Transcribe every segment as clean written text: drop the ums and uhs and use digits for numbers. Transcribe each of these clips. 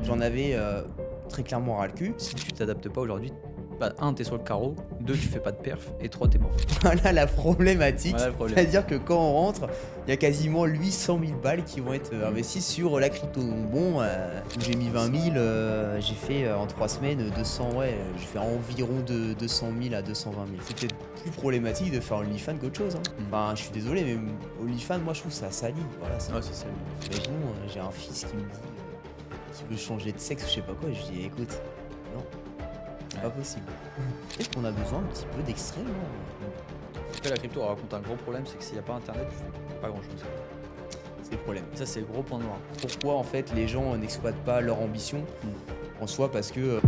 j'en avais très clairement ras le cul. Si tu t'adaptes pas aujourd'hui, bah, 1, t'es sur le carreau, 2, tu fais pas de perf, et 3, t'es mort. Voilà la problématique. Voilà le problème. C'est-à-dire que quand on rentre, il y a quasiment 800 000 balles qui vont être investies sur la crypto. Donc bon, j'ai mis 20 000, j'ai fait en 3 semaines 200, ouais, j'ai fait environ de 200 000 à 220 000. C'est peut-être plus problématique de faire OnlyFans qu'autre chose. Hein. Enfin, je suis désolé, mais OnlyFans, moi je trouve ça salit. Voilà, Ouais, c'est ça. Imaginons, j'ai un fils qui me dit qu'il veut changer de sexe, je sais pas quoi, je lui dis écoute, non, c'est pas possible. Peut-être qu'on a besoin un petit peu d'extrême. En tout cas, la crypto raconte un gros problème, c'est que s'il n'y a pas internet, tu fais pas grand chose. C'est le problème. Et ça, c'est le gros point noir. Pourquoi en fait les gens n'exploitent pas leur ambition en soi parce que.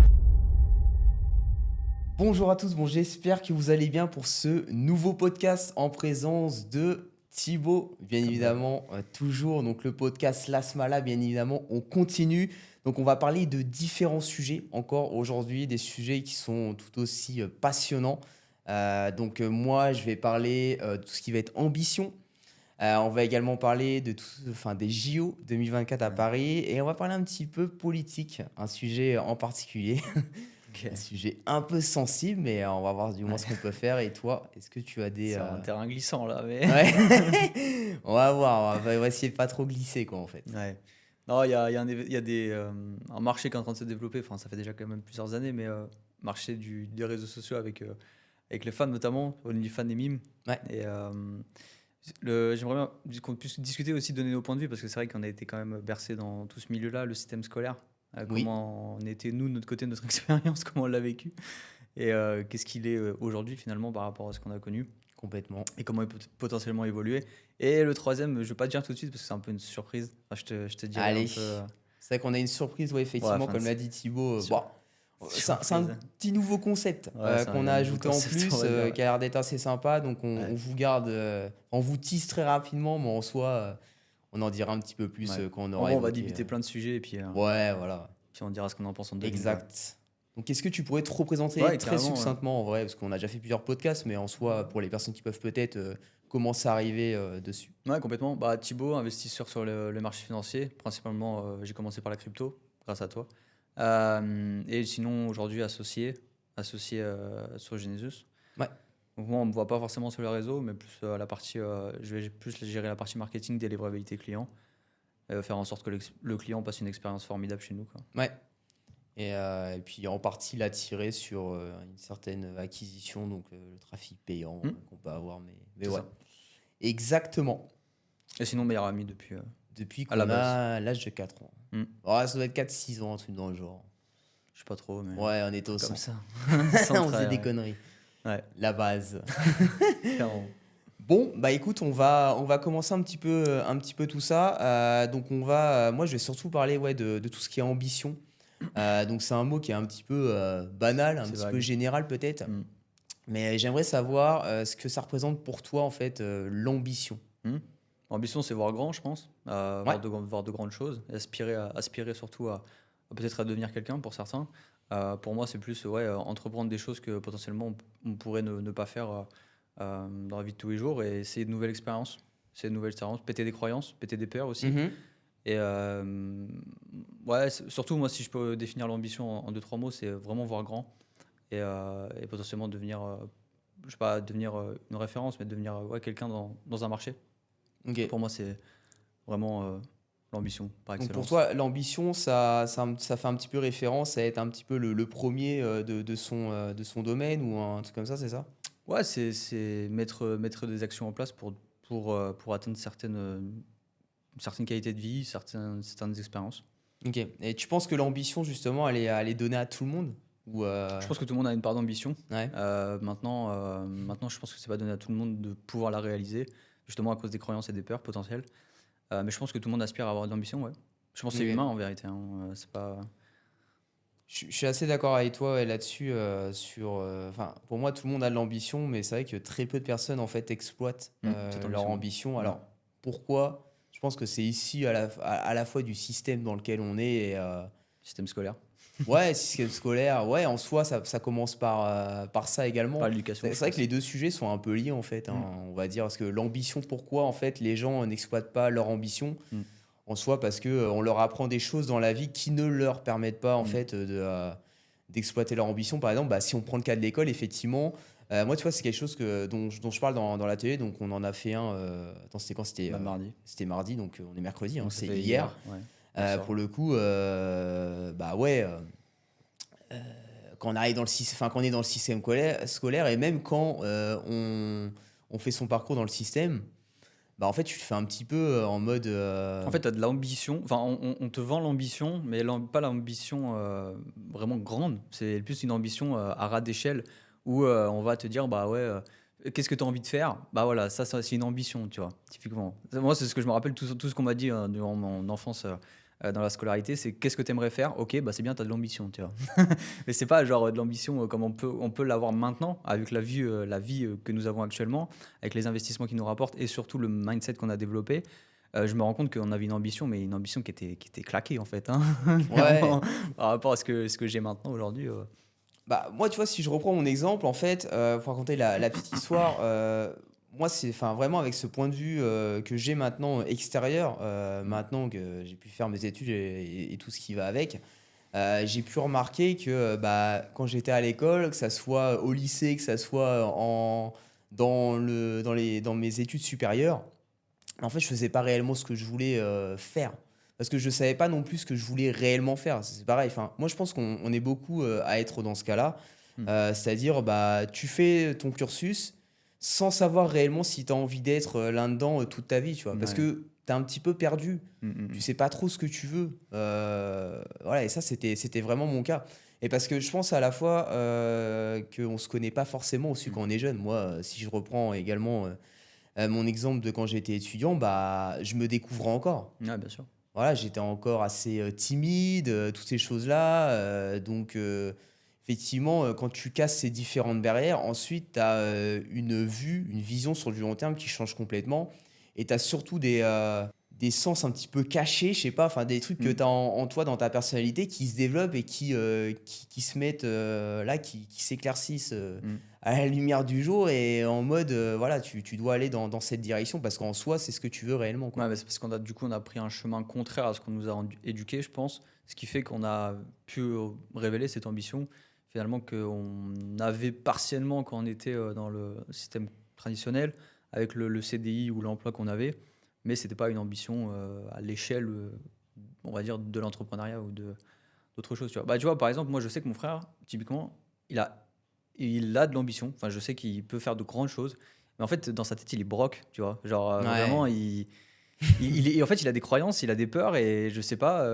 Bonjour à tous, bon j'espère que vous allez bien pour ce nouveau podcast en présence de Thibaut, bien évidemment, toujours donc le podcast Lasmala, bien évidemment, on continue. Donc on va parler de différents sujets encore aujourd'hui, des sujets qui sont tout aussi passionnants. Moi je vais parler de tout ce qui va être ambition. On va également parler de des JO 2024 à Paris et on va parler un petit peu politique, un sujet en particulier. Ok. Un sujet un peu sensible, mais on va voir du moins ce qu'on peut faire. Et toi, est-ce que tu as des... C'est un terrain glissant là, mais. Ouais. On va voir, on va essayer de pas trop glisser quoi en fait. Ouais. Non, il y a un marché qui est en train de se développer, enfin, ça fait déjà quand même plusieurs années, mais marché des réseaux sociaux avec les fans notamment, OnlyFans et Mime. Ouais. Et j'aimerais bien qu'on puisse discuter aussi, donner nos points de vue, parce que c'est vrai qu'on a été quand même bercé dans tout ce milieu-là, le système scolaire, Oui. comment on était, nous, de notre côté, notre expérience, comment on l'a vécu, et qu'est-ce qu'il est aujourd'hui finalement par rapport à ce qu'on a connu, Complètement. et comment il peut potentiellement évoluer. Et le troisième, je ne vais pas te dire tout de suite, parce que c'est un peu une surprise. Enfin, je te dirai Allez. un peu. C'est vrai qu'on a une surprise, ouais, effectivement, Ouais, enfin, comme l'a dit Thibaut. sur- C'est un surprise. petit nouveau concept Ouais, c'est qu'on un a nouveau ajouté en concept, plus, on va dire, ouais. qui a l'air d'être assez sympa. Donc Ouais. on vous garde, on vous tease très rapidement, mais en soi, on en dira un petit peu plus Ouais. quand on En aura gros, on va évoqué. débuter plein de sujets, et puis, Ouais, voilà. puis on dira ce qu'on en pense en 2020. Exact. Donc, est-ce que tu pourrais te représenter Ouais, très carrément, ouais. succinctement en vrai, parce qu'on a déjà fait plusieurs podcasts, mais en soi, pour les personnes qui peuvent peut-être commencer à arriver dessus. Ouais, complètement. Bah, Thibaut, investisseur sur le marché financier. Principalement, j'ai commencé par la crypto, grâce à toi. Et sinon, aujourd'hui, associé sur Genesis. Ouais. Donc moi, on ne me voit pas forcément sur les réseaux, mais plus à la partie, je vais plus gérer la partie marketing, délivrabilité client, faire en sorte que le client passe une expérience formidable chez nous, quoi. Ouais. Et puis en partie l'attirer sur une certaine acquisition, donc le trafic payant qu'on peut avoir. Mais C'est ouais. ça. Exactement. Et sinon, meilleur ami depuis. Depuis À la qu'on base. a l'âge de 4 ans. Hmm. Ouais, ça doit être 4-6 ans, un truc dans le genre. Je sais pas trop, mais Ouais, on était au comme sang. ça. Sans On faisait des trahir, conneries. ouais. La base. Clairement. Bon, bah écoute, on va commencer un petit peu tout ça. Moi, je vais surtout parler de tout ce qui est ambition. Donc, c'est un mot qui est un petit peu banal, un C'est petit vague. peu général peut-être. Hmm. Mais j'aimerais savoir ce que ça représente pour toi, en fait, l'ambition. L'ambition, c'est voir grand, je pense, Ouais. voir de grandes choses, et aspirer surtout peut-être à devenir quelqu'un pour certains. Pour moi, c'est plus entreprendre des choses que potentiellement on pourrait ne pas faire dans la vie de tous les jours et essayer de nouvelles expériences. Péter des croyances, péter des peurs aussi. Mhm. Et surtout, moi, si je peux définir l'ambition en deux, trois mots, c'est vraiment voir grand et potentiellement devenir, je sais pas, devenir une référence, mais devenir quelqu'un dans un marché. Ok. Pour moi, c'est vraiment l'ambition par Donc, pour excellence. toi, l'ambition, ça fait un petit peu référence à être un petit peu le premier de son domaine ou un truc comme ça, c'est ça? Ouais, c'est mettre des actions en place pour atteindre certaines qualités de vie, certaines expériences. Ok. Et tu penses que l'ambition, justement, elle est donnée à tout le monde? Ou Je pense que tout le monde a une part d'ambition. Ouais. Maintenant, je pense que c'est pas donné à tout le monde de pouvoir la réaliser, justement à cause des croyances et des peurs potentielles. Mais je pense que tout le monde aspire à avoir de l'ambition, ouais. Je pense que c'est Ok. humain en vérité, hein. C'est pas. Je suis assez d'accord avec toi ouais, là-dessus. Pour moi, tout le monde a de l'ambition, mais c'est vrai que très peu de personnes en fait exploitent Cette leur ambition, ouais. ambition. Mm. Alors, pourquoi? Je pense que c'est issu à la fois du système dans lequel on est. Système scolaire, Ouais, système scolaire. Ouais, en soi, ça commence par ça également. par l'éducation, C'est je vrai que pense. les deux sujets sont un peu liés en fait, hein, Mm. on va dire. Parce que l'ambition, pourquoi en fait les gens n'exploitent pas leur ambition? Mm. en soi, parce que on leur apprend des choses dans la vie qui ne leur permettent pas, en Mmh. fait, d'exploiter leur ambition. Par exemple, bah, si on prend le cas de l'école, effectivement, moi, tu vois, c'est quelque chose dont je parle dans l'atelier. Donc, on en a fait un. Attends, c'était quand? Bah, mardi. C'était mardi, donc on est mercredi, hein, Donc c'est c'était hier. hier, ouais, hier soir. Pour le coup, bah ouais, quand on arrive dans enfin, quand on est dans le système scolaire, et même quand on fait son parcours dans le système, bah en fait, tu le fais un petit peu en mode. En fait, tu as de l'ambition, enfin, on te vend l'ambition, mais pas l'ambition vraiment grande. C'est plus une ambition à ras d'échelle où on va te dire, bah ouais, qu'est-ce que tu as envie de faire? Bah voilà, ça, c'est une ambition, tu vois, typiquement. Moi, c'est ce que je me rappelle, tout ce qu'on m'a dit durant mon enfance dans la scolarité, c'est qu'est-ce que tu aimerais faire? Ok, bah c'est bien, tu as de l'ambition, tu vois. Mais c'est pas genre de l'ambition comme on peut l'avoir maintenant, avec la vie que nous avons actuellement, avec les investissements qui nous rapportent et surtout le mindset qu'on a développé. Je me rends compte qu'on avait une ambition, mais une ambition qui était claquée en fait, hein. Ouais. Clairement, par rapport à ce que j'ai maintenant aujourd'hui. Bah, moi, tu vois, si je reprends mon exemple, en fait, pour raconter la petite histoire, moi, c'est enfin, vraiment avec ce point de vue que j'ai maintenant extérieur, Mm. maintenant que j'ai pu faire mes études et tout ce qui va avec, j'ai pu remarquer que bah, quand j'étais à l'école, que ça soit au lycée, que ça soit dans mes études supérieures, en fait, je faisais pas réellement ce que je voulais faire. Parce que je savais pas non plus ce que je voulais réellement faire. C'est pareil. Enfin, moi, je pense qu'on est beaucoup à être dans ce cas-là. Mm. C'est-à-dire, bah, tu fais ton cursus sans savoir réellement si tu as envie d'être là-dedans toute ta vie, tu vois. Parce Ouais. que tu es un petit peu perdu. Mm, mm, Tu mm. sais pas trop ce que tu veux. Voilà, et ça, c'était vraiment mon cas. Et parce que je pense à la fois qu'on se connaît pas forcément aussi Mm. quand on est jeune. Moi, si je reprends également mon exemple de quand j'étais étudiant, bah, je me découvrais encore. Ouais, bien sûr. Voilà, j'étais encore assez timide, toutes ces choses-là. Donc, effectivement, quand tu casses ces différentes barrières, ensuite, tu as une vision sur du long terme qui change complètement. Et tu as surtout des sens un petit peu cachés, je sais pas, enfin des trucs que Mm. tu as en toi, dans ta personnalité, qui se développent et qui se mettent là, qui s'éclaircissent Mm. à la lumière du jour, et en mode, voilà, tu dois aller dans cette direction parce qu'en soi, c'est ce que tu veux réellement, quoi. Ouais, mais c'est parce qu'on a pris un chemin contraire à ce qu'on nous a éduqué, je pense. Ce qui fait qu'on a pu révéler cette ambition, finalement, qu'on avait partiellement quand on était dans le système traditionnel, avec le CDI ou l'emploi qu'on avait. Mais c'était pas une ambition à l'échelle, on va dire, de l'entrepreneuriat ou d'autres choses. Tu vois. Bah, tu vois, par exemple, moi, je sais que mon frère, typiquement, il a, il a de l'ambition. Enfin, je sais qu'il peut faire de grandes choses. Mais en fait, dans sa tête, il est broc, tu vois. Genre, Ouais. vraiment, en fait, il a des croyances, il a des peurs et je sais pas,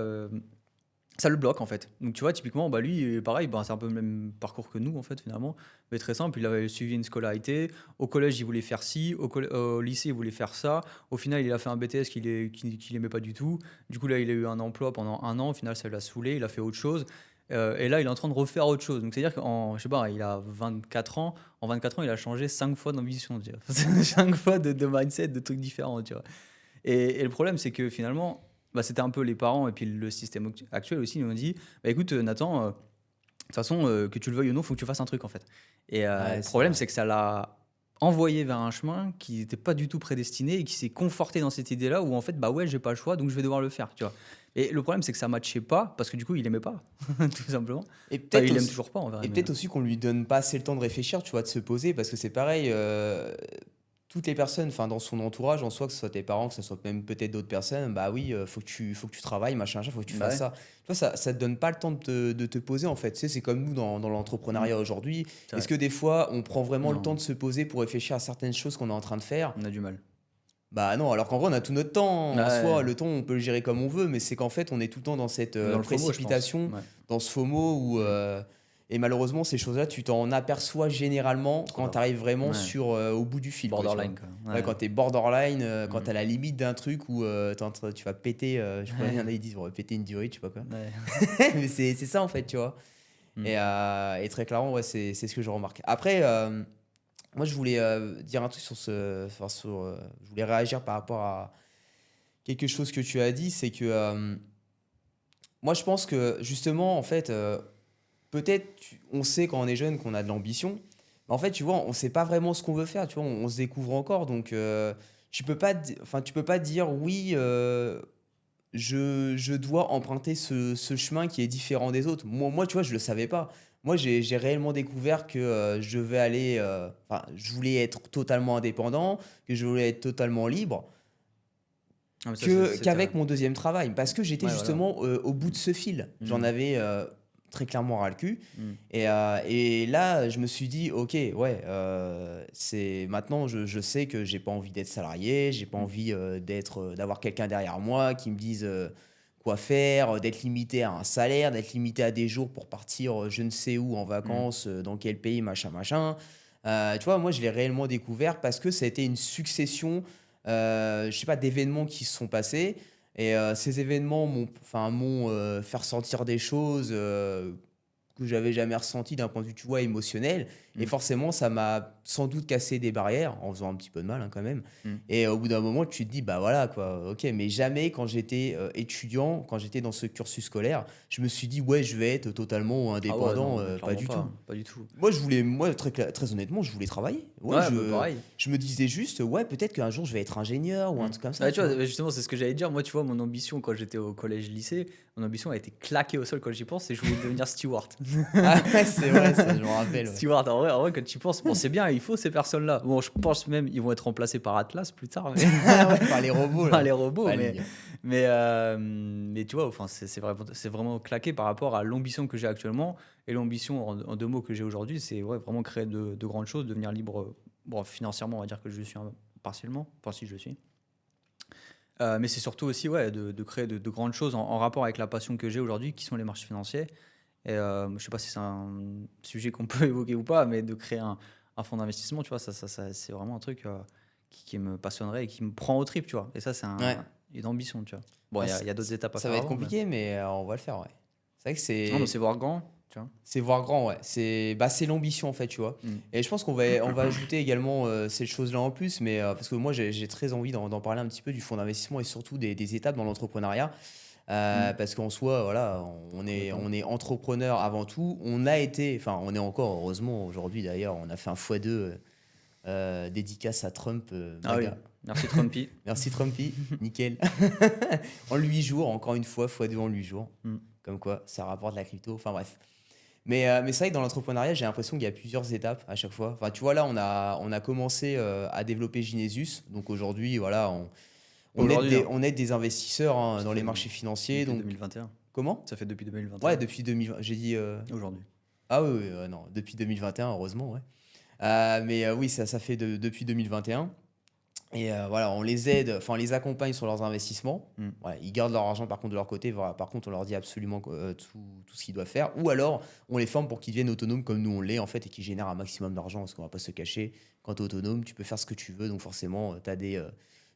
ça le bloque en fait. Donc tu vois, typiquement, bah lui, pareil, bah, c'est un peu le même parcours que nous en fait finalement. Mais très simple, il avait suivi une scolarité. Au collège, il voulait faire ci. Au lycée, il voulait faire ça. Au final, il a fait un BTS qu'il aimait pas du tout. Du coup, là, il a eu un emploi pendant un an. Au final, ça l'a saoulé. Il a fait autre chose. Et là, il est en train de refaire autre chose. Donc, c'est-à-dire qu'en, je sais pas, il a 24 ans. En 24 ans, il a changé 5 fois d'ambition, tu vois. 5 fois de mindset, de trucs différents, tu vois. Et le problème, c'est que finalement, bah, c'était un peu les parents et puis le système actuel aussi nous ont dit, bah, écoute, Nathan, de toute façon, que tu le veuilles ou non, il faut que tu fasses un truc en fait. Et Ouais, le c'est problème, vrai. c'est que ça l'a envoyé vers un chemin qui n'était pas du tout prédestiné et qui s'est conforté dans cette idée-là où en fait, bah ouais, j'ai pas le choix, donc je vais devoir le faire, tu vois. Et le problème, c'est que ça matchait pas parce que du coup, il aimait pas, tout simplement. Et Enfin, peut-être il aime aussi, toujours pas en vrai, et mais peut-être aussi qu'on lui donne pas assez le temps de réfléchir, tu vois, de se poser, parce que c'est pareil, toutes les personnes, enfin, dans son entourage, en soi, que ce soit tes parents, que ce soit même peut-être d'autres personnes, bah oui, faut que tu travailles, machin, machin, faut que tu bah fasses ouais, ça. Tu vois, ça te donne pas le temps de te poser, en fait. Tu sais, c'est comme nous dans mm, l'entrepreneuriat aujourd'hui. c'est Est-ce vrai. que des fois, on prend vraiment le temps Non, de se poser pour réfléchir à certaines choses qu'on est en train de faire? on a du mal. Bah non, alors qu'en vrai, on a tout notre temps. En soi, Ouais, le temps, on peut le gérer comme on veut, mais c'est qu'en fait, on est tout le temps dans cette on est dans le FOMO, je pense. précipitation, Ouais. dans ce FOMO où, Mm, et malheureusement, ces choses-là, tu t'en aperçois généralement trop quand tu tard. arrives vraiment Ouais. au bout du fil, quoi, tu vois. Borderline, quoi. Ouais, Ouais. quand t'es borderline, quand Mm. t'as la limite d'un truc où tu vas péter, je sais pas, il y en a Ouais. qui disent, on va péter une durite, je sais pas quoi. Ouais. Mais c'est ça, en fait, tu vois. Mm. Et très clairement, ouais, c'est ce que je remarque. Après, moi, je voulais dire un truc enfin, je voulais réagir par rapport à quelque chose que tu as dit, c'est que moi je pense que justement, en fait, peut-être on sait quand on est jeune qu'on a de l'ambition, mais en fait, tu vois, on sait pas vraiment ce qu'on veut faire, tu vois, on se découvre encore, donc tu peux pas, enfin, tu peux pas dire oui, je dois emprunter ce chemin qui est différent des autres. Moi, tu vois, je ne le savais pas. Moi, j'ai réellement découvert que je devais aller, enfin, je voulais être totalement indépendant, que je voulais être totalement libre. Ah, mais ça, c'était. Qu'avec mon deuxième travail, parce que j'étais Ouais, voilà. justement, au bout de ce fil. J'en Mm, avais, très clairement ras le cul mm, et là, je me suis dit: «OK, ouais, c'est maintenant je sais que j'ai pas envie d'être salarié, j'ai pas mm, envie, d'avoir quelqu'un derrière moi qui me dise, quoi faire, d'être limité à un salaire, d'être limité à des jours pour partir, je ne sais où en mm. vacances, dans quel pays, machin, machin». Tu vois, moi, je l'ai réellement découvert parce que ça a été une succession, je sais pas, d'événements qui se sont passés et ces événements m'ont fait ressentir des choses, que j'avais jamais ressenties d'un point de vue, tu vois, émotionnel et Mm, forcément, ça m'a sans doute cassé des barrières en faisant un petit peu de mal, hein, quand même mm. et au bout d'un moment, tu te dis: «Bah, voilà, quoi, OK». Mais jamais quand j'étais, étudiant, quand j'étais dans ce cursus scolaire, je me suis dit: «Ouais, je vais être totalement Ah ouais, indépendant», non, pas clairement du pas, tout. hein, pas du tout. Moi, très honnêtement, je voulais travailler. Ouais, Ouais, bah pareil. je me disais juste: «Ouais, peut-être qu'un jour, je vais être ingénieur ou un Mm. truc comme ça», Ouais, tu tu vois, vois? justement, c'est ce que j'allais dire. Moi, tu vois, mon ambition quand j'étais au collège-lycée, mon ambition a été claquée au sol quand j'y pense et je voulais devenir steward. Ah ouais, c'est vrai ça, je m'en rappelle, ouais. Steward, en vrai, quand tu y penses, bon, c'est bien, il faut ces personnes-là. Bon, je pense même ils vont être remplacés par Atlas plus tard, mais Ah ouais, par les robots par là. les robots, Pas lui, hein. mais tu vois, enfin, c'est vraiment claqué par rapport à l'ambition que j'ai actuellement et l'ambition en deux mots que j'ai aujourd'hui, c'est ouais, vraiment créer de grandes choses, devenir libre. Bon, financièrement, on va dire que je le suis partiellement, enfin si je le suis. Mais c'est surtout aussi ouais, de créer de grandes choses en rapport avec la passion que j'ai aujourd'hui, qui sont les marchés financiers. Et je sais pas si c'est un sujet qu'on peut évoquer ou pas, mais de créer un fonds d'investissement, tu vois, c'est vraiment un truc qui me passionnerait et qui me prend au trip, tu vois. Et ça, c'est Ouais. une ambition, tu vois. Bon, Ah, il y a d'autres étapes à ça faire va être avant, mais. compliqué, mais on va le faire, ouais. C'est vrai que Non, mais c'est voir grand, tu vois. c'est voir grand, ouais. C'est l'ambition, en fait, tu vois? Mm. Et je pense qu'on va ajouter également, ces choses-là en plus, mais parce que moi, j'ai très envie d'en parler un petit peu du fonds d'investissement et surtout des étapes dans l'entrepreneuriat. Mm. Parce qu'en soi, voilà, Complètement. on est entrepreneur avant tout. On a été, enfin, on est encore, heureusement, aujourd'hui d'ailleurs, on a fait un x2, dédicace à Trump, Ah oui, Baga. merci Trumpy. Merci Trumpy, nickel. En 8 jours, encore une fois, x2 en 8 jours. Mm. Comme quoi, ça rapporte la crypto. Enfin bref. Mais c'est vrai que dans l'entrepreneuriat, j'ai l'impression qu'il y a plusieurs étapes à chaque fois. Enfin, tu vois, là, on a commencé à développer Genesis. Donc aujourd'hui, voilà, Pas aujourd'hui, hein. on aide des investisseurs hein, Ça dans les fait marchés financiers. depuis Donc, 2021. comment? Ça fait depuis Ouais, 2021. depuis 2020. J'ai dit. Aujourd'hui. Ah oui, oui, non, depuis 2021, heureusement, ouais. Mais oui, ça fait depuis 2021. Et voilà, on les aide, enfin, on les accompagne sur leurs investissements. Mm. Ouais, ils gardent leur argent par contre de leur côté. Voilà, par contre, on leur dit absolument tout ce qu'ils doivent faire. Ou alors, on les forme pour qu'ils deviennent autonomes comme nous on l'est en fait et qu'ils génèrent un maximum d'argent. Parce qu'on va pas se cacher, quand tu es autonome, tu peux faire ce que tu veux. Donc forcément, tu as des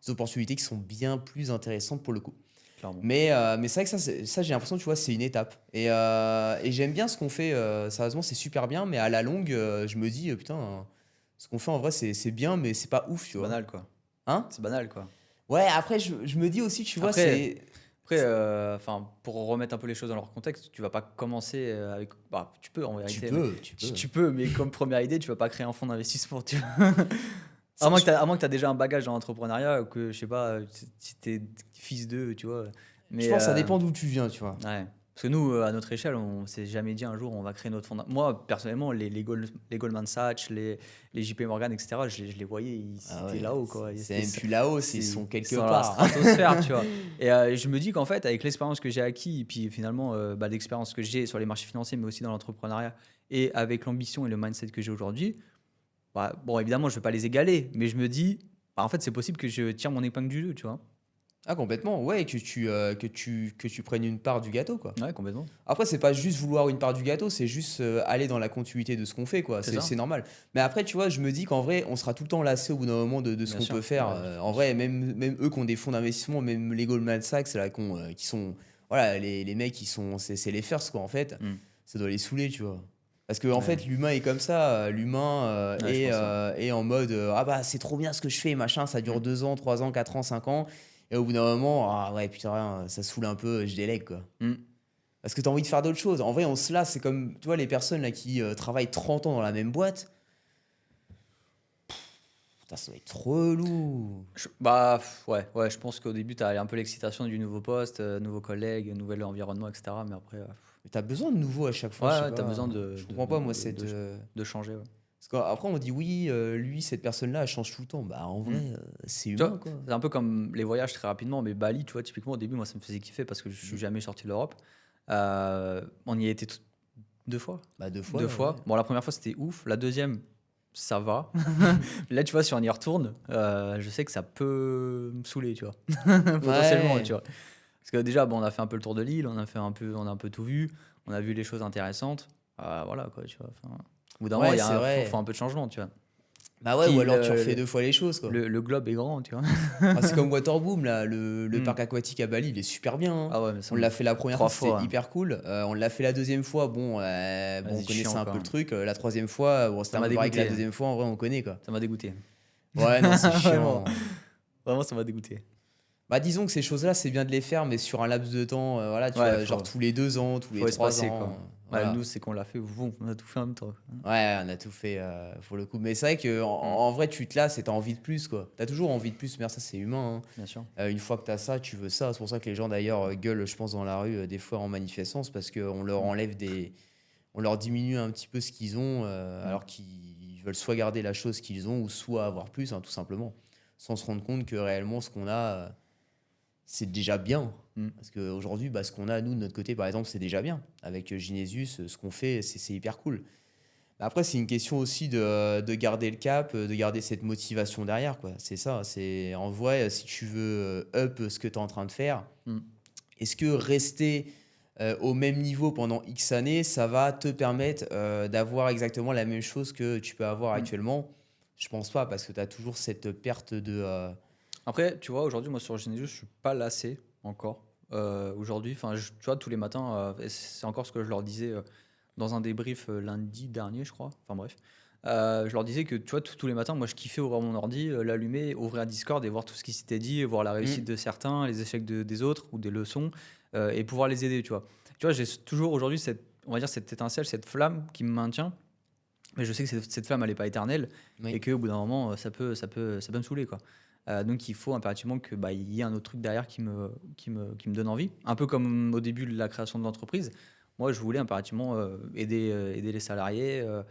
opportunités qui sont bien plus intéressantes pour le coup. Clairement. Mais c'est vrai que ça j'ai l'impression, tu vois, c'est une étape. Et j'aime bien ce qu'on fait. Sérieusement, c'est super bien. Mais à la longue, je me dis, putain, ce qu'on fait en vrai, c'est bien, mais c'est pas ouf, tu C'est vois. banal, quoi. Hein? C'est banal, quoi. Ouais, après, je me dis aussi, tu vois, Après, c'est. après, enfin, pour remettre un peu les choses dans leur contexte, tu vas pas commencer avec. Bah, tu peux en Tu vérité, mais peux, tu peux. tu peux, mais comme première idée, tu vas pas créer un fonds d'investissement, tu vois. Ça, je, À moins que tu déjà un bagage dans l'entrepreneuriat, ou que je sais pas, si t'es fils d'eux, tu vois. je Mais pense que ça dépend d'où tu viens, tu vois. ouais. Parce que nous, à notre échelle, on s'est jamais dit un jour on va créer notre fonds. Moi, personnellement, les Goldman Sachs, les JP Morgan, etc., je les voyais, ils Ah étaient ouais, là-haut, quoi. c'est même plus là-haut, ils sont Ils quelque sont dans la part. stratosphère, tu vois. Et je me dis qu'en fait, avec l'expérience que j'ai acquis, et puis finalement, bah, l'expérience que j'ai sur les marchés financiers, mais aussi dans l'entrepreneuriat, et avec l'ambition et le mindset que j'ai aujourd'hui, bah, bon, évidemment, je vais pas les égaler, mais je me dis, bah, en fait, c'est possible que je tire mon épingle du jeu, tu vois. Ah, complètement, ouais, que tu prennes une part du gâteau, quoi. Ouais, complètement. Après, c'est pas juste vouloir une part du gâteau, c'est juste aller dans la continuité de ce qu'on fait, quoi. C'est C'est ça, normal. Mais après, tu vois, je me dis qu'en vrai, on sera tout le temps lassé au bout d'un moment de ce bien qu'on sûr. peut faire. Ouais, En vrai, même eux qui ont des fonds d'investissement, même les Goldman Sachs, là, qui sont. Voilà, les mecs, c'est les first, quoi, en fait. Hmm. Ça doit les saouler, tu vois. Parce que, en Ouais. fait, l'humain est comme ça. L'humain Ouais, je pense, hein. est en mode ah bah, c'est trop bien ce que je fais, machin. Ça dure Hmm. 2 ans, 3 ans, 4 ans, 5 ans. Et au bout d'un moment, ah ouais, putain, ça saoule un peu, je délègue, quoi. Hmm. Parce que tu as envie de faire d'autres choses. En vrai, on se lasse. C'est comme, tu vois, les personnes là qui travaillent 30 ans dans la même boîte. Putain, ça doit être trop lourd. Ouais, je pense qu'au début, tu as un peu l'excitation du nouveau poste, nouveaux collègues, nouvel environnement, etc. Mais après, Mais t'as besoin de nouveau à chaque fois, je sais ouais, tu as pas. besoin Je comprends pas, moi, cette. de changer. Ouais. Parce qu'après, on dit oui, lui, cette personne-là, elle change tout le temps. Bah, en Hmm. vrai, c'est Tu humain, vois, quoi. c'est un peu comme les voyages très rapidement, mais Bali, tu vois, typiquement au début, moi ça me faisait kiffer parce que je suis jamais sorti de l'Europe. On y a été 2 fois. Bah, 2 fois, Deux ouais. fois. Bon, la première fois c'était ouf, la deuxième, ça va. Là, tu vois, si on y retourne, je sais que ça peut me saouler, tu vois, potentiellement, tu Ouais. vois. Parce que déjà, bon, on a fait un peu le tour de l'île, on a un peu tout vu, on a vu les choses intéressantes. Voilà, quoi, tu vois. Enfin, au bout d'un moment, Ouais, c'est faut vrai. un peu de changement, tu vois. Bah ouais, ou Puis alors tu refais 2 fois les choses, quoi. le globe est grand, tu vois. Ah, c'est comme Waterboom, là, le Hmm. parc aquatique à Bali, il est super bien, hein. Ah ouais, mais ça On l'a fait la première fois, trois c'était fois, hein. hyper cool. On l'a fait la deuxième fois, bon, bon, on Vas-y, connaissait chiant, un quoi. peu le truc. La troisième fois, bon, c'était Ça un m'a peu pareil que la dégoûté. deuxième fois, en vrai, on connaît, quoi. Ça m'a dégoûté. Ouais, non, c'est Vraiment. chiant. Vraiment, ça m'a dégoûté. Bah, disons que ces choses-là, c'est bien de les faire, mais sur un laps de temps, voilà, tu Ouais, vois, genre tous les 2 ans, tous les faut 3 espacer, ans, quoi. Ouais, nous, voilà. c'est qu'on l'a fait, boum, on a tout fait en même temps. Ouais, on a tout fait pour le coup. Mais c'est vrai que Mm, en vrai, tu te lasses et t'as envie de plus, quoi. T'as toujours envie de plus, mais ça, c'est humain, hein. bien sûr. Une fois que tu as ça, tu veux ça. C'est pour ça que les gens d'ailleurs gueulent, je pense, dans la rue des fois en manifestance parce qu'on leur Mm, enlève on leur diminue un petit peu ce qu'ils ont mm, alors qu'ils veulent soit garder la chose qu'ils ont ou soit avoir plus, hein, tout simplement. Sans se rendre compte que réellement ce qu'on a, c'est déjà bien. mm. Parce qu'aujourd'hui, bah, ce qu'on a, nous, de notre côté, par exemple, c'est déjà bien. Avec Genesis, ce qu'on fait, c'est hyper cool. Après, c'est une question aussi de garder le cap, de garder cette motivation derrière, quoi. C'est ça. C'est en vrai, si tu veux up ce que tu es en train de faire, Mm. est-ce que rester au même niveau pendant X années, ça va te permettre d'avoir exactement la même chose que tu peux avoir Mm. actuellement? Je pense pas, parce que tu as toujours cette perte de. Après, tu vois, aujourd'hui, moi, sur Genesis, je suis pas lassé encore. Aujourd'hui, enfin, tu vois, tous les matins, et c'est encore ce que je leur disais dans un débrief lundi dernier, je crois. Enfin, bref. Je leur disais que, tu vois, tous les matins, moi, je kiffais ouvrir mon ordi, l'allumer, ouvrir Discord et voir tout ce qui s'était dit, et voir la réussite Hmm. de certains, les échecs des autres ou des leçons, et pouvoir les aider, tu vois. Tu vois, j'ai toujours aujourd'hui on va dire, cette étincelle, cette flamme qui me maintient. Mais je sais que cette flamme, elle n'est pas éternelle et Oui. qu'au bout d'un moment, ça peut me saouler, quoi. Donc il faut impérativement que bah, il y ait un autre truc derrière qui me donne envie. Un peu comme au début de la création de l'entreprise. Moi, je voulais impérativement aider les salariés, euh,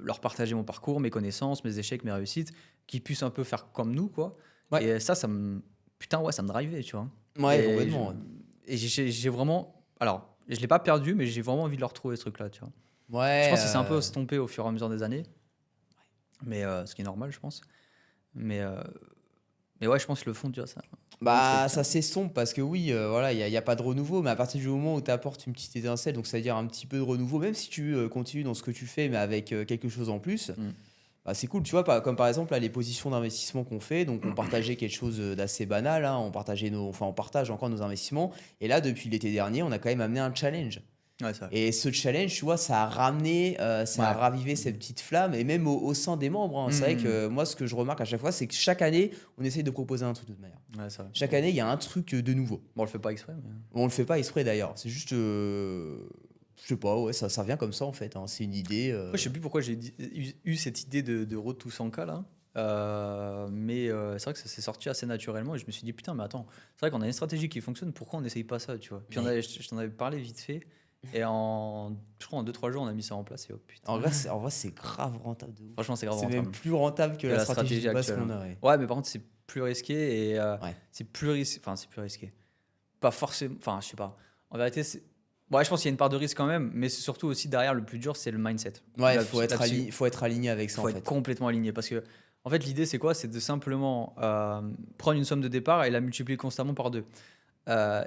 leur partager mon parcours, mes connaissances, mes échecs, mes réussites, qu'ils puissent un peu faire comme nous, quoi. Ouais, Et ça putain, ouais, ça me drivait, tu vois. ouais, Et, je- complètement. et j'ai vraiment, alors, je l'ai pas perdu, mais j'ai vraiment envie de le retrouver, ce truc-là, tu vois. Je Ouais, pense que c'est un peu estompé au fur et à mesure des années, mais ce qui est normal, je pense. Mais, euh, mais ouais, je pense que le fond, tu vois, ça. Un bah, truc. ça s'estompe parce que oui, voilà, il y a pas de renouveau, mais à partir du moment où tu apportes une petite étincelle, donc c'est-à-dire un petit peu de renouveau, même si tu continues dans ce que tu fais, mais avec quelque chose en plus, Mm. bah, c'est cool, tu vois, comme par exemple là, les positions d'investissement qu'on fait, donc on partageait quelque chose d'assez banal, hein, enfin on partage encore nos investissements, et là, depuis l'été dernier, on a quand même amené un challenge. Ouais, ça. Et ce challenge, tu vois, ça a ramené, ça a Ouais. ravivé cette Mm. petite flamme, et même au sein des membres, hein. C'est vrai Mm. que moi, ce que je remarque à chaque fois, c'est que chaque année, on essaye de proposer un truc de toute manière. Ouais, ça. Chaque Bon, année, il y a un truc de nouveau. on le fait pas exprès, mais. On le fait pas exprès d'ailleurs. C'est juste, je sais pas, ouais, ça vient comme ça en fait, hein. C'est une idée. Après, je sais plus pourquoi j'ai eu cette idée de Road to 100K là. Mais c'est vrai que ça s'est sorti assez naturellement et je me suis dit putain mais attends, c'est vrai qu'on a une stratégie qui fonctionne, pourquoi on n'essaye pas ça, tu vois. Puis Mais je t'en avais parlé vite fait et je crois en 2-3 jours on a mis ça en place et oh putain. en vrai, c'est grave rentable de ouf. Franchement c'est grave C'est même rentable plus rentable que que la la stratégie stratégie de base actuelle, qu'on hein. a. Ouais. Ouais mais par contre c'est plus risqué et Ouais. c'est plus risqué. Pas forcément, enfin je sais pas. En vérité ouais je pense qu'il y a une part de risque quand même, mais c'est surtout aussi derrière le plus dur c'est le mindset. Ouais, La faut être aligné avec Il ça faut en être fait. complètement aligné parce que, en fait, l'idée c'est quoi? C'est de simplement prendre une somme de départ et la multiplier constamment par deux.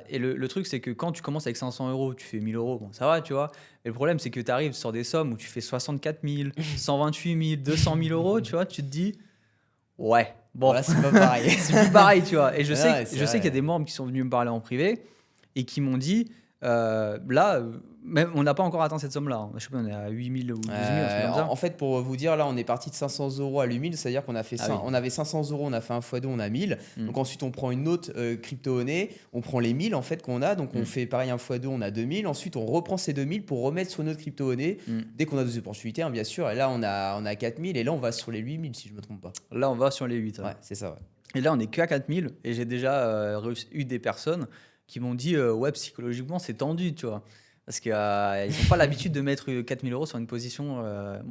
Et le truc, c'est que quand tu commences avec 500 euros, tu fais 1000 euros, bon, ça va, tu vois. Et le problème, c'est que tu arrives sur des sommes où tu fais 64 000, 128 000, 200 000 euros, tu vois, tu te dis, ouais, bon, Voilà, c'est pas pareil. c'est plus pareil, tu vois. Et je sais, Ouais, que- c'est je sais qu'il y a vrai. des membres qui sont venus me parler en privé et qui m'ont dit, Là, même, on n'a pas encore atteint cette somme-là. Hein. Je sais pas, on est à 8 000 ou 12 000, un truc comme ça. En fait, pour vous dire, là, on est parti de 500 € à 8 000, c'est-à-dire qu'on a fait Ah oui. on avait 500 €, on a fait un x2, on a 1000. Mm. Donc ensuite, on prend une autre crypto-monnaie, on prend les 1000 en fait qu'on a, donc on Mm. fait pareil un x2, on a 2000. Ensuite, on reprend ces 2000 pour remettre sur notre crypto-monnaie Mm. dès qu'on a des opportunités, hein, bien sûr. Et là, on a 4000 et là, on va sur les 8000 si je me trompe pas. Là, on va sur les 8. Ouais, c'est ça, ouais. Et là, on est qu'à 4000 et j'ai déjà eu des personnes qui m'ont dit ouais, psychologiquement, c'est tendu, tu vois. Parce qu'ils n'ont pas l'habitude de mettre 4000 € sur une position.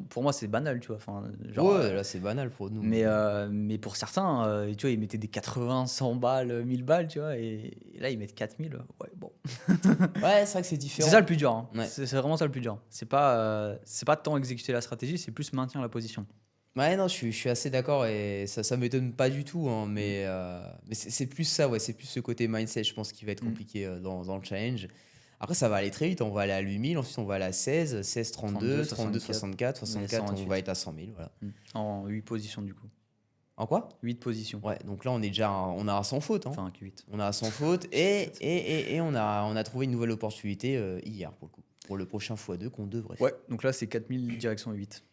Pour moi, c'est banal, tu vois. Enfin, genre, Ouais, là, c'est banal pour nous. mais pour certains, tu vois, ils mettaient des 80, 100 balles, 1000 balles, tu vois. Et là, ils mettent 4000. Ouais, bon. Ouais, c'est vrai que c'est différent. C'est ça le plus dur. Hein. Ouais. C'est vraiment ça le plus dur. C'est pas tant exécuter la stratégie, c'est plus maintenir la position. Ouais, non, je suis assez d'accord et ça m'étonne pas du tout, hein, mais c'est plus ça, ouais, c'est plus ce côté mindset, je pense, qui va être compliqué dans le challenge. Après, ça va aller très vite, on va aller à 8000, ensuite on va aller à 16, 16, 32, 32, 64, 64, on va être à 100 000, voilà. En 8 positions, du coup. En quoi? 8 positions. Ouais, donc là, on a sans faute, hein. Enfin, 8. On a sans faute et on a trouvé une nouvelle opportunité hier, pour le coup, pour le prochain x2 qu'on devrait faire. Ouais, donc là, c'est 4000 direction 8.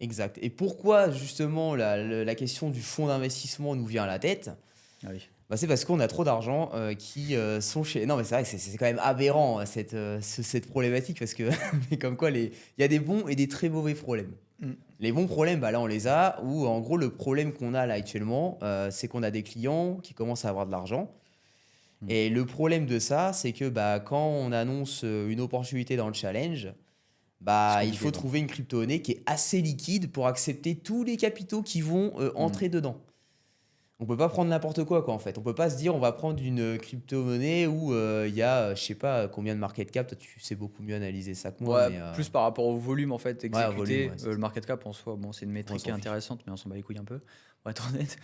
Exact. Et pourquoi, justement, la question du fonds d'investissement nous vient à la tête? Ah oui. Bah, c'est parce qu'on a trop d'argent qui sont chez. Non, mais c'est vrai que c'est quand même aberrant cette problématique parce que, mais comme quoi, il y a des bons et des très mauvais problèmes. Mm. Les bons problèmes, bah là, on les a. Ou en gros, le problème qu'on a là actuellement, c'est qu'on a des clients qui commencent à avoir de l'argent. Et le problème de ça, c'est que bah, quand on annonce une opportunité dans le challenge, bah, il faut trouver une crypto-monnaie qui est assez liquide pour accepter tous les capitaux qui vont entrer dedans. On peut pas prendre n'importe quoi, en fait. On peut pas se dire on va prendre une crypto-monnaie où il y a je sais pas combien de market cap. Toi, tu sais beaucoup mieux analyser ça que moi. Ouais, Mais, plus par rapport au volume en fait exécuté. volume, ouais, c'est Le market cap en soi, bon, c'est une métrique qui est s'en fiche. intéressante, mais on s'en bat les couilles un peu, pour être honnête.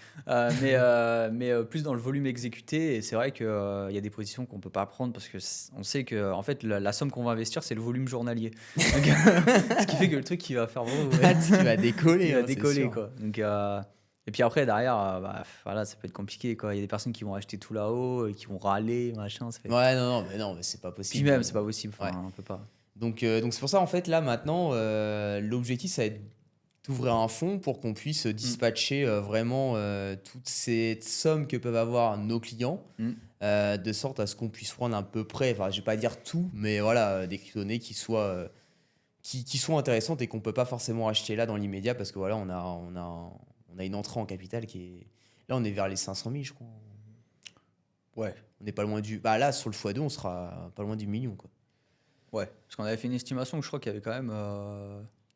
Mais plus dans le volume exécuté, et c'est vrai qu'il y a des positions qu'on peut pas prendre parce que on sait que en fait la somme qu'on va investir, c'est le volume journalier. Donc, ce qui fait que le truc qui va faire qui va décoller. il va hein, c'est décoller sûr. quoi. Donc, et puis après derrière, voilà, ça peut être compliqué quoi. Il y a des personnes qui vont acheter tout là-haut et qui vont râler, machin. Ça fait... Ouais, non, mais c'est pas possible. Puis même, c'est pas possible. Enfin, Ouais. on peut pas. Donc c'est pour ça, en fait, là, maintenant, l'objectif, ça va être d'ouvrir un fonds pour qu'on puisse dispatcher vraiment toutes ces sommes que peuvent avoir nos clients, de sorte à ce qu'on puisse prendre à peu près, enfin, je vais pas dire tout, mais voilà, des crypto-monnaies qui soient intéressantes et qu'on peut pas forcément acheter là dans l'immédiat parce que voilà, on a une entrée en capital qui est... Là, on est vers les 500 000, je crois. Ouais. On n'est pas loin du... Bah là, sur le x2, on sera pas loin du million, quoi. Ouais, parce qu'on avait fait une estimation que je crois qu'il y avait quand même.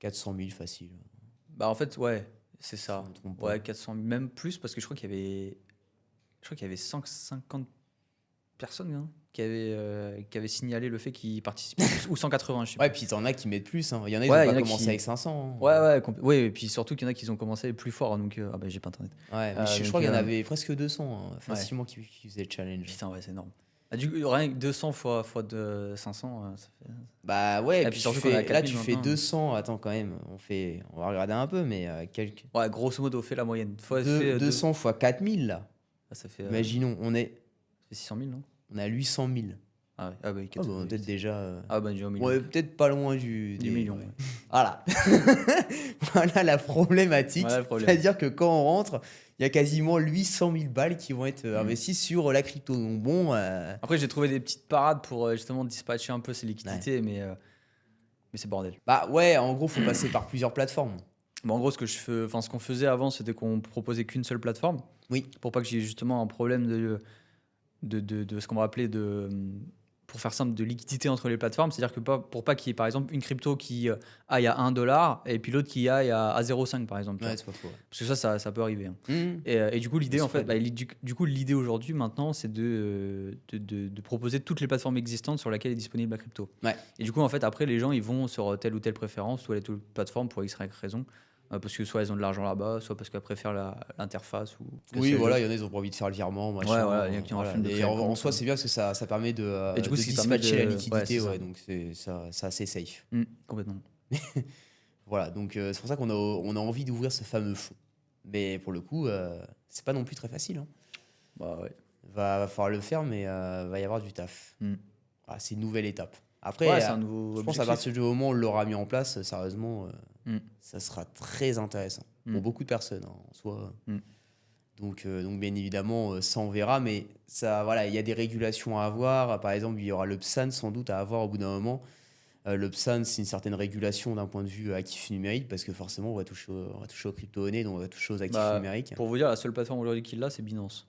400 000 facile. Bah en fait, ouais, c'est Si ça. je me trompe pas. Ouais, 400 000, même plus, parce que je crois qu'il y avait. Je crois qu'il y avait 150 personnes hein, qui avaient signalé le fait qu'ils participaient. Ou 180, je sais Ouais, plus. puis t'en as qui mettent plus. Hein. Il y en a, ils Ouais, ont il y pas en a commencé qui- avec 500. Hein. Ouais, et puis surtout qu'il y en a qui ont commencé plus fort, donc. Ah bah j'ai pas internet. Ouais, mais je donc, crois qu'il y en avait presque 200 hein, facilement qui faisaient le challenge. Putain, ouais, c'est énorme. Ah, du coup, rien que 200 fois de 500, ça fait. Bah ouais, Et puis puis surtout qu'on est à là 4000 tu fais maintenant. 200. Attends, quand même, on va regarder un peu, mais Ouais, grosso modo, fait la moyenne. Fois, 200 fois 4000 là. ça fait, Imaginons, ça fait 600 000, non? on a 800 000. Ah ouais, ah bah, Ah bah, on est peut-être déjà. Ah bah, déjà au million. Ouais, peut-être pas loin Du des million. ouais. Ouais. Voilà. Voilà la problématique. Voilà le problème. C'est-à-dire que quand on rentre, il y a quasiment 800 000 balles qui vont être investies sur la crypto. Donc bon. Après, j'ai trouvé des petites parades pour justement dispatcher un peu ces liquidités, mais c'est bordel. Bah ouais, en gros, faut passer par plusieurs plateformes. Bon, en gros, ce qu'on faisait avant, c'était qu'on proposait qu'une seule plateforme. Oui. Pour pas que j'ai justement un problème de ce qu'on va appeler pour faire simple, de liquidité entre les plateformes. C'est-à-dire que pour pas qu'il y ait par exemple une crypto qui aille à 1 dollar et puis l'autre qui aille à 0,5 par exemple. tu vois. Ouais, c'est pas faux. Parce que ça peut arriver. Hein. Mmh. Et du coup, l'idée, Le en fait, spread. du coup, l'idée aujourd'hui, maintenant, c'est de proposer toutes les plateformes existantes sur lesquelles est disponible la crypto. Ouais. Et du coup, en fait, après, les gens, ils vont sur telle ou telle préférence, ou telle plateforme pour X, Y raison. Parce que soit ils ont de l'argent là-bas, soit parce qu'elles préfèrent l'interface. Ou que Oui, sais-je. voilà, il y en a, ils ont pas envie de faire le virement, machin. Ouais, voilà, il y en a qui ont la flemme de Et créer un en compte, soi, ouais. c'est bien parce que ça permet de Et du coup, de ce qui permet dispatcher la de- liquidité, ouais, c'est ça. donc c'est assez safe. Complètement. Voilà, donc c'est pour ça on a envie d'ouvrir ce fameux fonds. Mais pour le coup, c'est pas non plus très facile. Hein. Bah ouais. Va falloir le faire, mais va y avoir du taf. Mm. c'est une nouvelle étape. Ouais, Après, c'est un nouveau je pense à objectif. partir du moment où on l'aura mis en place, sérieusement, Mm. ça sera très intéressant pour Mm. beaucoup de personnes hein, en soi. Mm. Donc, bien évidemment, ça on verra, mais ça, voilà, il y a des régulations à avoir. Par exemple, il y aura le PSAN sans doute à avoir au bout d'un moment. Le PSAN, c'est une certaine régulation d'un point de vue actif numérique, parce que forcément, on va toucher aux crypto-monnaies, donc on va toucher aux actifs Bah, numériques. pour vous dire, la seule plateforme aujourd'hui qui l'a, c'est Binance.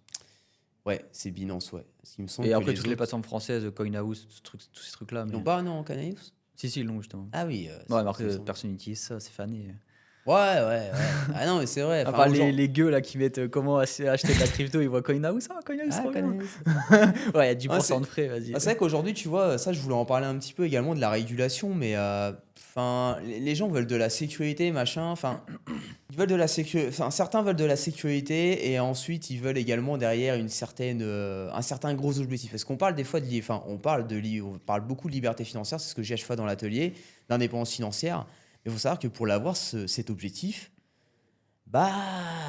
Ouais, c'est Binance, ouais. Parce qu'il me semble Et que après, les toutes les autres, plateformes françaises, CoinHouse, tous ces trucs-là. ils Mais... n'ont pas, non, en Canarius? Si, ils l'ont justement. Ah oui, Ouais, mais il me après, semble. personne n'utilise ça, c'est fané. Ouais, ouais, ouais. Ah non, mais c'est vrai. À Enfin, part aux gens. les gueux là qui mettent comment acheter de la crypto, ils voient CoinHouse, CoinHouse, Ah, trop bien. Canarius. Ouais, il y a Ouais, 10% de frais, vas-y. c'est vrai qu'aujourd'hui, tu vois, ça, je voulais en parler un petit peu également de la régulation, mais enfin, les gens veulent de la sécurité, machin. Enfin, ils veulent de la sécurité. Enfin, certains veulent de la sécurité et ensuite ils veulent également derrière un certain gros objectif. Parce qu'on parle des fois enfin, on parle beaucoup de liberté financière, c'est ce que j'ai à chaque fois dans l'atelier, d'indépendance financière. Mais il faut savoir que pour l'avoir, cet objectif, bah,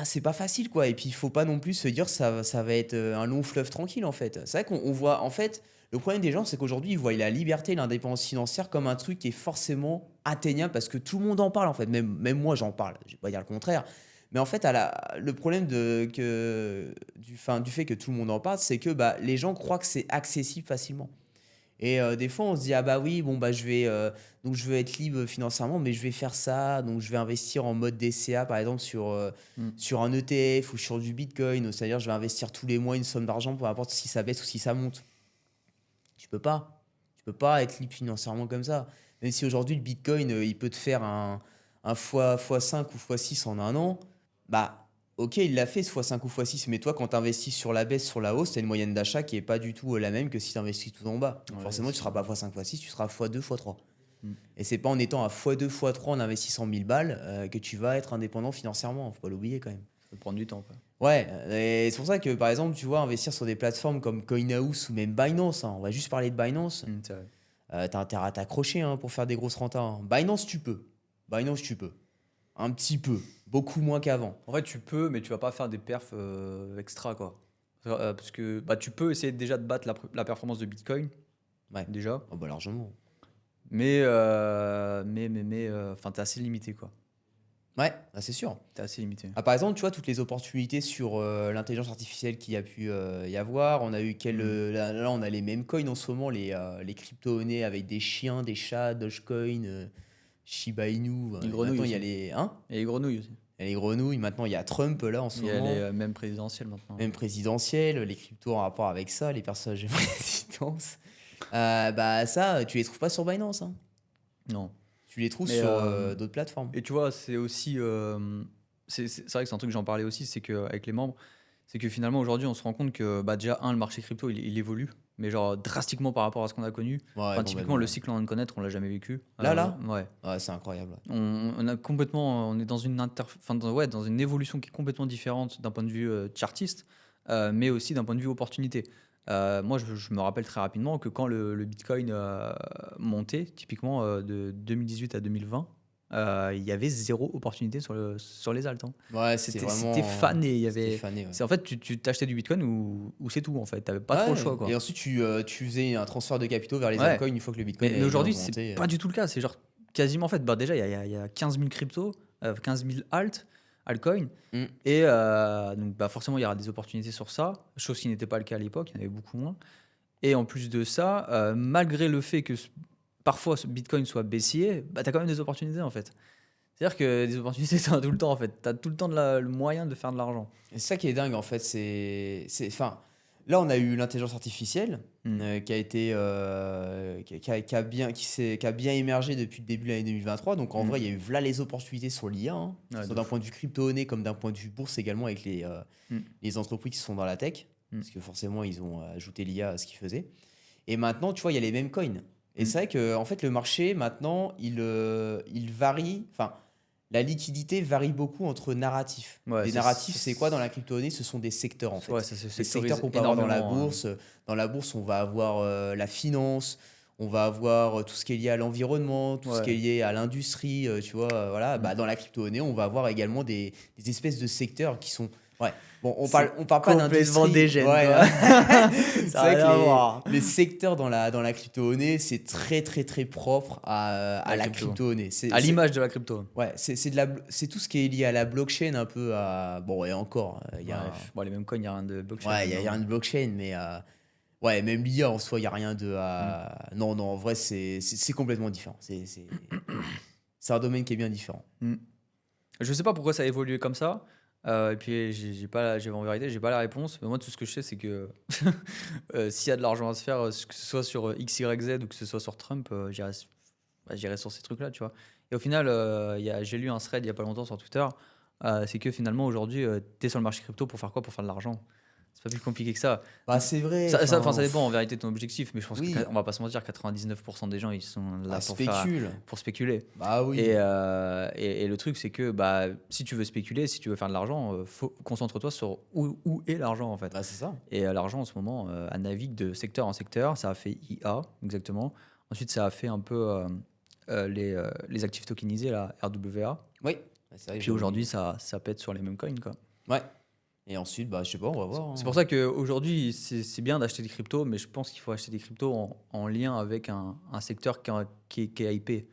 c'est pas facile, quoi. Et puis, il faut pas non plus se dire ça va être un long fleuve tranquille, en fait. C'est vrai qu'on voit, en fait, le problème des gens, c'est qu'aujourd'hui, ils voient la liberté et l'indépendance financière comme un truc qui est forcément atteignable parce que tout le monde en parle, en fait. Même moi, j'en parle. Je vais pas dire le contraire. Mais en fait, le problème du fait que tout le monde en parle, c'est que bah, les gens croient que c'est accessible facilement. Et des fois, on se dit, ah bah oui, bon, bah donc je veux être libre financièrement, mais je vais faire ça. Donc, je vais investir en mode DCA, par exemple, Mm. sur un ETF ou sur du Bitcoin. C'est-à-dire, je vais investir tous les mois une somme d'argent, peu importe si ça baisse ou si ça monte. Tu peux pas. Tu peux pas être libre financièrement comme ça. Même si aujourd'hui, le Bitcoin, il peut te faire un fois 5 ou fois 6 en un an, bah, ok, il l'a fait ce fois 5 ou fois 6, mais toi, quand tu investis sur la baisse, sur la hausse, tu as une moyenne d'achat qui est pas du tout la même que si tu investis tout en bas. Donc Ouais, forcément, tu c'est- seras pas fois 5 fois 6, tu seras fois 2 fois 3. Mm. Et c'est pas en étant à fois 2 fois 3 en investissant 1000 balles que tu vas être indépendant financièrement. Faut pas l'oublier quand même. Ça peut prendre du temps, quoi. Ouais, et c'est pour ça que par exemple, tu vois, investir sur des plateformes comme CoinHouse ou même Binance, hein, on va juste parler de Binance, C'est vrai. t'as intérêt à t'accrocher hein, pour faire des grosses rentas. Hein. Binance, tu peux. Binance, tu peux. Un petit peu. Beaucoup moins qu'avant. En fait, tu peux, mais tu vas pas faire des perfs extra, quoi. Parce que bah, tu peux essayer déjà de battre la performance de Bitcoin, Ouais. déjà. Oh bah largement. Enfin, t'es assez limité, quoi. Ouais, ah, c'est sûr. T'es assez limité. Ah, par exemple, tu vois, toutes les opportunités sur l'intelligence artificielle qu'il y a pu y avoir. On a eu là, on a les mêmes coins en ce moment, les crypto-monnaies avec des chiens, des chats, Dogecoin, Shiba Inu. Les Et grenouilles maintenant, il y a aussi. les, hein? Et les grenouilles aussi. Il y a les grenouilles. Maintenant, il y a Trump là en ce Il y a les moment. mêmes présidentielles maintenant. Même présidentielle, les cryptos en rapport avec ça, les personnages de présidence. Bah ça, tu les trouves pas sur Binance. Hein. Non. Tu les trouves Mais, sur d'autres plateformes. Et tu vois, c'est aussi. C'est vrai que c'est un truc que j'en parlais aussi, c'est qu'avec les membres, c'est que finalement aujourd'hui, on se rend compte que bah, déjà, le marché crypto, il évolue, mais genre drastiquement par rapport à ce qu'on a connu. Ouais, Enfin, typiquement, complètement. le cycle en connaître, on l'a jamais vécu. Là? Ouais. Ouais, c'est incroyable. On a complètement, on est dans une dans une évolution qui est complètement différente d'un point de vue chartiste, mais aussi d'un point de vue opportunité. Moi, je me rappelle très rapidement que quand le Bitcoin montait, typiquement de 2018 à 2020, il y avait zéro opportunité sur les alts. Hein. Ouais, c'était vraiment. C'était fané. Il y C'était avait, fané, ouais. c'est en fait, tu t'achetais du Bitcoin ou c'est tout en fait. T'avais pas trop le Ouais, choix quoi. et ensuite tu faisais un transfert de capitaux vers les Ouais. altcoins une fois que le Bitcoin Mais avait bien aujourd'hui, augmenté. c'est pas du tout le cas. C'est genre quasiment en fait. Bah déjà, il y a 15 000 cryptos, 15 000 altcoins. Mm. Et donc, bah, forcément, il y aura des opportunités sur ça, chose qui n'était pas le cas à l'époque, il y en avait beaucoup moins. Et en plus de ça, malgré le fait que parfois ce Bitcoin soit baissier, bah, tu as quand même des opportunités en fait. C'est-à-dire que des opportunités, tu as tout le temps en fait. Tu as tout le temps le moyen de faire de l'argent. Et c'est ça qui est dingue en fait. Enfin, là, on a eu l'intelligence artificielle Mm. qui a été, qui a bien émergé depuis le début de l'année 2023. Donc en Mm. vrai, il y a eu là les opportunités sur l'IA, hein, Ouais, soit de d'un fou. point de vue crypto-monnaie comme d'un point de vue bourse également avec Mm. les entreprises qui sont dans la tech, Mm. parce que forcément, ils ont ajouté l'IA à ce qu'ils faisaient. Et maintenant, tu vois, il y a les mêmes coins. Et Mm. c'est vrai que en fait, le marché, maintenant, il varie. Enfin, la liquidité varie beaucoup entre narratifs. Ouais, Des narratifs, c'est quoi dans la crypto-monnaie? Ce sont des secteurs, en Ouais, fait. ça se Les sectorise secteurs qu'on peut avoir dans la énormément. bourse. Dans la bourse, on va avoir la finance, on va avoir tout ce qui est lié à l'environnement, tout ce qui est Ouais. lié à l'industrie, tu vois. Voilà. Mm. Bah, dans la crypto-monnaie, on va avoir également des espèces de secteurs qui sont Ouais. Bon, C'est on parle pas complètement d'industrie. dégène, Ouais, quoi. c'est Ça a vrai rien à que voir. les secteurs dans la crypto-monnaie, c'est très, très, très propre à La la crypto. crypto-monnaie. À l'image de la crypto. Ouais, c'est tout ce qui est lié à la blockchain, un peu à. Bon, et encore, il y a. Bref, bon, les mêmes coins, il n'y a rien de blockchain Ouais, il y a là-dedans. rien de blockchain, mais. Ouais, même l'IA en soi, il n'y a rien de. Mm. Non, non, en vrai, c'est complètement différent. C'est un domaine qui est bien différent. Mm. Je sais pas pourquoi ça a évolué comme ça. Et puis, en vérité, j'ai pas la réponse. Mais moi, tout ce que je sais, c'est que s'il y a de l'argent à se faire, que ce soit sur X, Y, Z ou que ce soit sur Trump, j'irai sur ces trucs-là, tu vois. Et au final, j'ai lu un thread il y a pas longtemps sur Twitter. C'est que finalement, aujourd'hui, tu es sur le marché crypto pour faire quoi? Pour faire de l'argent. C'est pas plus compliqué que ça. Bah, c'est vrai. Ça dépend en vérité de ton objectif, mais je pense que, Oui, on va pas se mentir, 99% des gens, ils sont là bah, spécule. pour spéculer. Bah Et, oui. et le truc, c'est que bah, si tu veux spéculer, si tu veux faire de l'argent, concentre-toi sur où est l'argent en fait. Bah, c'est ça. Et l'argent en ce moment, elle navigue de secteur en secteur. Ça a fait IA, exactement. Ensuite, ça a fait un peu les actifs tokenisés, la RWA. Oui. C'est vrai, Puis j'avais aujourd'hui, oublié. ça pète sur les mêmes coins, quoi. Ouais. Et ensuite, bah, je sais pas, on va voir. C'est Hein. pour ça qu'aujourd'hui, c'est bien d'acheter des cryptos, mais je pense qu'il faut acheter des cryptos en lien avec un secteur qui est hypé.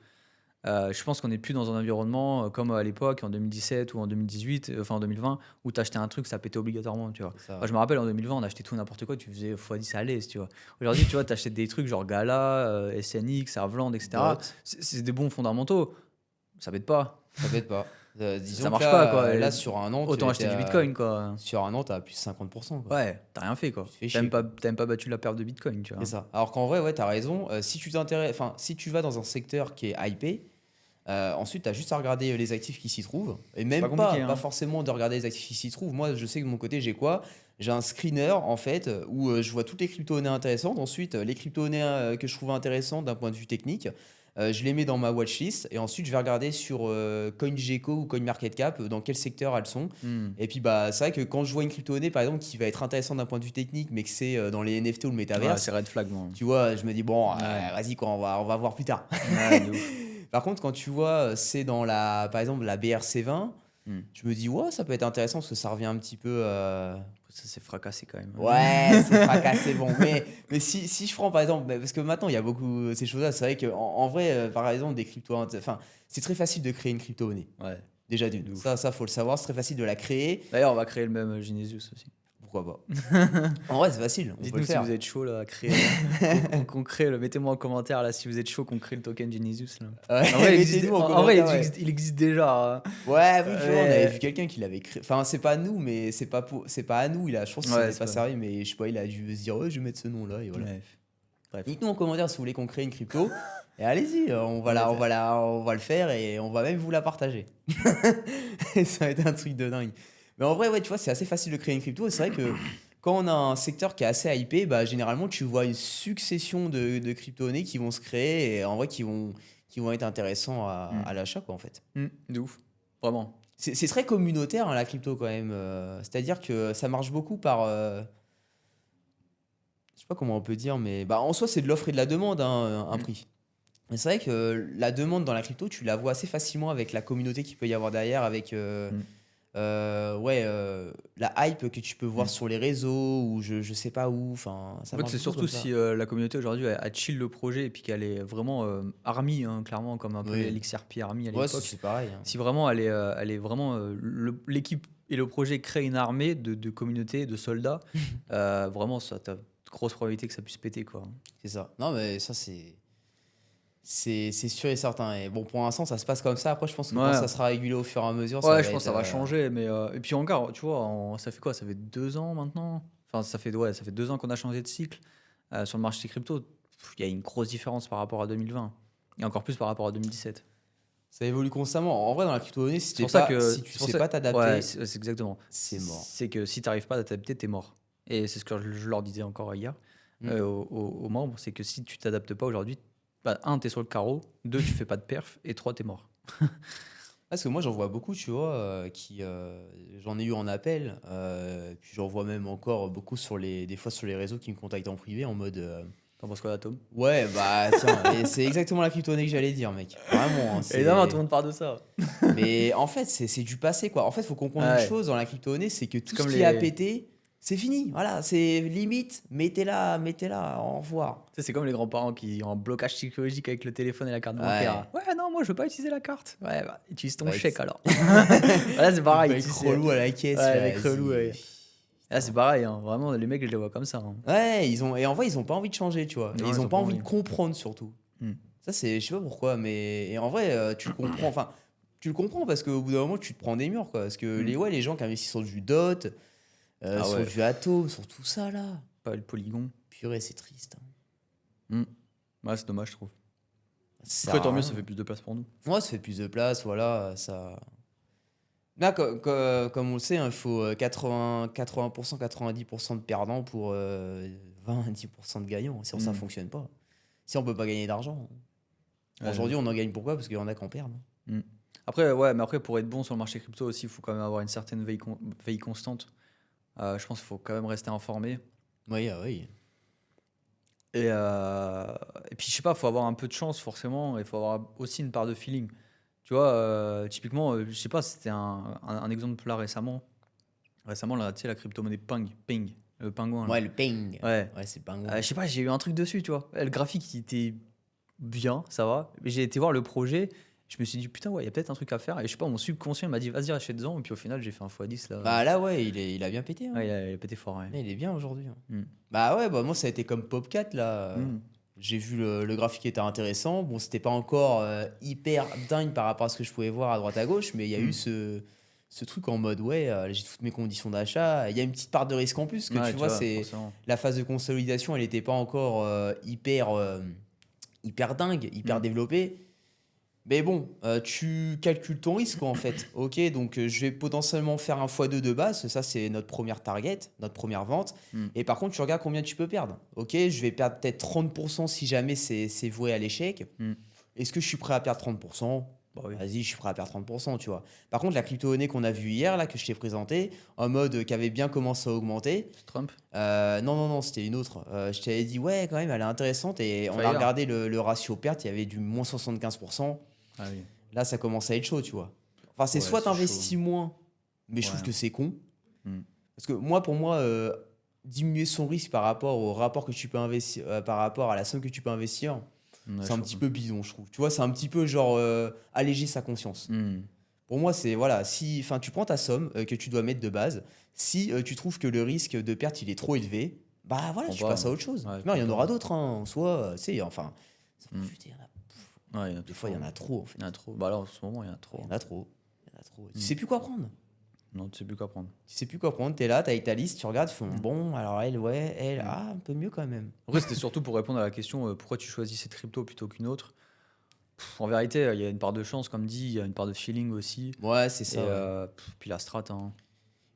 Je pense qu'on n'est plus dans un environnement comme à l'époque, en 2017 ou en 2018, enfin en 2020, où tu achetais un truc, ça pétait obligatoirement, tu vois. C'est ça. Moi, je me rappelle en 2020, on achetait tout n'importe quoi, tu faisais x10 à l'aise, tu vois. Aujourd'hui, tu vois, tu achètes des trucs genre Gala, SNX, Arvland, etc. Dot. C'est des bons fondamentaux, ça pète pas. Ça pète pas. Ça Disons que marche pas, quoi. là, sur un an, tu Autant étais acheter du Bitcoin, quoi. sur un an, t'as plus de 50%, quoi. Ouais, t'as rien fait, Tu quoi. te fais chier, quoi. T'as même pas battu la perte de Bitcoin, tu C'est vois. ça. Alors qu'en vrai, ouais, t'as raison. Si tu t'intéresses, enfin, si tu vas dans un secteur qui est hypé, ensuite, t'as juste à regarder les actifs qui s'y trouvent. Et C'est pas même compliqué, pas hein. forcément de regarder les actifs qui s'y trouvent. Moi, je sais que de mon côté, j'ai quoi? J'ai un screener, en fait, où je vois toutes les crypto-monnaies intéressantes. Ensuite, les crypto-monnaies que je trouve intéressantes d'un point de vue technique, je les mets dans ma watchlist. Et ensuite, je vais regarder sur CoinGecko ou CoinMarketCap dans quel secteur elles sont. Hmm. Et puis, bah, c'est vrai que quand je vois une crypto-monnaie, par exemple, qui va être intéressante d'un point de vue technique, mais que c'est dans les NFT ou le Ouais, métaverse, c'est red flag, moi. tu vois, je me dis, bon, Ouais, vas-y, quoi, on va voir plus tard. ouais, de ouf. Par contre, quand tu vois, c'est dans par exemple, la BRC20, Hmm. je me dis, ouais, ça peut être intéressant parce que ça revient un petit peu. Ça s'est fracassé quand même. Ouais, c'est fracassé, bon. Mais si je prends par exemple, parce que maintenant, il y a beaucoup ces choses-là, c'est vrai en vrai, par exemple, des cryptos. Enfin, c'est très facile de créer une crypto-monnaie. Ouais, Déjà d'une. de ouf. Ça, faut le savoir, c'est très facile de la créer. D'ailleurs, on va créer le même Genesis aussi. Pourquoi pas? En vrai, c'est facile, on peut Dites-nous le si vous faire. êtes chaud là, à créer. Qu'on crée le. Mettez-moi en commentaire là si vous êtes chaud qu'on crée le token Genesis là. Ouais, En vrai, mettez-nous en en vrai, commentaire, ouais. il existe déjà, hein. Ouais, oui, tu vois, on avait vu Ouais, quelqu'un qui l'avait créé. Enfin, c'est pas nous, mais c'est pas à nous. Je pense que ça ouais, n'est c'est pas pas. servi, mais je sais pas, il a dû se dire, ouais, je vais mettre ce nom-là, et voilà. Ouais. Bref, Dites-nous en commentaire si vous voulez qu'on crée une crypto. Et allez-y, on va le faire. on va le faire et on va même vous la partager. Ça va être un truc de dingue. Mais en vrai, ouais, tu vois, c'est assez facile de créer une crypto. Et c'est vrai que quand on a un secteur qui est assez hypé, bah, généralement, tu vois une succession de crypto-monnaies qui vont se créer et en vrai qui vont être intéressants Hmm. à l'achat, quoi, en fait. De ouf. Vraiment. C'est très communautaire, hein, la crypto, quand même. C'est-à-dire que ça marche beaucoup par. Je sais pas comment on peut dire, mais bah, en soi, c'est de l'offre et de la demande, hein, un Hmm. prix. Mais c'est vrai que la demande dans la crypto, tu la vois assez facilement avec la communauté qu'il peut y avoir derrière, avec Hmm. ouais, la hype que tu peux voir Hmm. sur les réseaux ou je sais pas où. Enfin, ça En fait, marche c'est beaucoup surtout comme ça. si la communauté aujourd'hui elle chill le projet et puis qu'elle est vraiment army, hein, clairement, comme un peu Oui. l'XRP Army à Ouais, l'époque. c'est pareil. Hein. Si vraiment elle est vraiment. L'équipe et le projet créent une armée de communautés, de soldats, vraiment, ça, t'as de grosses probabilités que ça puisse péter, quoi. C'est ça. Non, mais ça, c'est sûr et certain. Et bon, pour l'instant, ça se passe comme ça. Après, je pense que quand Ouais, ça sera régulé au fur et à mesure, ça ouais, va je pense être. que ça va changer. Mais, et puis encore, tu vois, ça fait quoi? Ça fait 2 ans maintenant? Enfin, ouais, ça fait 2 ans qu'on a changé de cycle sur le marché des cryptos. Il y a une grosse différence par rapport à 2020 et encore plus par rapport à 2017. Ça évolue constamment. En vrai, dans la crypto-monnaie, C'est pour ça que. si tu C'est pour sais ça, pas ouais, t'adapter, c'est exactement. c'est mort. C'est que si tu n'arrives pas à t'adapter, t'es mort. Et c'est ce que je leur disais encore hier Mm. aux membres, c'est que si tu t'adaptes pas aujourd'hui, bah, un, t'es sur le carreau, deux, tu fais pas de perf, et trois, t'es mort. Parce que moi, j'en vois beaucoup, tu vois, j'en ai eu en appel, puis j'en vois même encore beaucoup des fois sur les réseaux qui me contactent en privé en mode, T'en penses quoi, Atom? Ouais, bah tiens, et c'est exactement la crypto-monnaie que j'allais dire, mec. Vraiment, hein, Évidemment, tout c'est. le monde parle de ça. Mais en fait, c'est du passé, quoi. En fait, il faut comprendre une Ouais. chose dans la crypto-monnaie, c'est que C'est tout ce comme qui a les. pété, c'est fini. Voilà, c'est limite, mettez-la, au revoir. Tu sais, c'est comme les grands-parents qui ont un blocage psychologique avec le téléphone et la carte bancaire. Ouais. Ouais, non, moi je veux pas utiliser la carte. Ouais, bah, utilise ton Va chèque être, alors. Voilà, c'est pareil, va tu être sais. relou à la caisse, Ouais, là, mec relou, vas-y. ouais. Là, c'est Putain. pareil, hein. Vraiment, les mecs, je les vois comme ça, hein. Ouais, et en vrai, ils ont pas envie de changer, tu vois. Et Non, ils ils ont ont pas pas envie envie. de comprendre, surtout. Hmm. Ça, c'est, je sais pas pourquoi, mais et en vrai, tu le comprends. Enfin, tu le comprends parce qu'au bout d'un moment, tu te prends des murs, quoi. Parce que Hmm. les gens qui investissent sur du DOT, Ah sur ouais, du Atom, sur tout ça, là. pas le polygon. Purée, c'est triste, hein. Hmm. Ouais, c'est dommage, je trouve. Ça sert Après, à tant mieux, rien. ça fait plus de place pour nous. Ouais, ça fait plus de place, voilà, ça. Là, comme on le sait, hein, il faut 80%, 90% de perdants pour 20-10% de gagnants. Sinon, ça Hmm. fonctionne pas. Si on peut pas gagner d'argent. Ouais, Aujourd'hui, on en gagne pourquoi? Parce qu'il y en a qui en perdent. hmm. Après, ouais, mais après, pour être bon sur le marché crypto aussi, il faut quand même avoir une certaine veille constante. Je pense qu'il faut quand même rester informé. Oui, ah oui. Et, euh, et puis, je sais pas, il faut avoir un peu de chance, forcément. Et il faut avoir aussi une part de feeling. Tu vois, typiquement, je sais pas, c'était un exemple là récemment. Récemment, là, tu sais, la crypto-monnaie Ping, le pingouin, là. Ouais, le ping. Ouais. Ouais, c'est pingouin. Je sais pas, j'ai eu un truc dessus, tu vois. Le graphique, il était bien, ça va. Mais j'ai été voir le projet. Je me suis dit, putain, ouais, il y a peut-être un truc à faire. Et je sais pas, mon subconscient il m'a dit, vas-y, achète-en. Et puis au final, j'ai fait un x10 là. Bah là, ouais, il a bien pété, hein. Ouais, il a pété fort, ouais. Ouais, il est bien aujourd'hui, hein. Hmm. Bah ouais, bah moi, ça a été comme Popcat, là. Hmm. J'ai vu le graphique qui était intéressant. Bon, c'était pas encore hyper dingue par rapport à ce que je pouvais voir à droite à gauche, mais il y a eu Hmm. ce truc en mode, ouais, j'ai toutes mes conditions d'achat. Il y a une petite part de risque en plus, que Ouais, tu tu vois, vois, c'est forcément. la phase de consolidation, elle n'était pas encore hyper dingue, hyper Hmm. développée. Mais bon, tu calcules ton risque, quoi, en fait. Ok, donc je vais potentiellement faire un x2 de base. Ça, c'est notre première target, notre première vente. Hmm. Et par contre, tu regardes combien tu peux perdre. Ok, je vais perdre peut-être 30% si jamais c'est voué à l'échec. Hmm. Est-ce que je suis prêt à perdre 30%? Bah oui. Vas-y, je suis prêt à perdre 30%, tu vois. Par contre, la crypto-monnaie qu'on a vue hier, là, que je t'ai présentée, en mode qui avait bien commencé à augmenter. C'est Trump. Non, non, non, c'était une autre. Je t'avais dit, ouais, quand même, elle est intéressante. Et on a Fire. regardé le ratio perte, il y avait du moins 75%. Ah oui. Là, ça commence à être chaud, tu vois. Enfin, c'est Ouais, soit c'est chaud. t'investis moins, mais je Ouais. trouve que c'est con. Hmm. Parce que pour moi, diminuer son risque par rapport au rapport que tu peux investir, par rapport à la somme que tu peux investir, Ouais, c'est je un trouve petit ça. peu bidon, je trouve. Tu vois, c'est un petit peu genre alléger sa conscience. Hmm. Pour moi, c'est voilà, si, enfin, tu prends ta somme que tu dois mettre de base. Si tu trouves que le risque de perte il est trop élevé, bah voilà, Prends tu pas, passes à hein. autre chose. Ouais, Non, il prends y en pas, aura hein. d'autres, hein, en soi, tu sais, enfin, ça Hmm. profite, il y en a, Ouais, il y en a des fois, il y en a trop, en fait. Il y en a trop. Bah là, en ce moment, il y en a trop. Il y en a trop. Il y en a trop. Tu Hmm. sais plus quoi prendre. Non, tu sais plus quoi prendre. Tu sais plus quoi prendre, t'es là, t'as ta liste, tu regardes, ils font Hmm. bon, alors elle, ouais, elle, Hmm. ah, un peu mieux quand même. Après, c'était surtout pour répondre à la question pourquoi tu choisis cette crypto plutôt qu'une autre. En vérité, il y a une part de chance, comme dit, il y a une part de feeling aussi. Ouais, c'est Et ça, ouais. puis la strat, hein.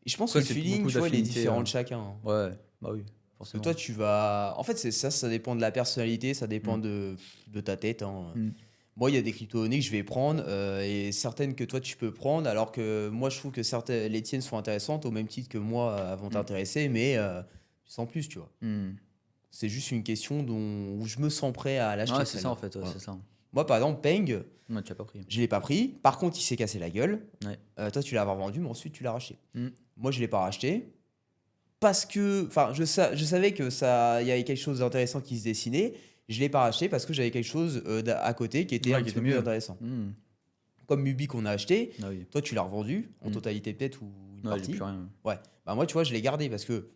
Et je pense que Après, le c'est feeling, beaucoup tu vois, il est d'affinité. différent de chacun, hein. Ouais, bah oui, Parce que toi, forcément. tu vas. En fait, c'est ça, ça dépend de la personnalité, ça dépend Hmm. de ta tête, hein. Hmm. Moi, il y a des crypto-monnaies que je vais prendre et certaines que toi, tu peux prendre, alors que moi, je trouve que certaines, les tiennes sont intéressantes au même titre que moi vont Hmm. t'intéresser, mais sans plus, tu vois. Hmm. C'est juste une question où je me sens prêt à l'acheter, Ouais, c'est ça celle-là. en fait, ouais, Voilà. c'est ça. Moi, par exemple, Peng, Ouais, tu l'as pas pris. je l'ai pas pris. Par contre, il s'est cassé la gueule. Ouais. Toi, tu l'as vendu, mais ensuite, tu l'as racheté. Hmm. Moi, je l'ai pas racheté parce que, enfin, je savais que ça, il y avait quelque chose d'intéressant qui se dessinait. Je l'ai pas racheté parce que j'avais quelque chose à côté qui était Ouais, un qui petit peu était plus mieux. intéressant. Hmm. Comme Mubi qu'on a acheté, Ah oui. toi, tu l'as revendu en Hmm. totalité peut-être ou une Ouais, j'ai plus partie. rien. Ouais. Bah moi, tu vois, je l'ai gardé parce que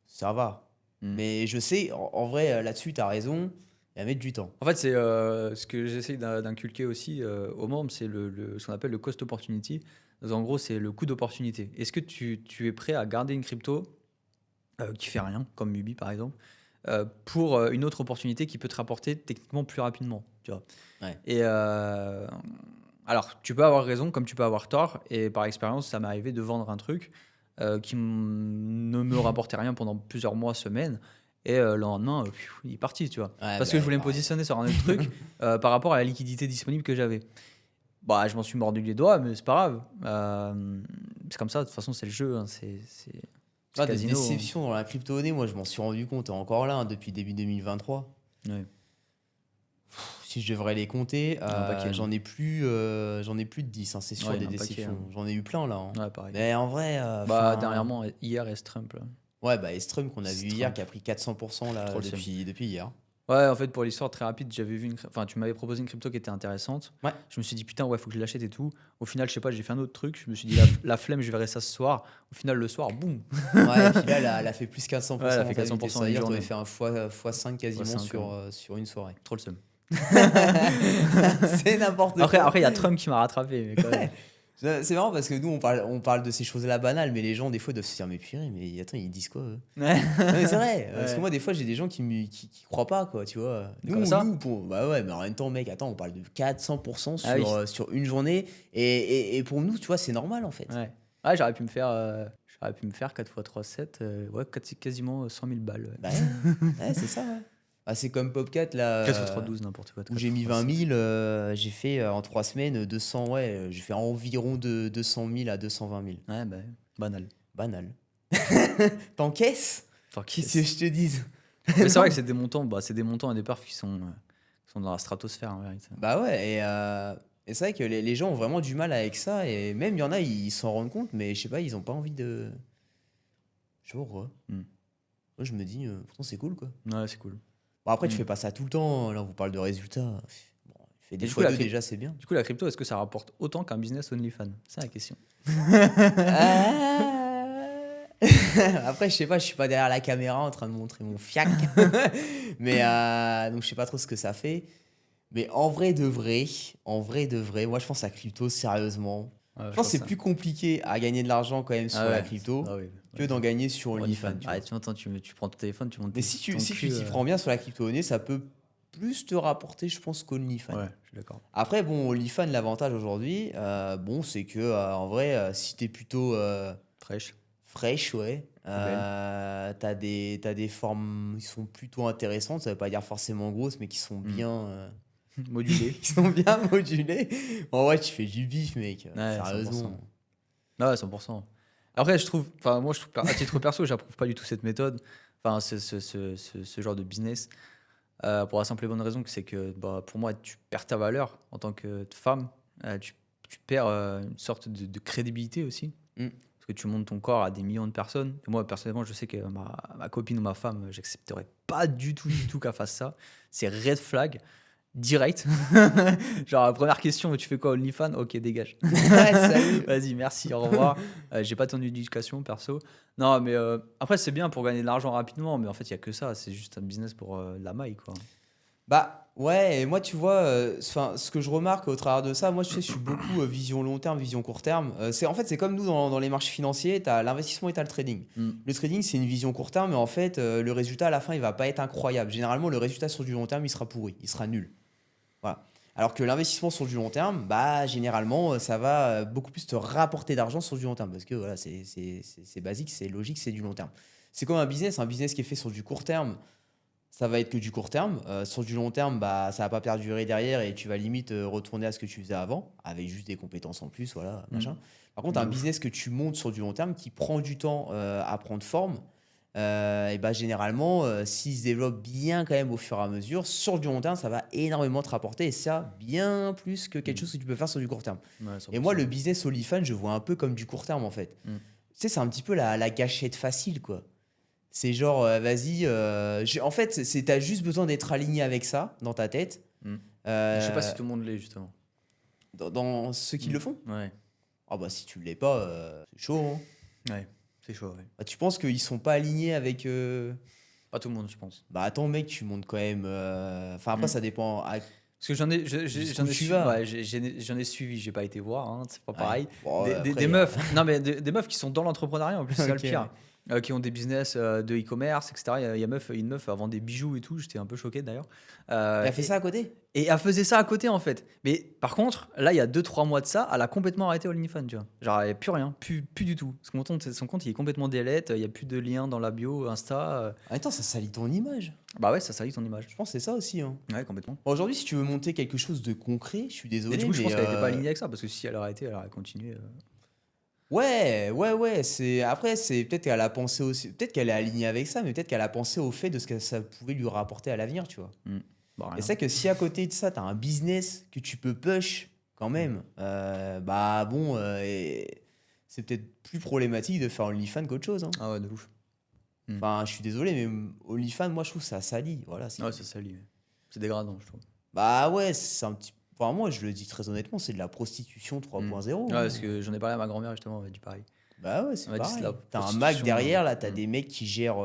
ça va. Hmm. Mais je sais, en vrai, là-dessus, tu as raison. Il va mettre du temps. En fait, c'est ce que j'essaie d'inculquer aussi aux membres, c'est ce qu'on appelle le cost opportunity. Donc, en gros, c'est le coût d'opportunité. Est-ce que tu es prêt à garder une crypto qui fait rien, comme Mubi par exemple, pour une autre opportunité qui peut te rapporter techniquement plus rapidement, tu vois. Ouais. Et alors, tu peux avoir raison comme tu peux avoir tort. Et par expérience, ça m'est arrivé de vendre un truc qui ne me rapportait rien pendant plusieurs mois, semaines. Et le lendemain, il est parti, tu vois. Ouais, Parce que je bah, voulais me pareil. positionner sur un autre truc par rapport à la liquidité disponible que j'avais. Bah, je m'en suis mordu les doigts, mais c'est pas grave. C'est comme ça, de toute façon, c'est le jeu, hein, c'est Ah, des casino, hein. déceptions dans la crypto-monnaie, moi, je m'en suis rendu compte encore là, hein, depuis début 2023. Ouais. Si je devrais les compter, Un paquet, j'en ai plus de 10, hein, c'est sûr, Ouais, des un paquet, déceptions. hein. J'en ai eu plein là, hein. Ouais, pareil. Mais en vrai, Bah, enfin, dernièrement, hier, S-Trump, là. ouais, bah Estrum qu'on a vu hier, S-Trump, qui a pris 400% là trop le seum. depuis hier. Ouais, en fait, pour l'histoire très rapide, j'avais vu enfin, tu m'avais proposé une crypto qui était intéressante. Ouais. Je me suis dit, putain, ouais, faut que je l'achète et tout. Au final, je sais pas, j'ai fait un autre truc. Je me suis dit, la flemme, je verrai ça ce soir. Au final, le soir, boum. Ouais, et puis là, elle a fait plus Ouais, 400% elle a dans fait ta vie. 400% en C'est-à-dire une que tu journée. aurais fait un x5 quasiment x5, ouais. sur une soirée. Trop le seum. C'est n'importe Après, quoi. il y a Trump qui m'a rattrapé, mais quand même. C'est marrant parce que nous, on parle de ces choses-là banales, mais les gens, des fois, doivent se dire, mais purée, mais attends, ils disent quoi eux? Ouais. Non, mais c'est vrai, parce que Ouais. moi, des fois, j'ai des gens qui croient pas, quoi, tu vois. Comme ça? Bah ouais, mais en même temps, mec, attends, on parle de 400% Ah oui. sur une journée, et pour nous, tu vois, c'est normal, en fait. Ouais. Ouais, j'aurais pu me faire 4 x 3, 7. Ouais, quasiment 100 000 balles. Ouais. Bah ouais, c'est ça, ouais. Ah, c'est comme Popcat, là, 4 x 3, 12, n'importe quoi. où j'ai mis 20 000, j'ai fait en 3 semaines 200, ouais, j'ai fait environ de 200 000 à 220 000. Ouais, bah, banal. Banal. T'encaisses? Qu'est-ce que je te dise? Mais c'est vrai que c'est des montants à départ qui sont dans la stratosphère en vérité. Bah ouais, et c'est vrai que les gens ont vraiment du mal avec ça, et même il y en a, ils s'en rendent compte, mais je sais pas, ils ont pas envie de. Je sais pas pourquoi. Hmm. Moi, je me dis, pourtant, c'est cool, quoi. Ouais, c'est cool. Bon, après, tu Hmm. fais pas ça tout le temps, là, on vous parle de résultats. Bon, il fait des du fois coup, la deux cryp- déjà, c'est bien. Du coup, la crypto, est-ce que ça rapporte autant qu'un business OnlyFans? C'est la question. Ah. Après, je sais pas, je suis pas derrière la caméra en train de montrer mon fiac. Mais donc, je sais pas trop ce que ça fait. Mais en vrai de vrai, moi, je pense à la crypto, sérieusement. Ouais, Je pense que c'est ça. plus compliqué à gagner de l'argent quand même sur Ah la ouais. crypto Ah oui. que d'en gagner sur OnlyFans. Tu vois. Tu m'entends, tu prends ton téléphone, tu montes Mais si tu ton si tu cul, t'y prends bien sur la crypto-monnaie, ça peut plus te rapporter, je pense, qu'OnlyFans. Ouais, je suis d'accord. Après, bon, OnlyFans, l'avantage aujourd'hui, bon, c'est que en vrai, si t'es plutôt Fraîche. fraîche, ouais, Belle. t'as des formes qui sont plutôt intéressantes. Ça veut pas dire forcément grosses, mais qui sont bien, Modulé. qui sont bien modulées. En vrai, tu fais du bif, mec. Ouais, Sérieusement. 100%. Ouais, 100%. Après, moi, je trouve, à titre perso, j'approuve pas du tout cette méthode, enfin, ce genre de business, pour la simple et bonne raison que c'est que, bah, pour moi, tu perds ta valeur en tant que femme, tu perds une sorte de crédibilité aussi, Mm. parce que tu montres ton corps à des millions de personnes. Et moi, personnellement, je sais que ma copine ou ma femme, j'accepterais pas du tout qu'elle fasse ça. C'est red flag. Direct. Genre, la première question, tu fais quoi, OnlyFans? Ok, dégage. Salut. Vas-y, merci, au revoir. J'ai pas ton éducation perso. Non, mais après, c'est bien pour gagner de l'argent rapidement, mais en fait, il y a que ça. C'est juste un business pour la maille, quoi. Bah ouais, et moi tu vois, ce que je remarque au travers de ça, moi je sais, je suis beaucoup vision long terme, vision court terme. En fait, c'est comme nous dans les marchés financiers, tu as l'investissement et tu as le trading. Mm. Le trading, c'est une vision court terme, mais en fait, le résultat à la fin, il va pas être incroyable. Généralement, le résultat sur du long terme, il sera pourri, il sera nul. Voilà. Alors que l'investissement sur du long terme, bah généralement, ça va beaucoup plus te rapporter d'argent sur du long terme, parce que voilà, c'est basique, c'est logique, c'est du long terme. C'est comme un business qui est fait sur du court terme, ça va être que du court terme. Sur du long terme, bah, ça va pas perdurer derrière et tu vas limite retourner à ce que tu faisais avant, avec juste des compétences en plus, voilà, machin. Par contre, De un ouf. business que tu montes sur du long terme, qui prend du temps à prendre forme, et bah, généralement, s'il se développe bien quand même au fur et à mesure, sur du long terme, ça va énormément te rapporter, et ça, bien plus que quelque chose que tu peux faire sur du court terme. Ouais, Et moi, 100%. le business OnlyFans, je vois un peu comme du court terme, en fait. Mm. Tu sais, c'est un petit peu la gâchette facile, quoi. C'est genre, vas-y, en fait, t'as juste besoin d'être aligné avec ça dans ta tête. Mm. Euh, Je sais pas si tout le monde l'est, justement. dans ceux qui le font. Ouais, Ah bah si tu l'es pas, c'est chaud, hein. ouais, c'est chaud, ouais. Bah, tu penses qu'ils sont pas alignés avec. Pas tout le monde, je pense. Bah attends, mec, tu montes quand même. Enfin, après, Mm. ça dépend. Parce que j'en ai, Jusqu'où j'en ai, tu su- vas. ouais, j'en ai suivi, j'ai pas été voir, hein, c'est pas Ouais. pareil. Bon, Des après, meufs, non mais des meufs qui sont dans l'entrepreneuriat en plus, c'est ça Ok, le pire. Qui ont des business de e-commerce, etc. Il y a une meuf avant des bijoux et tout, j'étais un peu choqué d'ailleurs. Elle a fait Et, ça à côté? et elle faisait ça à côté en fait. Mais par contre, là, il y a 2-3 mois de ça, elle a complètement arrêté OnlyFans, tu vois. Genre, il n'y a plus rien, plus du tout. Son compte, il est complètement delete, il n'y a plus de lien dans la bio, Insta. En même temps, ça salit ton image. Bah ouais, ça salit ton image. Je pense que c'est ça aussi, hein. Ouais, complètement. Bon, aujourd'hui, si tu veux monter quelque chose de concret, je suis désolé, Et du coup, je mais pense qu'elle était pas alignée avec ça, parce que si elle aurait arrêté, elle aurait continué. Ouais, après, c'est peut-être qu'elle a pensé aussi, peut-être qu'elle est alignée avec ça, mais peut-être qu'elle a pensé au fait de ce que ça pouvait lui rapporter à l'avenir, tu vois. Mm. Bah, Et rien. c'est vrai que si à côté de ça, tu as un business que tu peux push quand Mm. même, bah bon, c'est peut-être plus problématique de faire OnlyFans qu'autre chose, hein. Ah ouais, de ouf. Mm. Enfin, je suis désolé, mais OnlyFans, moi, je trouve ça salit. Voilà, c'est Ouais, tout. ça salit. Ouais. C'est dégradant, je trouve. Bah ouais, c'est un petit. Enfin, moi, je le dis très honnêtement, c'est de la prostitution Mm. 3.0, Ouais, hein. parce que j'en ai parlé à ma grand-mère justement, elle m'a dit pareil. Bah ouais, Elle c'est m'a dit c'est de la pareil. T'as un Mac prostitution. derrière, là, t'as Mm. des mecs qui gèrent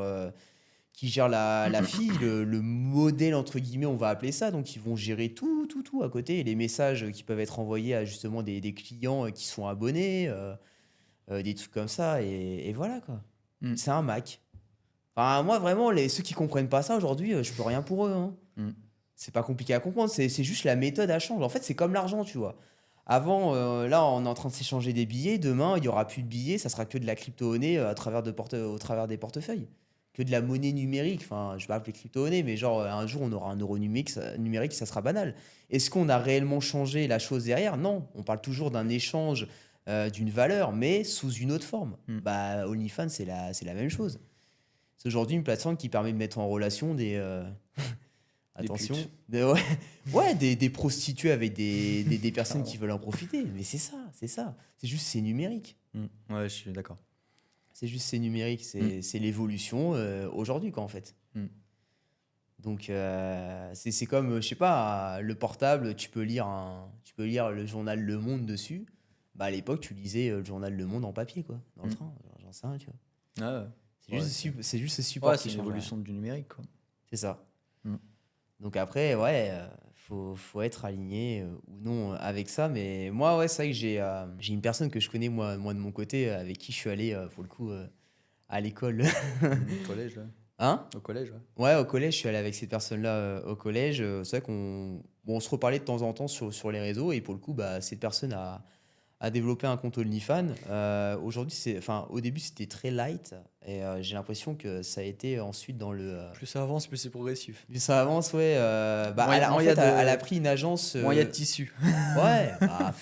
la fille, le modèle, entre guillemets, on va appeler ça. Donc, ils vont gérer tout à côté. Et les messages qui peuvent être envoyés à justement des clients qui sont abonnés, des trucs comme ça. Et voilà, quoi. Mm. C'est un Mac. Enfin, moi, vraiment, ceux qui comprennent pas ça aujourd'hui, je peux rien pour eux, hein. Mm. C'est pas compliqué à comprendre, c'est juste la méthode à changer. En fait, c'est comme l'argent, tu vois. Avant, là, on est en train de s'échanger des billets. Demain, il y aura plus de billets, ça sera que de la crypto-monnaie au travers des portefeuilles. Que de la monnaie numérique. Enfin, je vais pas appeler crypto-monnaie, mais genre, un jour, on aura un euro numérique, ça sera banal. Est-ce qu'on a réellement changé la chose derrière? Non. On parle toujours d'un échange d'une valeur, mais sous une autre forme. Mm. Bah, OnlyFans, c'est la même chose. C'est aujourd'hui une plateforme qui permet de mettre en relation Des attention. putes. Des prostituées avec des personnes qui Clairement. veulent en profiter. Mais c'est ça, c'est ça. C'est juste, c'est numérique. Mm. Ouais, je suis d'accord. C'est juste, c'est numérique. Mm. C'est l'évolution aujourd'hui, quoi, en fait. Mm. Donc, c'est comme, je sais pas, le portable, tu peux lire le journal Le Monde dessus. Bah, à l'époque, tu lisais le journal Le Monde en papier, quoi, dans le Mm. train. J'en sais rien, tu vois. Ah ouais. C'est Ouais, juste, c'est juste ce support ouais, qui c'est une change. évolution du numérique, quoi. C'est ça. Mm. Donc après, ouais, faut être aligné ou non avec ça. Mais moi, ouais, c'est vrai que j'ai une personne que je connais, moi de mon côté, avec qui je suis allé, pour le coup, à l'école. Au collège, là. Hein? Au collège, ouais. Ouais, au collège, je suis allé avec cette personne-là au collège. C'est vrai on se reparlait de temps en temps sur les réseaux. Et pour le coup, bah, cette personne a développé un compte OnlyFans. Aujourd'hui, enfin, au début, c'était très light. Et j'ai l'impression que ça a été ensuite dans le... Plus ça avance, plus c'est progressif. plus ça avance, ouais. Bah, Moins en il y a fait, elle a de, pris une agence. moins il y a de tissu. Ouais, bah,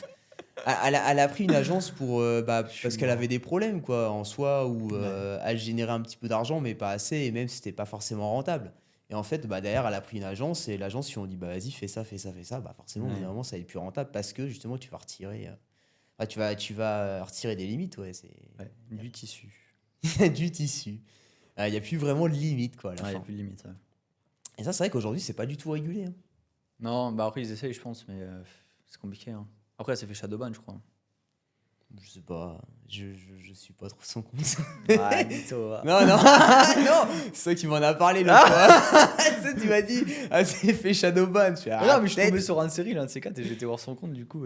elle a pris une agence Je suis parce qu'elle avait mort. des problèmes, quoi, en soi, où Ouais. elle générait un petit peu d'argent, mais pas assez, et même si c'était pas forcément rentable. Et en fait, bah, derrière, elle a pris une agence, et l'agence, ils ont dit, bah, vas-y, fais ça, fais ça, fais ça. Bah, forcément, au bout Ouais. d'un moment, ça va être plus rentable parce que justement, tu vas retirer. Enfin, tu vas retirer des limites, ouais. Ouais. Du tissu. Il y a du tissu. Il n'y a plus vraiment de limite, quoi, à la Ouais, il n'y a fin. plus de limite. Ouais. Et ça, c'est vrai qu'aujourd'hui, c'est pas du tout régulé, hein. Non, bah après, ils essayent, je pense, mais c'est compliqué. Hein. Après, elle s'est fait shadowban, je crois. Je sais pas, je suis pas trop son compte. Ouais, mytho, va. Non, non, non, c'est toi qui m'en as parlé l'autre fois. Ça, tu m'as dit, ah, c'est fait Shadowban. Je fais, Ah ah, non, mais je suis tombé peut-être. sur un série, l'un de ces quatre, et j'étais voir son compte, du coup.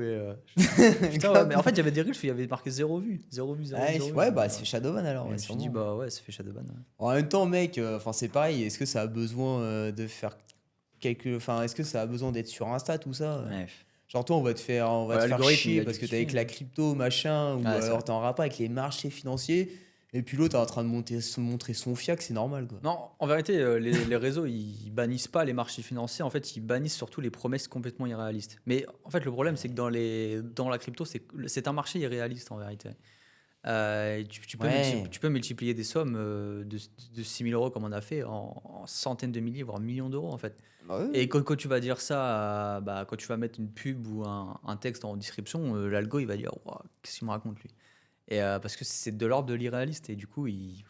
Putain, ouais, mais en fait, il y avait des reels, il y avait marqué 0 vue. 0 vue, 0 vue, Ouais, 0 vue. ouais, bah, c'est fait Shadowban alors, Et je ouais, me suis dit, sûrement. bah ouais, ça fait shadowban. Ouais. En même temps, mec, enfin, c'est pareil, est-ce que ça a besoin de faire Enfin, est-ce que ça a besoin d'être sur Insta, tout ça? Ouais. Genre, toi, on va Ouais, te faire l'algorithme, il chier a parce dû que t'es kiffer. avec la crypto, machin, ou Ouais, c'est alors vrai. t'es en rapport avec les marchés financiers, et puis l'autre est en train de montrer son fiac, c'est normal, quoi. Non, en vérité, les réseaux, ils bannissent pas les marchés financiers. En fait, ils bannissent surtout les promesses complètement irréalistes. Mais en fait, le problème, c'est que dans la crypto, c'est un marché irréaliste en vérité. Ouais, Tu peux multiplier des sommes de 6 000 euros comme on a fait en centaines de milliers, voire millions d'euros en fait. bah oui. Et quand tu vas dire ça, bah, quand tu vas mettre une pub ou un texte en description, l'algo il va dire Ouah, qu'est-ce qu'il me raconte lui. Et parce que c'est de l'ordre de l'irréaliste et du coup il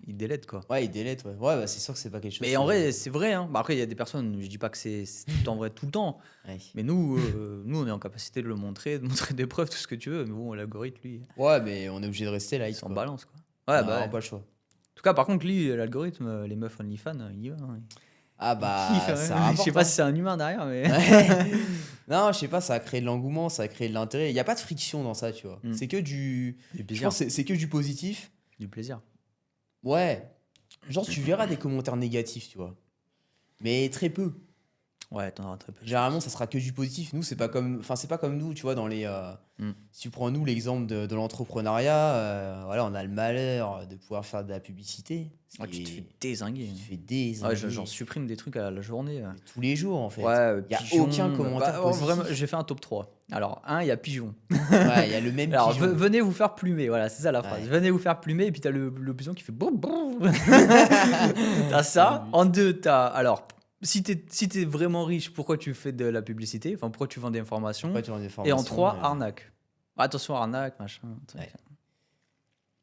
délète quoi. Ouais, il délète, ouais. Ouais, bah c'est sûr que c'est pas quelque chose. Mais en vrai, c'est vrai. Hein. Bah, après, il y a des personnes, je dis pas que c'est tout le temps vrai tout le temps, Ouais. mais nous on est en capacité de le montrer, de montrer des preuves, tout ce que tu veux. Mais bon, l'algorithme, lui, Ouais, mais on est obligé de rester il light, s'en quoi. balance quoi. On Ouais, a bah ouais. vraiment En pas le choix. tout cas, par contre, lui, l'algorithme, les meufs OnlyFans, il y va. Hein. Ah Il kiffe. bah, ça Hein. Je sais rapporte, pas hein. si c'est un humain derrière, mais. Ouais. Non, je sais pas, ça a créé de l'engouement, ça a créé de l'intérêt. Il n'y a pas de friction dans ça, tu vois. Mm. C'est que du. Du Je plaisir. pense que c'est que du positif. Du plaisir. Ouais. Genre, tu verras des commentaires négatifs, tu vois. Mais très peu. Ouais, t'en auras très peu. Généralement, ça sera que du positif. Nous, c'est pas comme nous, tu vois, Mm. si tu prends nous l'exemple de l'entrepreneuriat, voilà, on a le malheur de pouvoir faire de la publicité. Ouais, tu te fais dézinguer. Tu te fais Ouais, j'en désinguer supprime des trucs à la journée. mais tous les jours, en fait. Ouais, Il y a pigeon. aucun commentaire Vraiment, positif. j'ai fait un top 3. Alors, il y a pigeon. Ouais, il y a le même Alors, pigeon. venez vous faire plumer. Voilà, c'est ça la phrase. Ouais. Venez vous faire plumer. Et puis, t'as le pigeon qui fait boum, boum. T'as C'est le ça. but. En deux, t'as. Alors, si t'es vraiment riche, pourquoi tu fais de la publicité? Enfin, pourquoi tu vends des informations? Après, tu as des Et en formations, trois, arnaque. Attention, arnaque, machin. Truc. Ouais.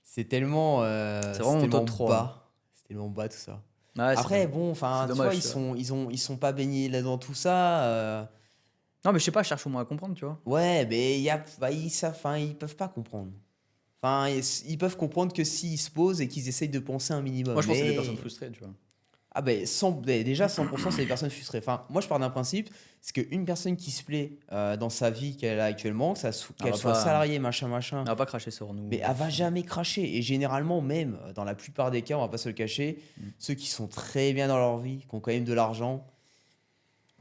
C'est tellement, C'est vraiment mon top 3. bas. C'est tellement bas tout ça. Ouais, Après, dommage. bon, enfin, C'est tu vois, dommage, ça. ils sont pas baignés là-dedans tout ça. Non, mais je sais pas, je cherche au moins à comprendre, tu vois. Ouais, mais ils savent, enfin, ils peuvent pas comprendre. Enfin, ils peuvent comprendre que s'ils se posent et qu'ils essayent de penser un minimum. Moi, je pense que c'est des personnes Mais frustrées, tu vois. ah ben, déjà 100% c'est des personnes frustrées. Enfin, moi je pars d'un principe, c'est qu'une personne qui se plaît dans sa vie qu'elle a actuellement, qu'elle va soit pas- salariée, machin, On va pas cracher sur nous. mais elle va jamais cracher. Et généralement, même dans la plupart des cas, on va pas se le cacher, Mm. ceux qui sont très bien dans leur vie, qui ont quand même de l'argent,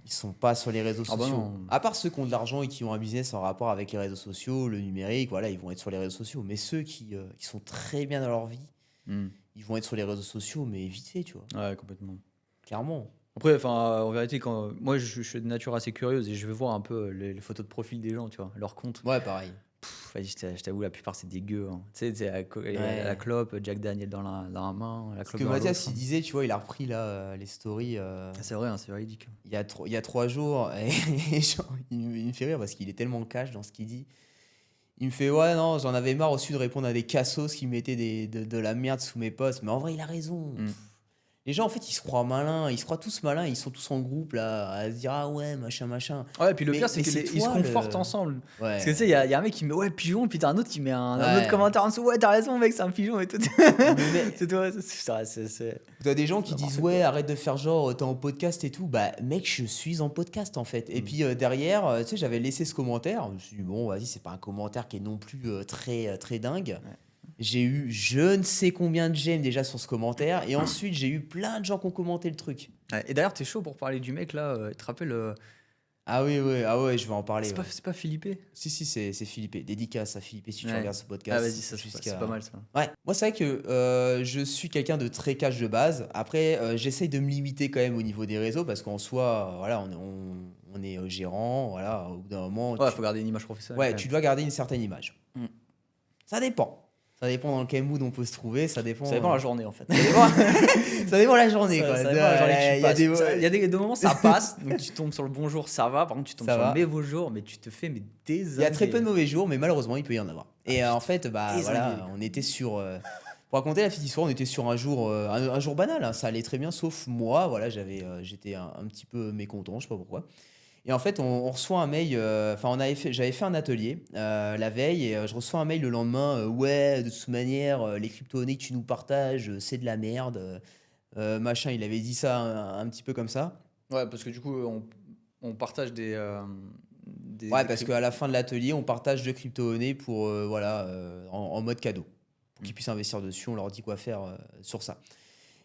ils sont pas sur les réseaux Ah bah sociaux. non. À part ceux qui ont de l'argent et qui ont un business en rapport avec les réseaux sociaux, le numérique, voilà, ils vont être sur les réseaux sociaux. Mais ceux qui sont très bien dans leur vie, Hmm. ils vont être sur les réseaux sociaux, mais vite fait, tu vois, Ouais, complètement. clairement. Après, enfin, en vérité, moi, je suis de nature assez curieuse et je vais voir un peu les photos de profil des gens, tu vois, leurs comptes. Ouais, pareil. Vas-y, je t'avoue, la plupart, c'est des gueux. Hein. Tu sais, la Ouais. clope, Jack Daniel dans la main, la Ce clope que dans l'autre. Mathias il disait, tu vois, il a repris là les stories C'est vrai, hein, c'est véridique. il y a 3 jours et genre, il me fait rire parce qu'il est tellement cash dans ce qu'il dit. Il me fait ouais non, j'en avais marre aussi de répondre à des cassos qui mettaient de la merde sous mes posts. Mais en vrai, il a raison. Hmm. Les gens en fait, ils se croient malins, ils se croient tous malins, ils sont tous en groupe là à se dire ah ouais machin. Ouais, et puis le Mais- pire, c'est mais qu'ils c'est se toi, confortent le- ensemble. Parce que tu sais, Ouais. il y a un mec qui met ouais, pigeon, puis t'as un autre qui met un autre Ouais. commentaire en dessous. Ouais, t'as raison, mec, c'est un pigeon et tout. Le mec- C'est toi, c'est. T'as des gens qui disent n'importe ouais quoi. arrête de faire genre t'es en podcast et tout. Bah mec je suis en podcast en fait. Et Mm. puis derrière tu sais j'avais laissé ce commentaire. Je me suis dit bon vas-y c'est pas un commentaire qui est non plus très dingue. Ouais. J'ai eu je ne sais combien de j'aime déjà sur ce commentaire et ensuite j'ai eu plein de gens qui ont commenté le truc. Ouais, et d'ailleurs, t'es chaud pour parler du mec là. Tu te rappelles, Ah ouais je vais en parler. Ouais. c'est pas Philippe? Si c'est Philippe. Dédicace à Philippe si tu Ouais. regardes ce Ah, podcast. vas-y, ça, c'est pas mal ça. Ouais, moi c'est vrai que je suis quelqu'un de très cash de base. Après, j'essaye de me limiter quand même au niveau des réseaux parce qu'en soi, voilà, on est gérant, voilà, au bout d'un moment, Ouais, faut garder une image professionnelle. ouais, quand tu même. dois garder une certaine image. Mm. Ça dépend. Ça dépend dans quel mood on peut se trouver, ça dépend. Ça dépend la journée en fait. Ça dépend, ça dépend la journée, quoi. Ça dépend la journée que tu Il y a passes. des- Il y a des moments ça passe, donc tu tombes sur le bon jour, ça va. Par contre, tu tombes Ça sur va. le mauvais jour, mais tu te fais Il y a très peu de désinguer. mauvais jours, mais malheureusement, il peut y en avoir. Et en fait, bah désingué. voilà, on était sur. Pour raconter la petite histoire, on était sur un jour banal. Hein, ça allait très bien, sauf moi. Voilà, j'étais un petit peu mécontent, je sais pas pourquoi. Et en fait, on reçoit un mail. Enfin, j'avais fait un atelier la veille et je reçois un mail le lendemain. Ouais, de toute manière, les crypto-monnaies que tu nous partages, c'est de la merde. Machin, il avait dit ça un petit peu comme ça. Ouais, parce que du coup, on partage Ouais, des parce qu'à la fin de l'atelier, on partage de crypto-monnaies pour, voilà, en mode cadeau. Pour qu'ils puissent investir dessus, on leur dit quoi faire sur ça.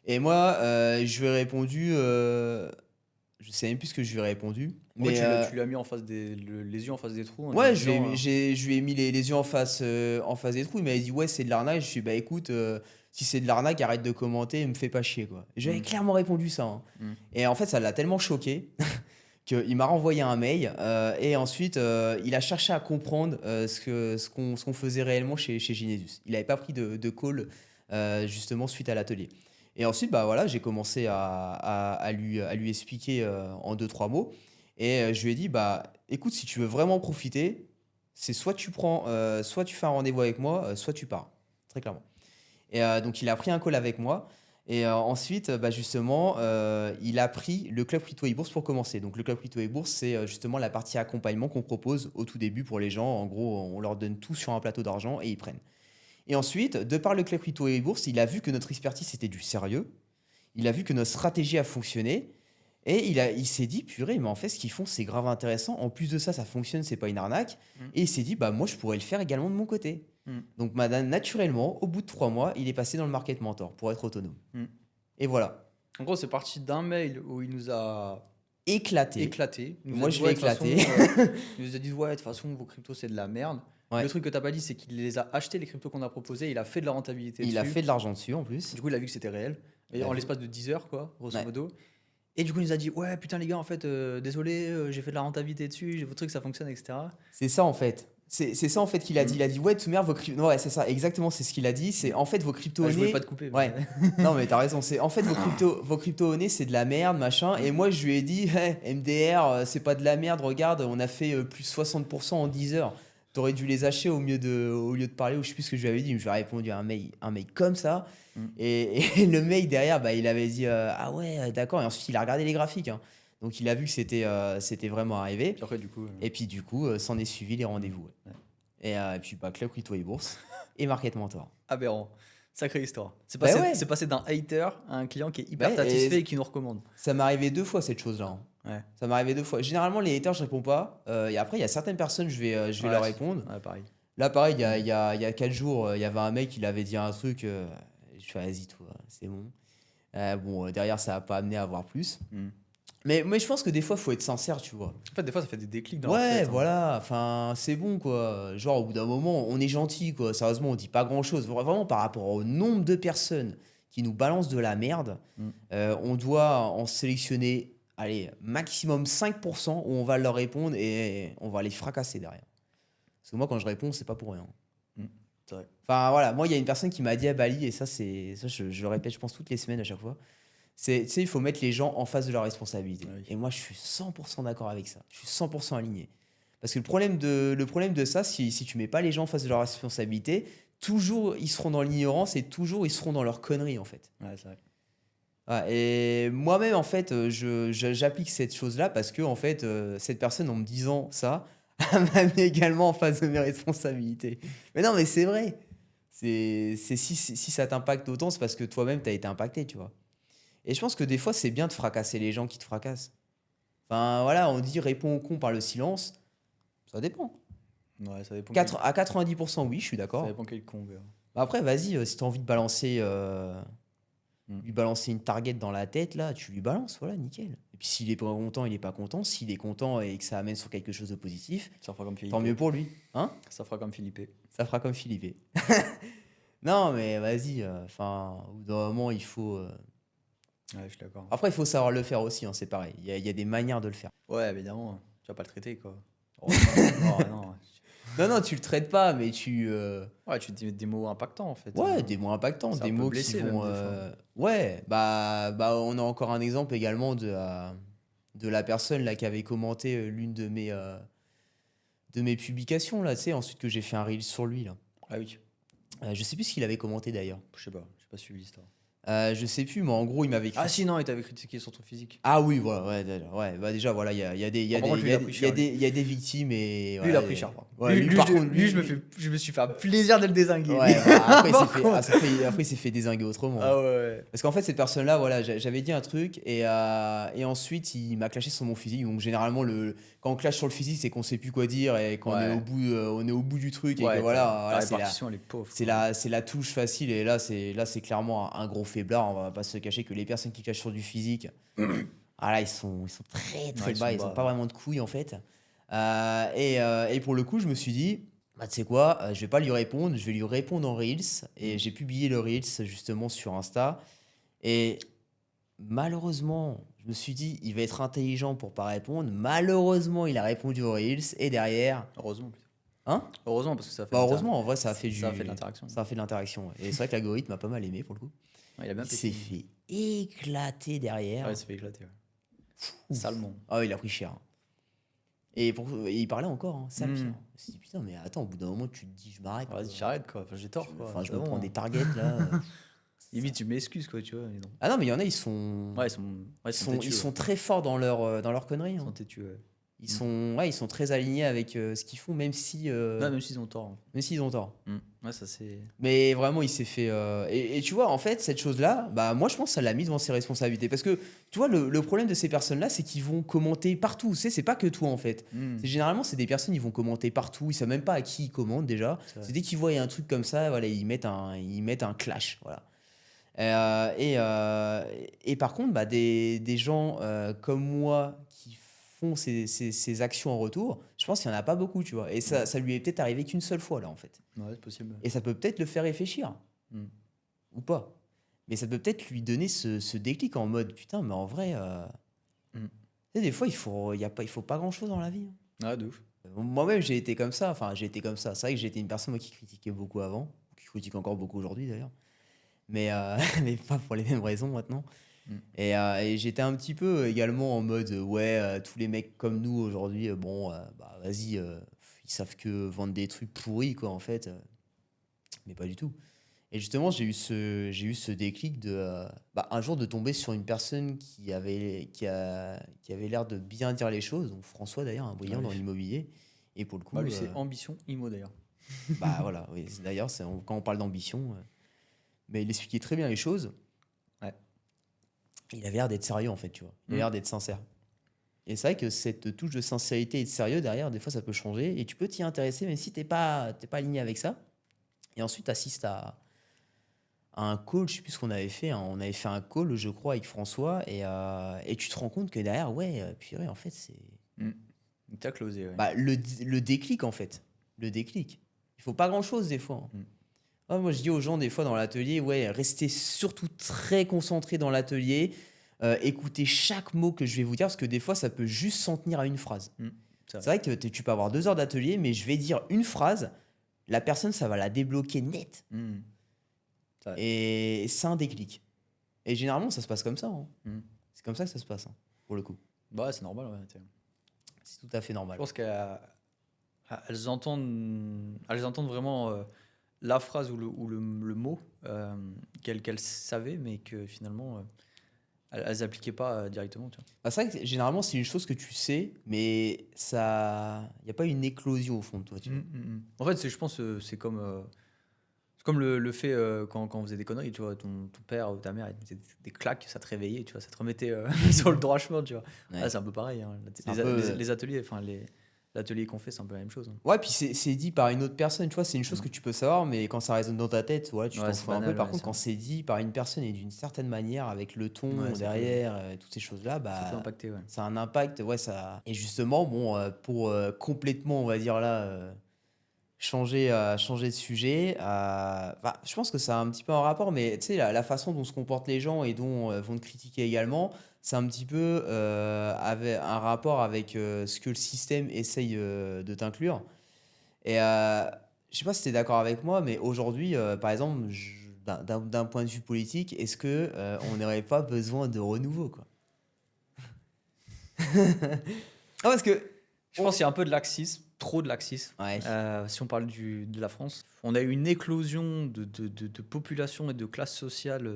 Et moi, je lui ai répondu, je sais même plus ce que je lui ai répondu. En fait, Mais tu lui as mis en face les yeux en face des trous. En ouais, lui disant, je lui ai mis les yeux en face des trous. Il m'avait dit, ouais, c'est de l'arnaque. Je suis dit, bah écoute, si c'est de l'arnaque, arrête de commenter et me fais pas chier, quoi. Et j'avais Mm. clairement répondu ça. Hein. Mm. Et en fait, ça l'a tellement choqué qu'il m'a renvoyé un mail. Et ensuite, il a cherché à comprendre ce qu'on faisait réellement chez Genesis. Il n'avait pas pris de call justement suite à l'atelier. Et ensuite, bah voilà, j'ai commencé à lui expliquer en 2-3 mots. Et je lui ai dit, bah écoute, si tu veux vraiment profiter, c'est soit tu prends, soit tu fais un rendez-vous avec moi, soit tu pars, très clairement. Et donc il a pris un call avec moi. Et ensuite, bah, justement, il a pris le club Crypto et Bourse pour commencer. Donc le club Crypto et Bourse, c'est justement la partie accompagnement qu'on propose au tout début pour les gens. En gros, on leur donne tout sur un plateau d'argent et ils prennent. Et ensuite, de par le club Crypto et Bourse, il a vu que notre expertise c'était du sérieux. Il a vu que notre stratégie a fonctionné. Et il s'est dit, purée, mais en fait, ce qu'ils font, c'est grave intéressant. En plus de ça, ça fonctionne, c'est pas une arnaque. Mm. Et il s'est dit, bah moi, je pourrais le faire également de mon côté. Mm. Donc, madame, naturellement, au bout de 3 mois, il est passé dans le market mentor pour être autonome. Mm. Et voilà. En gros, c'est parti d'un mail où il nous a éclaté. Il nous Moi, a dit, je l'ai ouais, de toute façon, éclaté. il nous a dit, ouais, de toute façon, vos cryptos, c'est de la merde. Ouais. Le truc que t'as pas dit, c'est qu'il les a achetés, les cryptos qu'on a proposés, il a fait de la rentabilité Il a dessus. fait de l'argent dessus en plus. Du coup, il a vu que c'était réel. Il Et a en vu. l'espace de 10 heures, quoi, grosso Ouais. modo. Et du coup, il nous a dit, ouais, putain, les gars, en fait, désolé, j'ai fait de la rentabilité dessus, vos trucs, ça fonctionne, etc. C'est ça en fait. C'est ça en fait qu'il a dit. Il a dit ouais, tout merde, vos crypto. Ouais, c'est ça, exactement, c'est ce qu'il a dit. C'est en fait vos Ah, je voulais crypto-monnaies. pas te couper. Ouais. Mais... Non, mais t'as raison. C'est en fait vos crypto-monnaies, c'est de la merde, machin. Et moi, je lui ai dit, hey, MDR, c'est pas de la merde. Regarde, on a fait plus 60% en 10 heures. T'aurais dû les acheter au lieu de parler. Ou je sais plus ce que je lui avais dit. Mais je lui ai répondu à un mail comme ça. Mm. Et le mail derrière, bah, il avait dit ah ouais, d'accord. Et ensuite, il a regardé les graphiques, hein. Donc, il a vu que c'était vraiment arrivé. Puis après, du coup, Et puis, du coup, s'en est suivi les rendez-vous. Ouais. Et puis, bah, Club Crypto et Bourse et Market Mentor. aberrant. Sacrée histoire. C'est Bah passé, ouais. c'est passé d'un hater à un client qui est hyper Ouais, satisfait et- et qui nous recommande. Ça m'est arrivé 2 fois cette chose-là, hein. Ouais. Ça m'est arrivé 2 fois. Généralement, les haters, je réponds pas. Et après, il y a certaines personnes, je vais Ouais, leur répondre. Ouais, pareil. Là, pareil, il y a 4 jours, il y avait un mec, il avait dit un truc. Je fais, vas-y, toi, c'est bon. Bon, derrière, ça n'a pas amené à avoir plus. Mm. Mais je pense que des fois, il faut être sincère, tu vois. En fait, des fois, ça fait des déclics dans la Ouais, tête. Hein. voilà, enfin, c'est bon, quoi. Genre, au bout d'un moment, on est gentil, quoi. Sérieusement, on dit pas grand-chose. Vraiment, par rapport au nombre de personnes qui nous balancent de la merde, Mm. on doit en sélectionner, allez, maximum 5% où on va leur répondre et on va les fracasser derrière. Parce que moi, quand je réponds, c'est pas pour rien. C'est vrai. Enfin, voilà, moi, il y a une personne qui m'a dit à Bali, et ça, je le répète, je pense, toutes les semaines à chaque fois. Tu sais, il faut mettre les gens en face de leurs responsabilités. Oui. Et moi, je suis 100% d'accord avec ça. Je suis 100% aligné. Parce que le problème de ça, si tu mets pas les gens en face de leurs responsabilités, toujours ils seront dans l'ignorance et toujours ils seront dans leur connerie, en fait. Ouais, c'est vrai. Ah, et moi-même, en fait, j'applique cette chose-là parce que, en fait, cette personne, en me disant ça, m'a mis également en face de mes responsabilités. Mais non, mais c'est vrai. Si ça t'impacte autant, c'est parce que toi-même, tu as été impacté, tu vois. Et je pense que des fois, c'est bien de fracasser les gens qui te fracassent. Enfin, voilà, on dit réponds au con par le silence. Ça dépend. Ouais, ça dépend. À 90%, oui, je suis Ça d'accord. dépend quel con, gars. Après, vas-y, si tu as envie de balancer, Mm. lui balancer une target dans la tête, là, tu lui balances, voilà, nickel. Et puis s'il est pas content, il est pas content. S'il est content et que ça amène sur quelque chose de positif, Ça fera comme Philippe. tant mieux pour lui. Hein? Ça fera comme Philippe. Ça fera comme Philippe. Non, mais vas-y, enfin, au bout d'un moment, il faut. Ouais, je suis d'accord. Après, il faut savoir le faire aussi, hein, c'est pareil. Il y a des manières de le faire. Ouais, évidemment. Tu vas pas le traiter, quoi. Oh, non, non. Non, tu le traites pas, mais tu. Ouais, tu dis des mots impactants, en fait. Ouais, Hein. des mots impactants, Ça des peut mots blesser, qui même, vont. des fois. Ouais, bah, on a encore un exemple également de la personne là qui avait commenté l'une de mes publications là, tu sais, ensuite que j'ai fait un reel sur lui là. Ah oui. Je sais plus ce qu'il avait commenté d'ailleurs. Je sais pas. J'ai pas suivi l'histoire. Je sais plus, mais en gros, il m'avait Ah critiqué. si, non, il t'avait critiqué sur ton physique. Ah oui, voilà, ouais, bah déjà, voilà, il y a des victimes et. Lui, il voilà, a pris cher. par contre. ouais, lui, lui, par je, contre, lui, lui- je me suis fait un plaisir de le dézinguer. Ouais, voilà, après, Par contre. après, il s'est fait dézinguer autrement. Ah ouais. Parce qu'en fait, cette personne-là, voilà, j'avais dit un truc et ensuite, il m'a clashé sur mon physique. Donc, généralement, quand on clash sur le physique, c'est qu'on sait plus quoi dire et qu'on Ouais. on est au bout du truc et Ouais, que voilà, ta voilà, c'est répartition, elle est pauvre. c'est la touche facile. Et là, c'est clairement un gros faiblard. On va pas se cacher que les personnes qui clashent sur du physique, ah là, ils sont très, très ils bas. sont Ils ont bas. pas vraiment de couilles, en fait. Et pour le coup, je me suis dit, bah, tu sais quoi, je vais pas lui répondre, je vais lui répondre en Reels. Et j'ai publié le Reels justement sur Insta. Et malheureusement, je me suis dit, il va être intelligent pour pas répondre. Malheureusement, il a répondu aux Reels. Et derrière, Heureusement. hein? Heureusement, parce que ça fait. Bah, heureusement, en vrai, ça a fait Ça a fait de l'interaction. ça a fait de l'interaction. Ouais. Et c'est vrai que l'algorithme a pas mal aimé pour le coup. Ouais, il a bien Il s'est pété. fait éclater derrière. Ouais, il s'est fait éclater. Ouais. Salement. Ah, il a pris cher. Et il parlait encore, hein, ça le Mm. pire. Je me suis dit, putain, mais attends, au bout d'un moment, tu te dis, je m'arrête. Vas-y, quoi. j'arrête quoi. Enfin, j'ai tort quoi. Enfin, je me C'est prends bon, des hein. targets là. Limite, tu m'excuses quoi, tu vois. Mais non. Ah non, mais il y en a, ils sont. Ouais, ils sont têtus, ils sont ouais. très forts dans leur connerie. Ils Hein. sont têtus, ouais. Ils sont très alignés avec ce qu'ils font, même si. Ouais, même s'ils ont tort. Hein. Même s'ils ont tort. Ouais, ça c'est. Mais vraiment, il s'est fait. Et tu vois, en fait, cette chose-là, bah, moi, je pense que ça l'a mis devant ses responsabilités. Parce que, tu vois, le problème de ces personnes-là, c'est qu'ils vont commenter partout. Tu sais, c'est pas que toi, en fait. Généralement, c'est des personnes, ils vont commenter partout. Ils savent même pas à qui ils commentent déjà. C'est vrai. C'est dès qu'ils voient un truc comme ça, voilà, ils mettent un clash. Voilà. Et par contre, bah, des gens comme moi qui font ces actions en retour, je pense qu'il n'y en a pas beaucoup, tu vois. Et Mm. ça lui est peut-être arrivé qu'une seule fois, là, en fait. Ouais, c'est possible. Et ça peut peut-être le faire réfléchir, Mm. ou pas. Mais ça peut peut-être lui donner ce déclic en mode, putain, mais en vrai, Mm. tu sais, des fois, il faut pas grand-chose dans la vie, hein. Ouais, de ouf. Moi-même, j'ai été comme ça. Enfin, j'ai été comme ça. C'est vrai que j'étais une personne moi, qui critiquait beaucoup avant, qui critique encore beaucoup aujourd'hui d'ailleurs. Mais, mais pas pour les mêmes raisons maintenant. Mm. Et j'étais un petit peu également en mode, ouais, tous les mecs comme nous aujourd'hui, bon, bah vas-y, ils savent que vendre des trucs pourris, quoi, en fait. Mais pas du tout. Et justement, j'ai eu ce déclic de, bah, un jour de tomber sur une personne qui avait l'air de bien dire les choses. Donc François d'ailleurs, un brillant Ouais. dans l'immobilier. Et pour le Bah, coup, lui, c'est Ambition Imo d'ailleurs. bah voilà, oui, d'ailleurs, quand on parle d'ambition, mais il expliquait très bien les choses. Ouais. Il avait l'air d'être sérieux en fait, tu vois. Il avait Mm. l'air d'être sincère. Et c'est vrai que cette touche de sincérité et de sérieux derrière, des fois, ça peut changer. Et tu peux t'y intéresser, même si t'es pas aligné avec ça. Et ensuite, assistes à un call, je sais plus ce qu'on avait fait, hein. On avait fait un call, je crois, avec François. Et tu te rends compte que derrière, ouais, purée, en fait, c'est Mm. Il t'a closé, ouais. bah, le déclic, en fait. Le déclic. Il faut pas grand-chose, des fois, hein. Mm. Ah, moi, je dis aux gens, des fois, dans l'atelier, ouais, restez surtout très concentrés dans l'atelier. Écoutez chaque mot que je vais vous dire, parce que des fois, ça peut juste s'en tenir à une phrase. Mm. C'est C'est vrai. vrai que tu peux avoir 2 heures d'atelier, mais je vais dire une phrase, la personne, ça va la débloquer net. Mm. C'est vrai. Et c'est un déclic. Et généralement, ça se passe comme ça, hein. Mm. C'est comme ça que ça se passe, hein, pour le coup. Bah, ouais, c'est normal, ouais. C'est tout à fait Je normal. pense qu'elles entendent vraiment la phrase ou le mot qu'elles savaient, mais que finalement, elles appliquaient pas directement, tu vois. Bah, c'est vrai que généralement, c'est une chose que tu sais, mais ça, il n'y a pas une éclosion au fond de toi, tu vois. En fait, je pense c'est comme le fait quand on faisait des conneries, tu vois, ton père ou ta mère, ils te mettaient des claques, ça te réveillait, tu vois, ça te remettait sur le droit chemin, tu vois. Ouais. Ah, c'est un peu pareil, hein. C'est un peu. Les ateliers, enfin, l'atelier qu'on fait, c'est un peu la même chose, hein. Ouais, puis c'est dit par une autre personne, tu vois, c'est une chose Mm. que tu peux savoir, mais quand ça résonne dans ta tête, ouais, tu Ouais, t'en c'est fous un peu. banal, Par ouais, contre, c'est quand vrai. c'est dit par une personne et d'une certaine manière, avec le ton Ouais, derrière, toutes ces choses-là, ça peut bah, impacter, ouais. ça a un impact, ouais, ça. Et justement, bon, pour complètement, on va dire là, changer de sujet, bah, je pense que ça a un petit peu un rapport, mais tu sais, la façon dont se comportent les gens et dont vont te critiquer également, c'est un petit peu avec un rapport avec ce que le système essaye de t'inclure. Et je sais pas si tu es d'accord avec moi, mais aujourd'hui, par exemple, d'un point de vue politique, est-ce que on n'aurait pas besoin de renouveau, quoi? Non, parce que Je pense qu'il y a un peu de laxisme, trop de laxisme. ouais, Si on parle de la France, on a eu une éclosion de population et de classe sociale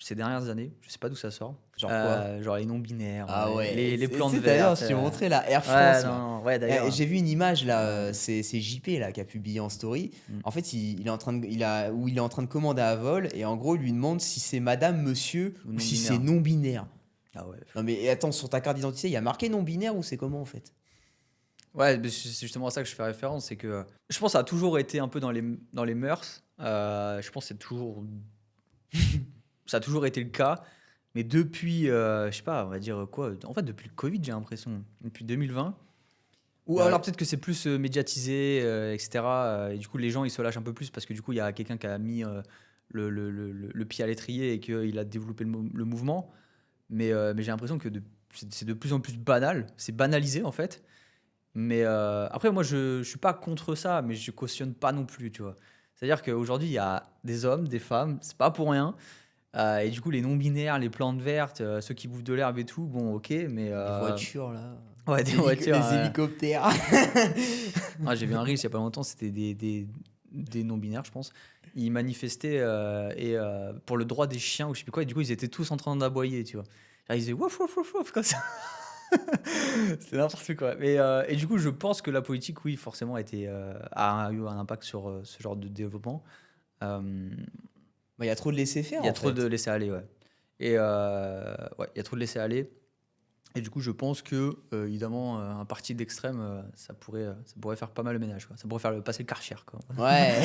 ces dernières années. Je sais pas d'où ça sort. genre quoi? Genre les non-binaires, Ah ouais, les plantes c'est d'ailleurs, vertes. je t'ai montré la Air Ouais, France non, là. non, ouais, d'ailleurs. J'ai vu une image là, Ouais. c'est JP là qui a publié en story. Mm. En fait, il est en train de, il est en train de commander à vol et en gros, il lui demande si c'est madame, monsieur Ou ou si c'est non-binaire. non-binaire. Ah ouais. Non mais attends, sur ta carte d'identité, il y a marqué non-binaire ou c'est comment en fait? Ouais, mais c'est justement à ça que je fais référence, c'est que je pense que ça a toujours été un peu dans les mœurs. Je pense que ça a toujours été le cas. Mais depuis, je sais pas, on va dire quoi, en fait, depuis le Covid, j'ai l'impression, depuis 2020, ou Ouais. alors peut-être que c'est plus médiatisé, etc. Et du coup, les gens, ils se lâchent un peu plus parce que du coup, il y a quelqu'un qui a mis le pied à l'étrier et qu'il a développé le mouvement. Mais j'ai l'impression que c'est de plus en plus banal, c'est banalisé en fait. Mais après, moi, je suis pas contre ça, mais je cautionne pas non plus, tu vois. C'est-à-dire qu'aujourd'hui, il y a des hommes, des femmes, c'est pas pour rien. Et du coup, les non-binaires, les plantes vertes, ceux qui bouffent de l'herbe et tout, bon, ok, mais Les voitures là, ouais, des voitures. les hélicoptères. Ah, j'ai vu un Reels il y a pas longtemps, c'était des non-binaires, je pense. Ils manifestaient pour le droit des chiens ou je sais plus quoi, et du coup, ils étaient tous en train d'aboyer, tu vois. Genre, ils disaient wouf, wouf, wouf, wouf, comme ça. C'était n'importe quoi. Et du coup, je pense que la politique, oui, forcément, a eu un impact sur ce genre de développement. Euh, Bah, il y a trop de laisser faire Il y a en trop de fait. laisser aller, ouais. Ouais, il y a trop de laisser aller. Et du coup, je pense que, évidemment, un parti d'extrême, ça pourrait faire pas mal le ménage, quoi. Ça pourrait passer le Karcher, quoi. Ouais.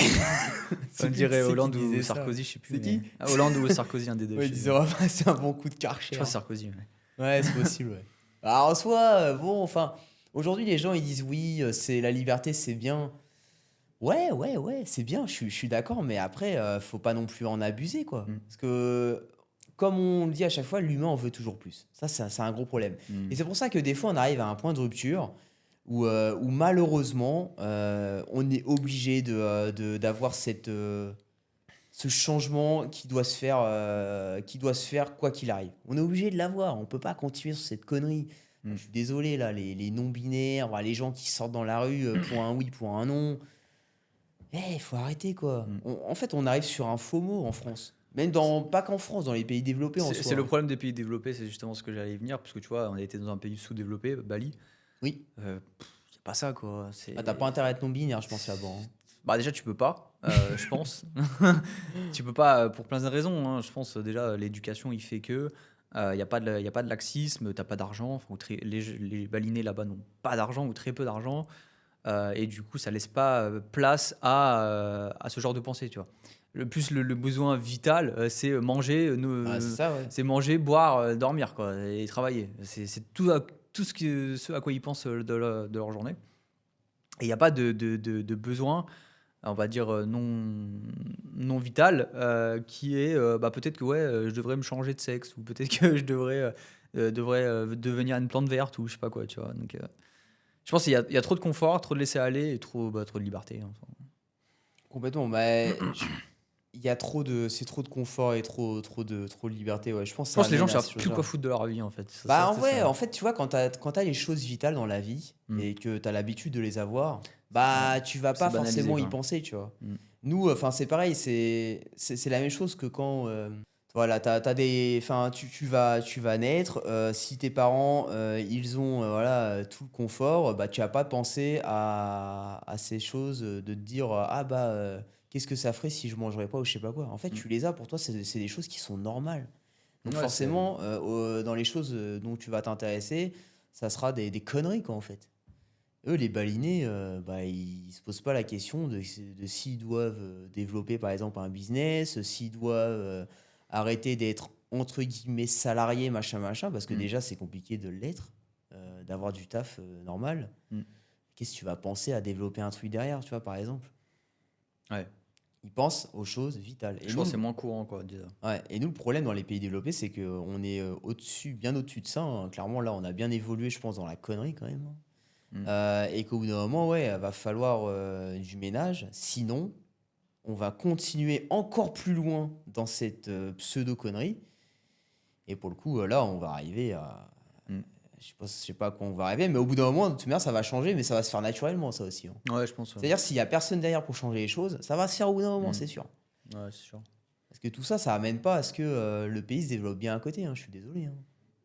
On C'est qui dirait c'est qui Hollande ou disait ça? Sarkozy, je sais plus, C'est mais qui? Hollande ou Sarkozy, un des deux, Ouais, je il sais disait, plus. on va passer un bon coup de Je Karcher, crois que hein. c'est Sarkozy, ouais. Ouais, c'est possible, ouais. Alors, en soi, bon, enfin, aujourd'hui, les gens, ils disent oui, c'est la liberté, c'est bien. Ouais, ouais, ouais, c'est bien, je suis d'accord, mais après, faut pas non plus en abuser, quoi. Mmh. Parce que, comme on le dit à chaque fois, l'humain en veut toujours plus. Ça, c'est un gros problème. Et Mmh. c'est pour ça que des fois, on arrive à un point de rupture où malheureusement, on est obligé d'avoir ce changement qui doit se faire quoi qu'il arrive. On est obligé de l'avoir. On peut pas continuer sur cette connerie. Enfin, Mmh. je suis désolé, là, les non-binaires, voilà, les gens qui sortent dans la rue pour un oui, pour un non. Il faut arrêter, quoi. Mmh. En fait, on arrive sur un faux mot en France. Même pas qu'en France, dans les pays développés en C'est soi, le hein. problème des pays développés, c'est justement ce que j'allais y venir, parce que tu vois, on a été dans un pays sous-développé, Bali, Oui. c'est pas ça, quoi. Ah, t'as pas intérêt à être non-binaire, je pense, là-bas, hein. Bah, déjà, tu peux pas, je pense. Tu peux pas, pour plein de raisons, hein. Je pense, déjà, l'éducation, il fait que, il y a pas de laxisme, t'as pas d'argent, enfin, ou très les balinés là-bas n'ont pas d'argent ou très peu d'argent, et du coup, ça laisse pas, place à ce genre de pensée, tu vois? Le besoin vital, c'est manger, Ah, c'est ça, ouais. c'est manger, boire, dormir, quoi, et travailler. C'est tout ce à quoi ils pensent, de leur journée, et il y a pas de besoin, on va dire, non vital, qui est, bah, peut-être que, ouais, je devrais me changer de sexe, ou peut-être que je devrais, devenir une plante verte, ou je sais pas quoi, tu vois? Donc, je pense qu'il y a trop de confort, trop de laisser aller, et trop de liberté, hein, enfin. Complètement. Bah, il y a trop de confort et trop de liberté. Ouais, je pense que Je ça pense que les gens amène à savent ce plus quoi chose-là. foutre de leur vie, en fait. Bah, en C'est ça, vrai, hein. en fait, tu vois, quand t'as les choses vitales dans la vie Mmh. et que t'as l'habitude de les avoir, Ouais, bah, tu vas c'est pas banalisé, forcément y quoi. penser, tu vois. Mmh. Nous, enfin, c'est pareil, c'est la même chose que quand, voilà, enfin, tu vas naître, si tes parents, ils ont, voilà, tout le confort, bah, tu vas pas penser à ces choses, de te dire, ah bah, qu'est-ce que ça ferait si je mangerais pas ou je sais pas quoi. En fait, Mmh. tu les as, pour toi, c'est des choses qui sont normales. Donc Ouais, c'est forcément, dans les choses dont tu vas t'intéresser, ça sera des conneries, quoi, en fait. Eux, les balinés, bah, ils se posent pas la question de s'ils doivent développer, par exemple, un business, s'ils doivent arrêter d'être, entre guillemets, salariés, machin, machin, parce que mmh, déjà, c'est compliqué de l'être, d'avoir du taf normal. mmh. Qu'est-ce que tu vas penser à développer un truc derrière, tu vois, par exemple? Ouais. Ils pensent aux choses vitales. Et Je pense que nous, c'est moins courant, quoi, déjà. ouais, et nous, le problème dans les pays développés, c'est qu'on est au-dessus, bien au-dessus de ça, hein. Clairement, là, on a bien évolué, je pense, dans la connerie quand même, hein. Mmh. Et qu'au bout d'un moment, ouais, va falloir du ménage. Sinon, on va continuer encore plus loin dans cette pseudo-connerie. Et pour le coup, là, on va arriver à. Mmh. Je sais pas à quoi on va arriver, mais au bout d'un moment, de toute manière, ça va changer, mais ça va se faire naturellement, ça aussi, hein. Ouais, je pense, ouais. C'est-à-dire, s'il n'y a personne derrière pour changer les choses, ça va se faire au bout d'un moment, Mmh. c'est sûr. Ouais, c'est sûr. Parce que tout ça, ça amène pas à ce que le pays se développe bien à côté, hein. Je suis désolé, hein.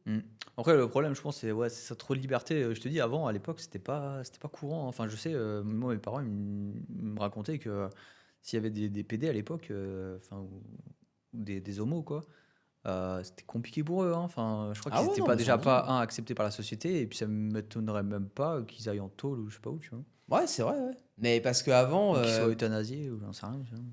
Mmh. Après, le problème, je pense, c'est, ouais, c'est ça, trop de liberté. Je te dis, avant, à l'époque, c'était pas courant. Enfin, je sais, moi, mes parents, ils me racontaient que s'il y avait des PD à l'époque, enfin, ou des homos, quoi, c'était compliqué pour eux, hein. Enfin, je crois Ah qu'ils ouais, n'étaient non, pas mais déjà sans pas, doute. acceptés par la société, et puis ça m'étonnerait même pas qu'ils aillent en tôle, ou je sais pas où, tu vois. Ouais, c'est vrai, ouais. Mais parce qu'avant, Ou qu'ils soient euthanasiés, ou j'en sais rien, tu vois.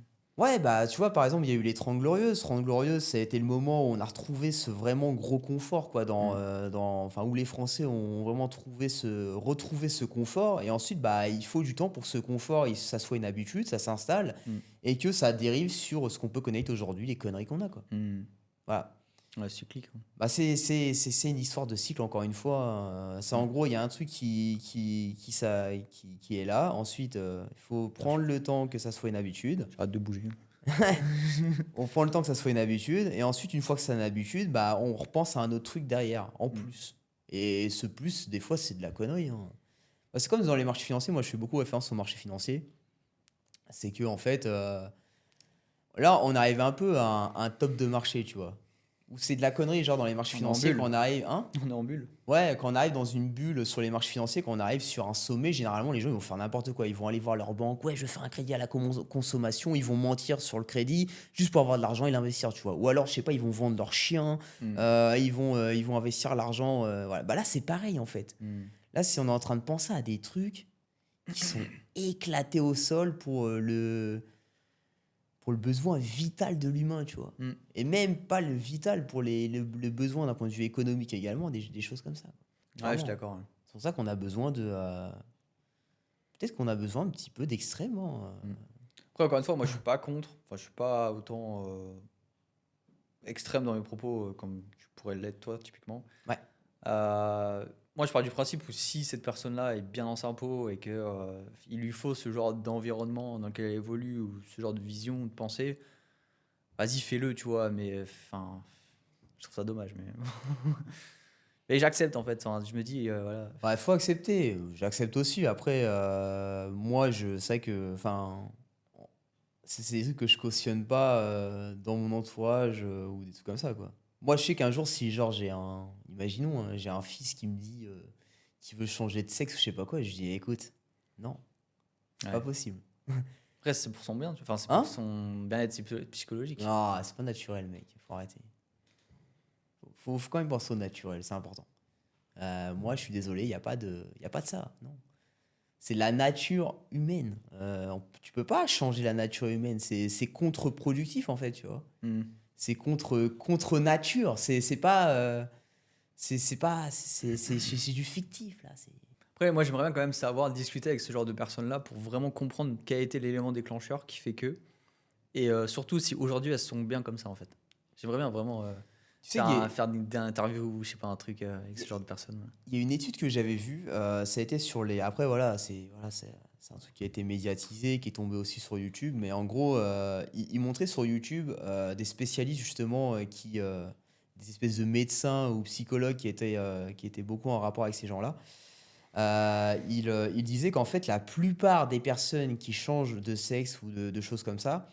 ouais, bah, tu vois, par exemple, il y a eu les 30 Glorieuses. 30 Glorieuses, ça a été le moment où on a retrouvé ce vraiment gros confort, quoi, Mmh. enfin, où les Français ont vraiment retrouvé ce confort. Et ensuite, bah, il faut du temps pour que ce confort, ça soit une habitude, ça s'installe, Mmh. et que ça dérive sur ce qu'on peut connaître aujourd'hui, les conneries qu'on a, quoi. Mmh. Voilà. Ouais, cyclique, hein. Bah, c'est une histoire de cycle, encore une fois, hein. C'est en Mmh. gros, il y a un truc qui est là. Ensuite, il faut Putain, prendre le temps que ça soit une habitude. j'ai hâte de bouger. On prend le temps que ça soit une habitude, et ensuite, une fois que c'est une habitude, bah, on repense à un autre truc derrière, en Mmh. plus. Et ce plus, des fois, c'est de la connerie, hein. Bah, c'est comme dans les marchés financiers, moi je fais beaucoup référence aux marchés financiers. C'est que, en fait, là, on arrive un peu à un top de marché, tu vois. où c'est de la connerie, genre dans les marchés On est en financiers, bulle. quand on arrive, hein? On est en bulle. Ouais, quand on arrive dans une bulle sur les marchés financiers, quand on arrive sur un sommet, généralement, les gens ils vont faire n'importe quoi. Ils vont aller voir leur banque, ouais, je veux faire un crédit à la consommation. Ils vont mentir sur le crédit juste pour avoir de l'argent et l'investir, tu vois. Ou alors, je sais pas, ils vont vendre leur chien, Mm. ils vont investir l'argent. Voilà. Bah là, c'est pareil en fait. Mm. Là, si on est en train de penser à des trucs qui sont éclatés au sol pour le besoin vital de l'humain, tu vois. Mm. Et même pas le vital pour le besoin d'un point de vue économique également, des choses comme ça. Ouais, je Clairement. suis d'accord. Ouais. C'est pour ça qu'on a besoin de. Peut-être qu'on a besoin un petit peu d'extrême. Hein. Mm. Après, encore une fois, moi, je suis pas contre. Enfin, je suis pas autant extrême dans mes propos comme tu pourrais l'être toi, typiquement. Ouais. Moi, je pars du principe où si cette personne-là est bien dans sa peau et que il lui faut ce genre d'environnement dans lequel elle évolue ou ce genre de vision, de pensée, vas-y, fais-le, tu vois. Mais enfin, je trouve ça dommage. Mais et j'accepte en fait. Enfin, je me dis, voilà. Bah, il faut accepter. J'accepte aussi. Après, moi, je sais que. Enfin, c'est des trucs que je cautionne pas dans mon entourage ou des trucs comme ça, quoi. Moi, je sais qu'un jour, si genre j'ai un. Imaginons, hein, j'ai un fils qui me dit qu'il veut changer de sexe ou je sais pas quoi, je dis écoute, non, c'est pas Ouais. possible. Après, c'est pour son bien, tu vois. Enfin, c'est Hein? pour son bien-être psychologique. Non, c'est pas naturel, mec. Faut arrêter. Faut quand même penser au naturel, c'est important. Moi, je suis désolé, y a pas de ça. Non. C'est la nature humaine. Tu peux pas changer la nature humaine. C'est contre-productif, en fait, tu vois. Mm. C'est contre nature. C'est pas. C'est du fictif, là. Après, moi, j'aimerais bien quand même savoir discuter avec ce genre de personnes-là pour vraiment comprendre quel a été l'élément déclencheur qui fait que. Et surtout, si aujourd'hui elles sont bien comme ça, en fait. J'aimerais bien vraiment Tu sais qu'il y a, faire des interviews ou je sais pas, un truc avec ce genre de personnes. il y a une étude que j'avais vue. Ça a été sur les. Après, c'est un truc qui a été médiatisé, qui est tombé aussi sur YouTube. Mais en gros, il montrait sur YouTube des spécialistes, justement, des espèces de médecins ou psychologues qui étaient beaucoup en rapport avec ces gens-là. Il disait qu'en fait, la plupart des personnes qui changent de sexe ou de choses comme ça,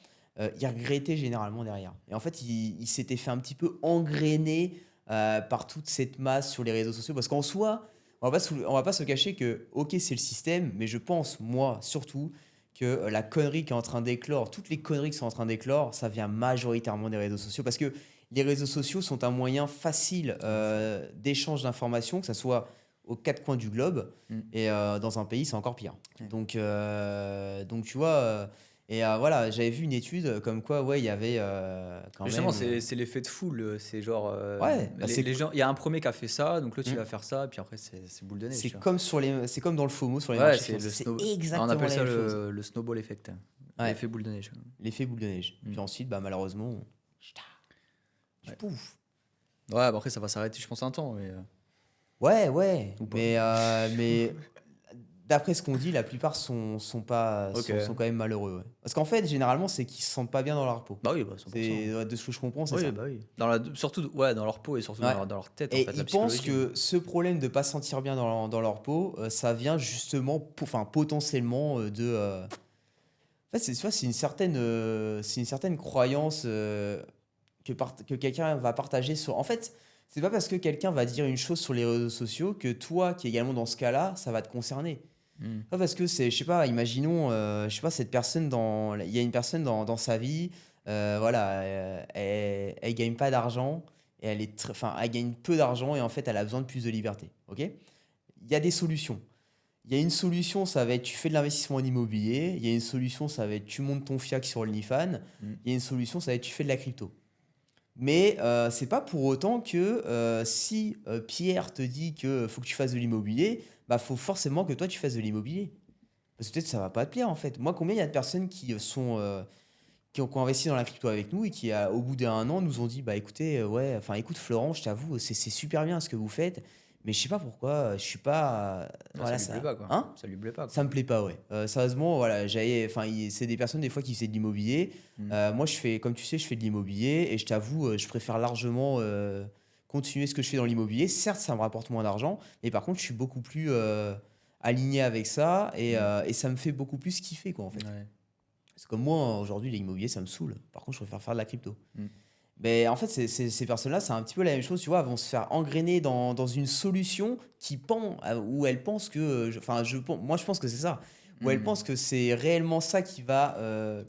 ils regrettaient généralement derrière. Et en fait, il s'était fait un petit peu engrainer par toute cette masse sur les réseaux sociaux. Parce qu'en soi, on va pas se cacher que, ok, c'est le système, mais je pense, moi, surtout, que la connerie qui est en train d'éclore, toutes les conneries qui sont en train d'éclore, ça vient majoritairement des réseaux sociaux. Parce que les réseaux sociaux sont un moyen facile d'échange d'informations, que ce soit aux quatre coins du globe. Mm. Et dans un pays, c'est encore pire. Ouais. Donc tu vois, voilà, j'avais vu une étude comme quoi, ouais, il y avait quand Justement, même. c'est l'effet de foule. C'est genre. Ouais, bah, Les gens, il y a un premier qui a fait ça, donc l'autre il Mm. va faire ça, puis après c'est boule de neige. C'est Tu vois. comme c'est comme dans le FOMO sur les Ouais, marchés c'est financiers. le C'est snow. On exactement appelle la ça même chose. le snowball effect. Ouais, L'effet boule de neige. l'effet boule de neige. Mm. Puis ensuite, bah, malheureusement, Ouais. pouf. Ouais, bah après ça va s'arrêter, je pense, un temps. Mais, Ouais, ou pas. mais d'après ce qu'on dit, la plupart Ok. sont quand même malheureux. Ouais. Parce qu'en fait, généralement, c'est qu'ils se sentent pas bien dans leur peau. Bah oui, bah 100%. De ce que je comprends, c'est Oui, ça. bah oui. Surtout, ouais, dans leur peau et surtout Ouais. dans leur tête, en Et fait, la ils pensent psychologie. que ce problème de pas se sentir bien dans leur peau, ça vient justement, enfin potentiellement En fait, tu vois, c'est une certaine croyance que quelqu'un va partager sur. En fait, c'est pas parce que quelqu'un va dire une chose sur les réseaux sociaux que toi, qui est également dans ce cas-là, ça va te concerner. Mm. Pas parce que c'est, je sais pas, imaginons, je sais pas, cette personne il y a une personne dans sa vie, voilà, elle gagne pas d'argent et enfin, elle gagne peu d'argent et en fait, elle a besoin de plus de liberté. Ok? Il y a des solutions. Il y a une solution, ça va être tu fais de l'investissement en immobilier. Il y a une solution, ça va être tu montes ton fiac sur OnlyFans. Mm. Il y a une solution, ça va être tu fais de la crypto. Mais c'est pas pour autant que si Pierre te dit que faut que tu fasses de l'immobilier, bah faut forcément que toi tu fasses de l'immobilier. Parce que peut-être ça va pas te plaire en fait. Moi, combien il y a de personnes qui ont investi dans la crypto avec nous et qui, au bout d'un an, nous ont dit bah écoutez, ouais, enfin écoute Florent, je t'avoue, c'est super bien ce que vous faites, mais je sais pas pourquoi, je suis pas. Ça Voilà, lui plaît pas, quoi. Hein? Ça lui plaît pas, quoi. Ça me plaît pas, ouais. Sérieusement, voilà, enfin, c'est des personnes des fois qui faisaient de l'immobilier. Mm. Moi, comme tu sais, je fais de l'immobilier et je t'avoue, je préfère largement continuer ce que je fais dans l'immobilier. Certes, ça me rapporte moins d'argent, mais par contre, je suis beaucoup plus aligné avec ça et ça me fait beaucoup plus kiffer, quoi, en fait. Ouais. C'est comme moi, aujourd'hui, l'immobilier, ça me saoule. Par contre, je préfère faire de la crypto. Mm. Ben, en fait, ces personnes-là, c'est un petit peu la même chose, tu vois, elles vont se faire engrainer dans une solution où elles pensent que, moi je pense que c'est ça, où elles Hmm. pensent que c'est réellement ça qui va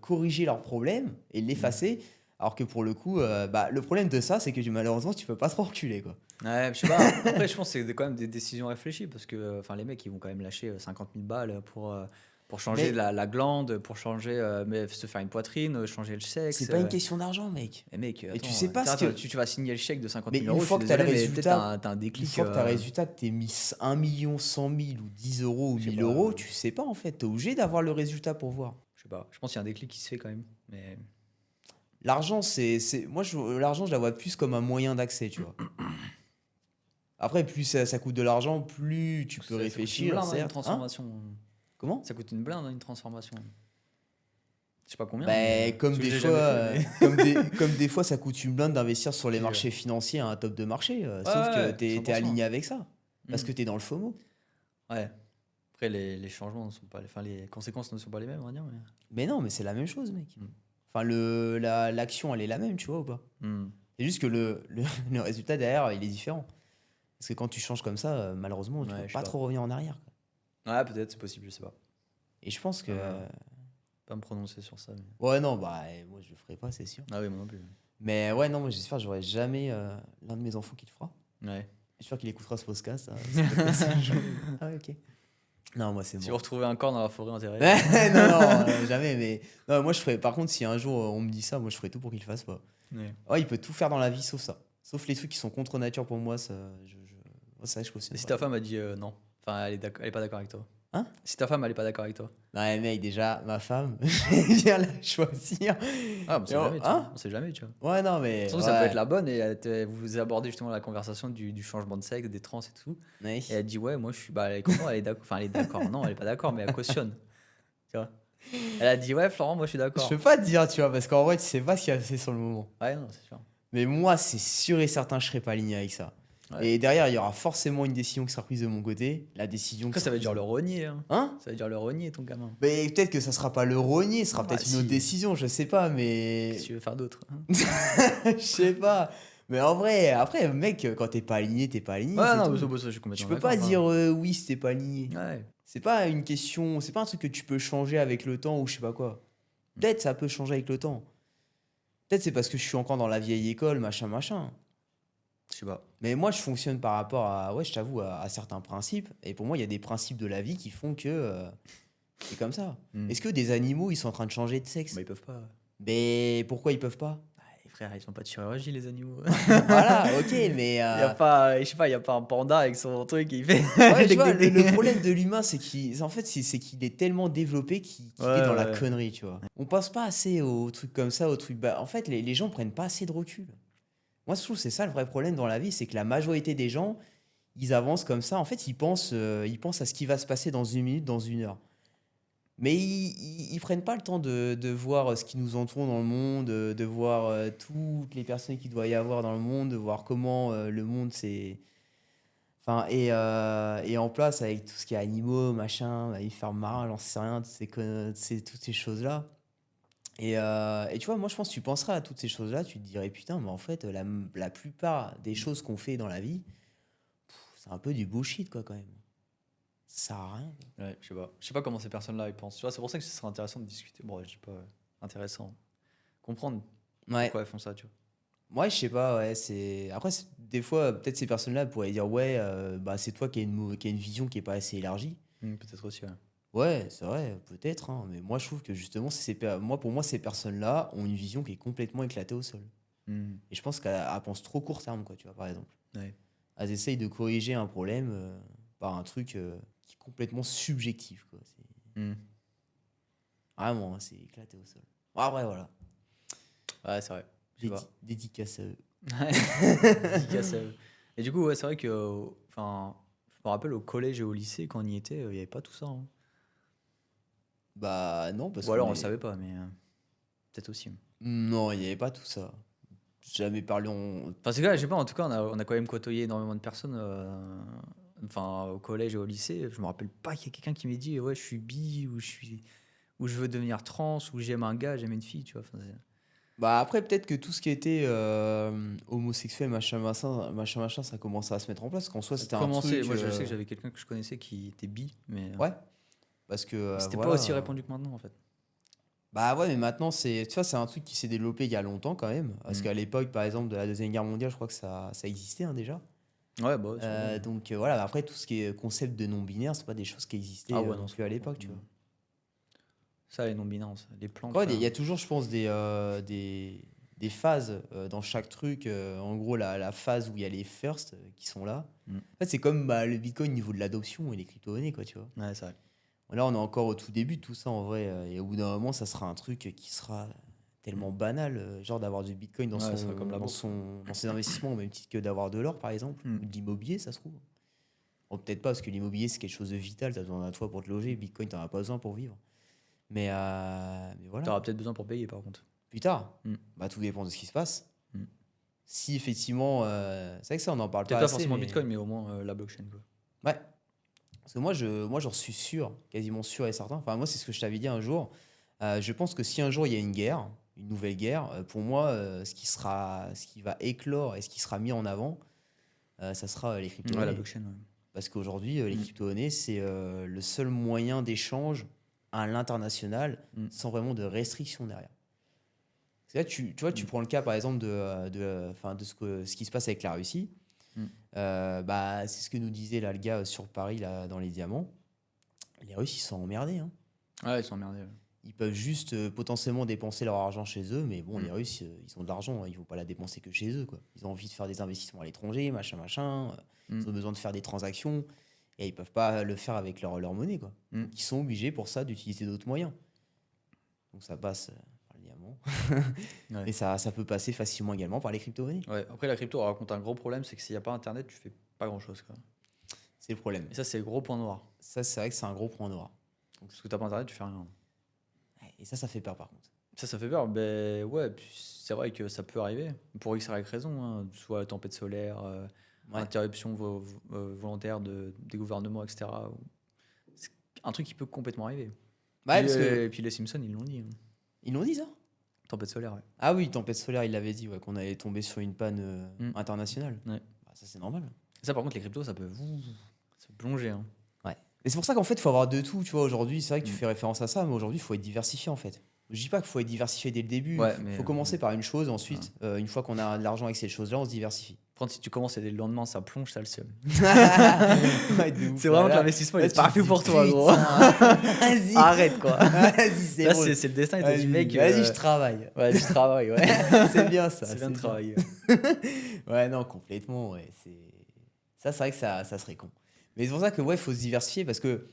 corriger leur problème et Hmm. l'effacer, alors que pour le coup, bah, le problème de ça, c'est que malheureusement, tu peux pas trop reculer, quoi. Ouais, je sais pas. Après, je pense que c'est quand même des décisions réfléchies parce que enfin, les mecs, ils vont quand même lâcher 50 000 balles pour changer Mais la glande, pour changer, mais se faire une poitrine, changer le c'est sexe. pas une question d'argent, mec. Mais mec, Et tu attends, sais pas ce attends, que... tu vas signer le chèque de 50 Mais 000 une euros, je suis fois que tu as le désolé, mais peut-être résultat, t'as un une déclic. fois que tu as le résultat, que tu mis 1 million, 100 000 ou 10 euros ou Je sais 1000 pas, euros, tu sais pas en fait. Tu es obligé d'avoir le résultat pour voir. je sais pas. Je pense qu'il y a un déclic qui se fait quand même. Mais L'argent, moi, l'argent, je la vois plus comme un moyen d'accès, tu vois. Après, plus ça coûte de l'argent, plus tu peux ça coûte une réfléchir, blinde, hein, une certes. Hein? transformation. Comment? Ça coûte une blinde, hein, une transformation. Je sais pas combien, mais Ben, parce que je l'ai jamais fait, mais comme des fois, ça coûte une blinde d'investir sur les je te jure. marchés financiers à un top de marché. Ouais, Sauf ouais, que ouais, tu es 100%. aligné avec ça. Parce Hmm. que tu es dans le FOMO. Ouais. Après, les changements ne sont pas, enfin, les conséquences ne sont pas les mêmes, on va dire. Mais non, mais c'est la même chose, mec. Hmm. Enfin, l'action, elle est la même, tu vois ou pas? Hmm. C'est juste que le résultat derrière, il est différent. Parce que quand tu changes comme ça, malheureusement, tu peux Ouais, je sais pas pas. trop revenir en arrière, quoi. Ouais, peut-être, c'est possible, je sais pas. Et je pense que... Pas me prononcer sur ça. Ouais, non, bah, moi, je le ferai pas, c'est sûr. Ah oui, moi non plus. Mais ouais, non, moi, j'espère que j'aurai jamais l'un de mes enfants qui le fera. Ouais. J'espère qu'il écoutera ce podcast. Ce podcast un jour. Ah ouais, ok. Non, moi, c'est Si vous mort. retrouvez un corps dans la forêt enterré. Non, non, jamais. Mais non, moi, je ferai... Par contre, si un jour, on me dit ça, moi, je ferai tout pour qu'il le fasse pas. Ouais. Ouais, il peut tout faire dans la vie, sauf ça. Sauf les trucs qui sont contre nature pour moi, ça, ça je Et cautionne si pas. ta femme a dit non, enfin, elle est pas d'accord avec toi. Hein? Si ta femme, elle est pas d'accord avec toi. Ouais, mec, déjà, ma femme, je viens la choisir. Ah, on Et sait jamais, tu vois. hein? On sait jamais, tu vois. Ouais, non, mais. Surtout, ça peut être Ouais. la bonne et vous abordez justement la conversation du changement de sexe, des trans et tout. Ouais. Et elle dit, ouais, moi, je suis. Bah, elle est comment? Elle est d'accord. Enfin, elle est d'accord. Non, elle est pas d'accord, mais elle cautionne. Tu vois. Elle a dit, ouais, Florent, moi, je suis Je peux d'accord. pas te dire, tu vois, parce qu'en vrai, tu sais pas ce qu'il y a fait sur le moment. Ouais, non, c'est sûr. Mais moi, c'est sûr et certain, je serai pas aligné avec ça. Ouais. Et derrière, il y aura forcément une décision qui sera prise de mon côté. La décision qui Après, ça sera veut prise dire de... le renier. Hein. Hein? Ça veut dire le renier, ton gamin. Mais peut-être que ça sera pas le rogner, ce sera Bah, peut-être une autre si. décision, je sais pas, Qu'est-ce que mais. tu veux faire d'autre? Hein. Je sais pas. Mais en vrai, après, mec, quand t'es pas aligné, Ouais, c'est non, mais tout. ça, je suis Tu complètement peux pas d'accord. dire oui si t'es pas aligné. Ouais. C'est pas une question, c'est pas un truc que tu peux changer avec le temps ou je sais pas quoi. Peut-être ça peut changer avec le temps. Peut-être c'est parce que je suis encore dans la vieille école, machin, machin. Je sais pas. Mais moi, je fonctionne par rapport à, ouais, je t'avoue, à certains principes. Et pour moi, il y a des principes de la vie qui font que c'est comme ça. Hmm. Est-ce que des animaux, ils sont en train de changer de sexe? Bah, ils peuvent pas. Mais pourquoi ils peuvent pas? Bah, les frères, ils sont pas de chirurgie, les animaux. Voilà, ok, mais Il y a pas, je sais pas, il y a pas un panda avec son truc qui fait. ouais, tu Ding, vois, ding, le ding. problème de l'humain, c'est qu'il, en fait, c'est qu'il est tellement développé Ouais, qu'il est dans la ouais. connerie, tu vois. On pense pas assez aux trucs comme ça, aux trucs. En fait, les gens prennent pas assez de recul. Moi, je trouve que c'est ça le vrai problème dans la vie, c'est que la majorité des gens, ils avancent comme ça. En fait, ils pensent à ce qui va se passer dans une minute, dans une heure. Mais ils prennent pas le temps de voir ce qui nous entoure dans le monde, de voir toutes les personnes qu'il doit y avoir dans le monde, de voir comment le monde s'est enfin, et en place avec tout ce qui est animaux, machin, mammifères marins, j'en sais rien, toutes ces choses-là. Et tu vois, moi je pense que tu penseras à toutes ces choses-là, tu te dirais putain, mais en fait, la plupart des choses qu'on fait dans la vie, c'est un peu du bullshit, quoi, quand même. Ça sert à rien, quoi. Ouais, je sais pas. Je sais pas comment ces personnes-là ils pensent. Tu vois, c'est pour ça que ce serait intéressant de discuter. Bon, je dis pas intéressant. Comprendre Ouais. pourquoi elles font ça, tu vois. Moi, je sais pas, ouais, Après, des fois, peut-être ces personnes-là pourraient dire, ouais, bah, c'est toi qui a une vision qui est pas assez élargie. Peut-être aussi, ouais. Ouais, c'est vrai, peut-être, hein, mais moi, je trouve que justement, pour moi, ces personnes-là ont une vision qui est complètement éclatée au sol. Hmm. Et je pense qu'elles pensent trop court terme, quoi, tu vois, par exemple. Ouais. Elles essayent de corriger un problème par un truc qui est complètement subjectif, quoi. Hmm. Vraiment, hein, c'est éclaté au sol. Ah ouais, voilà. Ouais, c'est vrai. Je sais pas. Dédicace à eux. Ouais. Dédicace à eux. Et du coup, ouais, c'est vrai que. Enfin, je me rappelle au collège et au lycée, quand on y était, il n'y avait pas tout ça. Hein. Bah non, parce Ou qu'on alors on le est... savait pas, mais peut-être aussi. Non, il n'y avait pas tout ça. Jamais parlé Enfin, c'est vrai, je sais pas, en tout cas, on a quand même côtoyé énormément de personnes. Enfin, au collège et au lycée. Je me rappelle pas qu'il y a quelqu'un qui m'ait dit, ouais, je suis bi, ou je veux devenir trans, ou j'aime un gars, j'aime une fille, tu vois. Enfin, Bah après, peut-être que tout ce qui était homosexuel, machin, ça commence à se mettre en place. Qu'en soi, Ça a c'était un commencé, truc. moi je sais que j'avais quelqu'un que je connaissais qui était bi, mais Ouais, parce que c'était pas voilà. aussi répandu que maintenant en fait. Bah ouais, mais maintenant, tu vois, c'est un truc qui s'est développé il y a longtemps quand même. Parce Mm. qu'à l'époque, par exemple, de la Deuxième Guerre mondiale, je crois que ça existait déjà. Ouais, bah ouais, sûrement. Donc voilà, après, tout ce qui est concept de non-binaire, c'est pas des choses qui existaient Ah ouais, non non, ça plus à par l'époque, contre. tu vois. Ça, les non-binaires, les plantes, Quoi, il frère. y a toujours, je pense, des phases dans chaque truc. En gros, la phase où il y a les firsts qui sont là. Mm. En fait, c'est comme le Bitcoin au niveau de l'adoption et les crypto-monnaies, quoi, tu vois. Ouais, c'est vrai. Là, on est encore au tout début de tout ça, en vrai. Et au bout d'un moment, ça sera un truc qui sera tellement banal, genre d'avoir du Bitcoin Ouais, ça sera comme la bourse. dans ses investissements, au même titre que d'avoir de l'or, par exemple, Mm. ou de l'immobilier, ça se trouve. Bon, peut-être pas, parce que l'immobilier, c'est quelque chose de vital. Tu as besoin d'un toit pour te loger. Bitcoin, tu n'en as pas besoin pour vivre. Mais voilà, T'auras quoi. peut-être besoin pour payer par contre. Plus tard, Mm. bah, tout dépend de ce qui se passe. Mm. Si effectivement, c'est vrai que ça, on n'en parle Peut-être pas pas assez, forcément mais Bitcoin, mais au moins la blockchain, quoi. ouais. Parce que moi, j'en suis sûr, quasiment sûr et certain. Enfin, moi, c'est ce que je t'avais dit un jour. Je pense que si un jour il y a une guerre, une nouvelle guerre, pour moi, ce qui va éclore et ce qui sera mis en avant, ça sera les Ouais, la crypto-monnaies. blockchain, ouais. Parce qu'aujourd'hui, les Mm. crypto-monnaies, c'est le seul moyen d'échange à l'international Mm. sans vraiment de restrictions derrière. Parce que là, tu vois, tu Mm. prends le cas par exemple enfin, de ce qui se passe avec la Russie. Mm. Bah, c'est ce que nous disait là, le gars sur Paris, là, dans les diamants. Les Russes, ils sont emmerdés, hein. Ouais, ils sont emmerdés. Ouais. Ils peuvent juste potentiellement dépenser leur argent chez eux, mais bon, Mm. les Russes, ils ont de l'argent, hein, ils ne vont pas la dépenser que chez eux, quoi. Ils ont envie de faire des investissements à l'étranger, machin. Mm. Ils ont besoin de faire des transactions et ils peuvent pas le faire avec leur monnaie, quoi. Mm. Donc, ils sont obligés pour ça d'utiliser d'autres moyens. Donc, ça passe par le diamant. Ouais. Et ça peut passer facilement également par les crypto-monnaies. Ouais. Après, la crypto raconte un gros problème, c'est que s'il n'y a pas internet, tu fais pas grand chose, quoi. C'est le problème. Et ça, c'est le gros point noir. Ça, c'est vrai que c'est un gros point noir. Parce que t'as pas internet, tu fais rien. Ouais, et ça fait peur par contre. Ça fait peur. Ben ouais, puis c'est vrai que ça peut arriver. Pour X raison, hein. Soit tempête solaire, Ouais. interruption volontaire des gouvernements, etc. C'est un truc qui peut complètement arriver. Ouais, Puis, parce que. et puis les Simpsons, ils l'ont dit, hein. Ils l'ont dit ça? Tempête solaire, ouais. Ah oui, tempête solaire, il l'avait dit, ouais, qu'on allait tomber sur une panne internationale. Ouais. Bah, ça, c'est normal. Et ça, par contre, les cryptos, ça peut plonger, hein. Ouais. Et c'est pour ça qu'en fait, il faut avoir de tout. Tu vois, aujourd'hui, c'est vrai que tu Mm. fais référence à ça, mais aujourd'hui, il faut être diversifié en fait. Je dis pas qu'il faut être diversifié dès le début. Ouais, Il mais faut commencer par une chose, ensuite, une fois qu'on a de l'argent avec cette chose-là, on se diversifie. Quand si tu commences et dès le lendemain, ça plonge, t'as le seum. Ouais, de ouf. C'est vraiment que Là, l'investissement, il là, est tu pas te fait dis, pour toi, gros. putain, vas-y. Arrête, quoi. Vas-y, c'est Là, bon. c'est le destin, il t'a dit, mec. Vas-y, je travaille. Ouais, du travail, ouais. C'est bien ça. C'est bien de travailler. Ouais, non, complètement. Ouais, ça, c'est vrai que ça serait con. Mais c'est pour ça que ouais, faut se diversifier parce que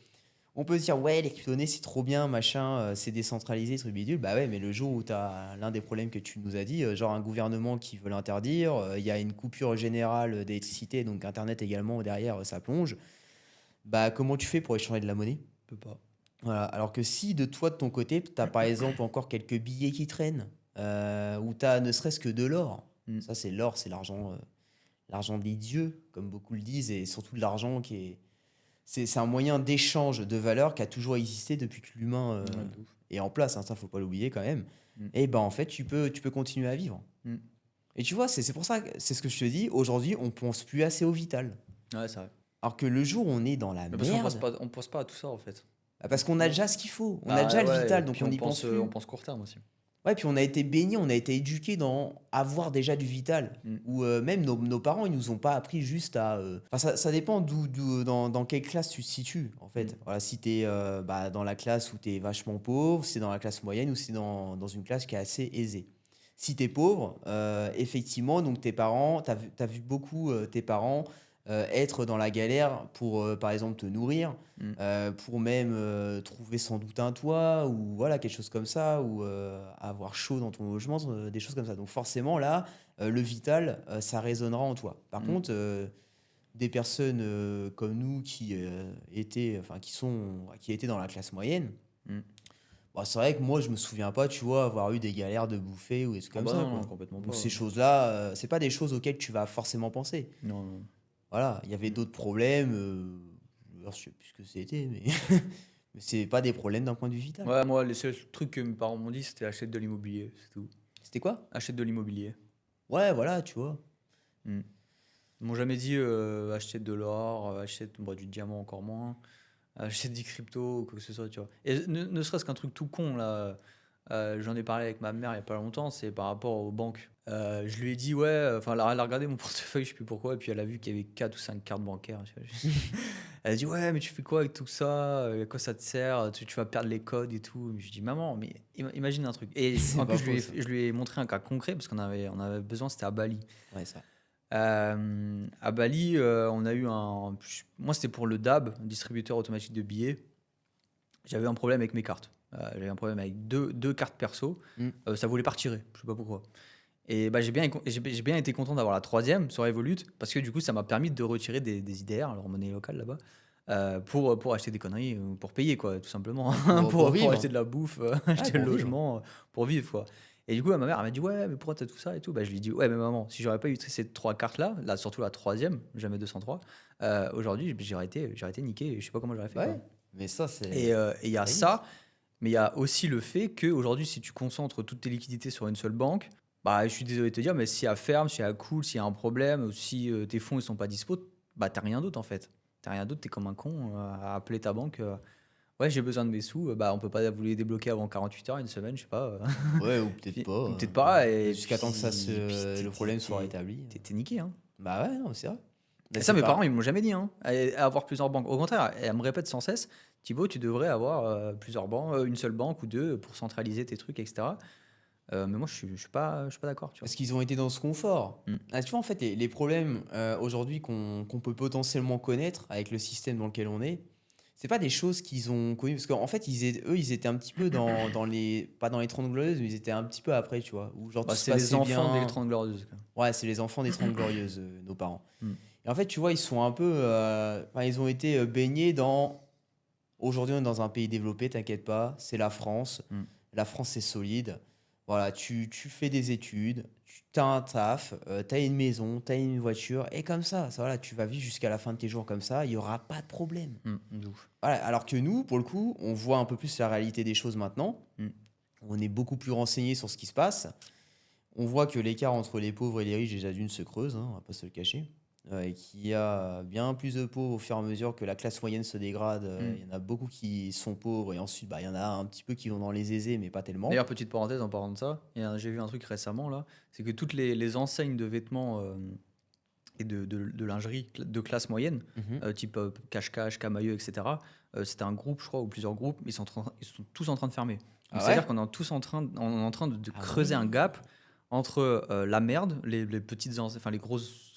on peut se dire ouais, les crypto-monnaies c'est trop bien, machin, c'est décentralisé, truc bidule. Bah ouais, mais le jour où tu as l'un des problèmes que tu nous as dit, genre un gouvernement qui veut l'interdire, il y a une coupure générale d'électricité, donc Internet également derrière, ça plonge. Bah comment tu fais pour échanger de la monnaie? Je peux pas. Voilà. Alors que si de toi, de ton côté, tu as par exemple encore quelques billets qui traînent, ou tu as ne serait-ce que de l'or. Mm. Ça, c'est l'or, c'est l'argent des dieux, comme beaucoup le disent, et surtout de l'argent qui est. C'est un moyen d'échange de valeur qui a toujours existé depuis que l'humain Ouais, de ouf. est en place, hein, ça, faut pas l'oublier quand même. Mm. Et ben en fait, tu peux continuer à vivre. Mm. Et tu vois, c'est pour ça que c'est ce que je te dis, aujourd'hui, on pense plus assez au vital. Ouais, c'est vrai. Alors que le jour où on est dans la Mais parce qu'on pense merde, pas, on pense pas à tout ça, en fait. parce qu'on a déjà ce qu'il faut, on a Ah déjà le ouais, vital, et donc puis on n'y pense plus. on pense court terme aussi. Ouais, puis on a été baigné, on a été éduqué dans avoir déjà du vital. Mm. Ou même nos parents, ils nous ont pas appris juste à. Enfin, ça dépend dans quelle classe tu te situes, en fait. Mm. Voilà, si tu es dans la classe où tu es vachement pauvre, c'est dans la classe moyenne ou c'est dans une classe qui est assez aisée. Si tu es pauvre, effectivement, donc tes parents, tu as vu beaucoup tes parents être dans la galère pour, par exemple, te nourrir, Mm. pour même trouver sans doute un toit ou voilà, quelque chose comme ça, ou avoir chaud dans ton logement, des choses comme ça. Donc forcément, là, le vital, ça résonnera en toi. Par Mm. contre, des personnes comme nous qui étaient, enfin, qui étaient dans la classe moyenne, Mm. bah, c'est vrai que moi, je me souviens pas, tu vois, avoir eu des galères de bouffer ou des trucs Ah comme bah ça, non, quoi. non, complètement Donc pas. ces choses-là, c'est pas des choses auxquelles tu vas forcément penser. Non, non. Voilà, il y avait Mm. d'autres problèmes. Alors, je sais plus ce que c'était, mais mais c'est pas des problèmes d'un point de vue vital. Ouais, moi, les seuls trucs que mes parents m'ont dit, c'était acheter de l'immobilier, c'est tout. C'était quoi? Achète de l'immobilier. Ouais, voilà, tu vois. Mm. Ils m'ont jamais dit acheter de l'or, acheter du diamant encore moins, acheter des cryptos ou quoi que ce soit, tu vois. Et ne serait-ce qu'un truc tout con, là, j'en ai parlé avec ma mère il y a pas longtemps, c'est par rapport aux banques. Je lui ai dit, ouais, enfin, elle a regardé mon portefeuille, je sais plus pourquoi, et puis elle a vu qu'il y avait 4 ou 5 cartes bancaires. Tu vois. Elle a dit, ouais, mais tu fais quoi avec tout ça? À quoi ça te sert? Tu vas perdre les codes et tout. Je lui dis, maman, mais imagine un truc. Et C'est en plus, pas faux, ça. je lui ai montré un cas concret, parce on avait besoin, c'était à Bali. Ouais, ça. À Bali, on a eu moi, c'était pour le DAB, distributeur automatique de billets. J'avais un problème avec mes cartes. J'avais un problème avec deux cartes perso. Mm. Ça voulait pas retirer. Je sais pas pourquoi. Et bah, j'ai bien été content d'avoir la troisième sur Revolut parce que du coup, ça m'a permis de retirer des IDR, leur monnaie locale là-bas, pour acheter des conneries, pour payer, quoi, tout simplement. Pour Pour vivre. acheter de la bouffe, Ouais, acheter le pour vivre. logement, pour vivre, quoi. Et du coup, ma mère, elle m'a dit, ouais, mais pourquoi t'as tout ça et tout? Bah, je lui ai dit, ouais, mais maman, si j'aurais pas eu ces trois cartes-là, là, surtout la troisième, jamais 203, aujourd'hui, j'aurais été niqué. Je sais pas comment j'aurais fait, quoi. Ouais, mais ça, c'est Et il y a limite. ça, mais il y a aussi le fait qu'aujourd'hui, si tu concentres toutes tes liquidités sur une seule banque, bah, je suis désolé de te dire, mais si elle ferme, si elle coule, s'il y a un problème, ou si tes fonds ils sont pas dispo, bah, t'as rien d'autre en fait. T'as rien d'autre, t'es comme un con à appeler ta banque. Ouais, j'ai besoin de mes sous, bah, on peut pas vous les débloquer avant 48 heures, une semaine, je sais pas. Ouais, ou peut-être pas. Ou peut-être pas, Jusqu'à temps que puis le problème soit rétabli. t'es niqué, hein. Bah ouais, non, c'est vrai. Là, Et ça, c'est mes parents, pas. ils m'ont jamais dit, hein, à avoir plusieurs banques. Au contraire, elle me répète sans cesse, Thibaut, tu devrais avoir plusieurs banques, une seule banque ou deux pour centraliser tes trucs, etc. Mais moi, je suis pas d'accord, tu vois. Parce qu'ils ont été dans ce confort. Mm. Ah, tu vois, en fait, les problèmes aujourd'hui qu'on peut potentiellement connaître avec le système dans lequel on est, c'est pas des choses qu'ils ont connues. Parce qu'en fait, eux, ils étaient un petit peu dans les. Pas dans les 30 glorieuses, mais ils étaient un petit peu après, tu vois. Où genre tout Bah, se c'est les passait enfants des bien. 30 Glorieuses, quoi. Ouais, c'est les enfants des 30 glorieuses, nos parents. Mm. Et en fait, tu vois, ils sont un peu. Enfin, ils ont été baignés dans. Aujourd'hui, on est dans un pays développé, t'inquiète pas, c'est la France. Mm. La France, c'est solide. Voilà, tu fais des études, tu as un taf, tu as une maison, tu as une voiture, et comme ça, voilà, tu vas vivre jusqu'à la fin de tes jours comme ça, il n'y aura pas de problème. De ouf. Voilà, alors que nous, pour le coup, on voit un peu plus la réalité des choses maintenant. Mm. On est beaucoup plus renseigné sur ce qui se passe. On voit que l'écart entre les pauvres et les riches, déjà d'une, se creuse, hein, on va pas se le cacher. Et qu'il y a bien plus de pauvres au fur et à mesure que la classe moyenne se dégrade. Mm. Il y en a beaucoup qui sont pauvres et ensuite, bah, il y en a un petit peu qui vont dans les aisés, mais pas tellement. D'ailleurs, petite parenthèse en parlant de ça, j'ai vu un truc récemment là, c'est que toutes les enseignes de vêtements et de lingerie de classe moyenne, Mhm. type Cache-Cache, Camailleux, etc., c'était un groupe, je crois, ou plusieurs groupes, ils sont tous en train de fermer. Donc, Ah c'est-à-dire ouais? qu'on est tous on est en train de Ah creuser un ouais. gap entre la merde, les petites enfin les grosses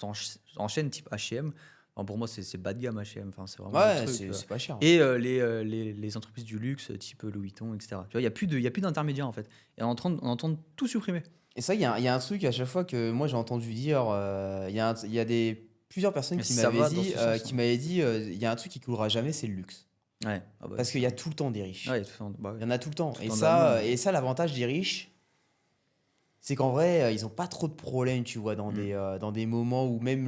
enchaînes type H&M. Enfin, pour moi, c'est bas de gamme H&M, enfin, c'est vraiment le Ouais, truc. c'est pas cher. Et les entreprises du luxe, type Louis Vuitton, etc. Tu vois, il y a plus d'intermédiaires en fait. Et on est en train de tout supprimer. Et ça, il y a un truc à chaque fois que moi j'ai entendu dire, il y a plusieurs personnes Mais ça va dans ce sens, qui hein. m'avaient dit, il y a un truc qui coulera jamais, c'est le luxe. Ouais, ah bah, Parce qu'il y a tout le temps des riches. ouais, tout ça, bah Il ouais. y en a tout le temps. Tout le temps de l'amour, hein. Et ça, l'avantage des riches, c'est qu'en vrai, ils ont pas trop de problèmes, tu vois, Mm. dans des moments où même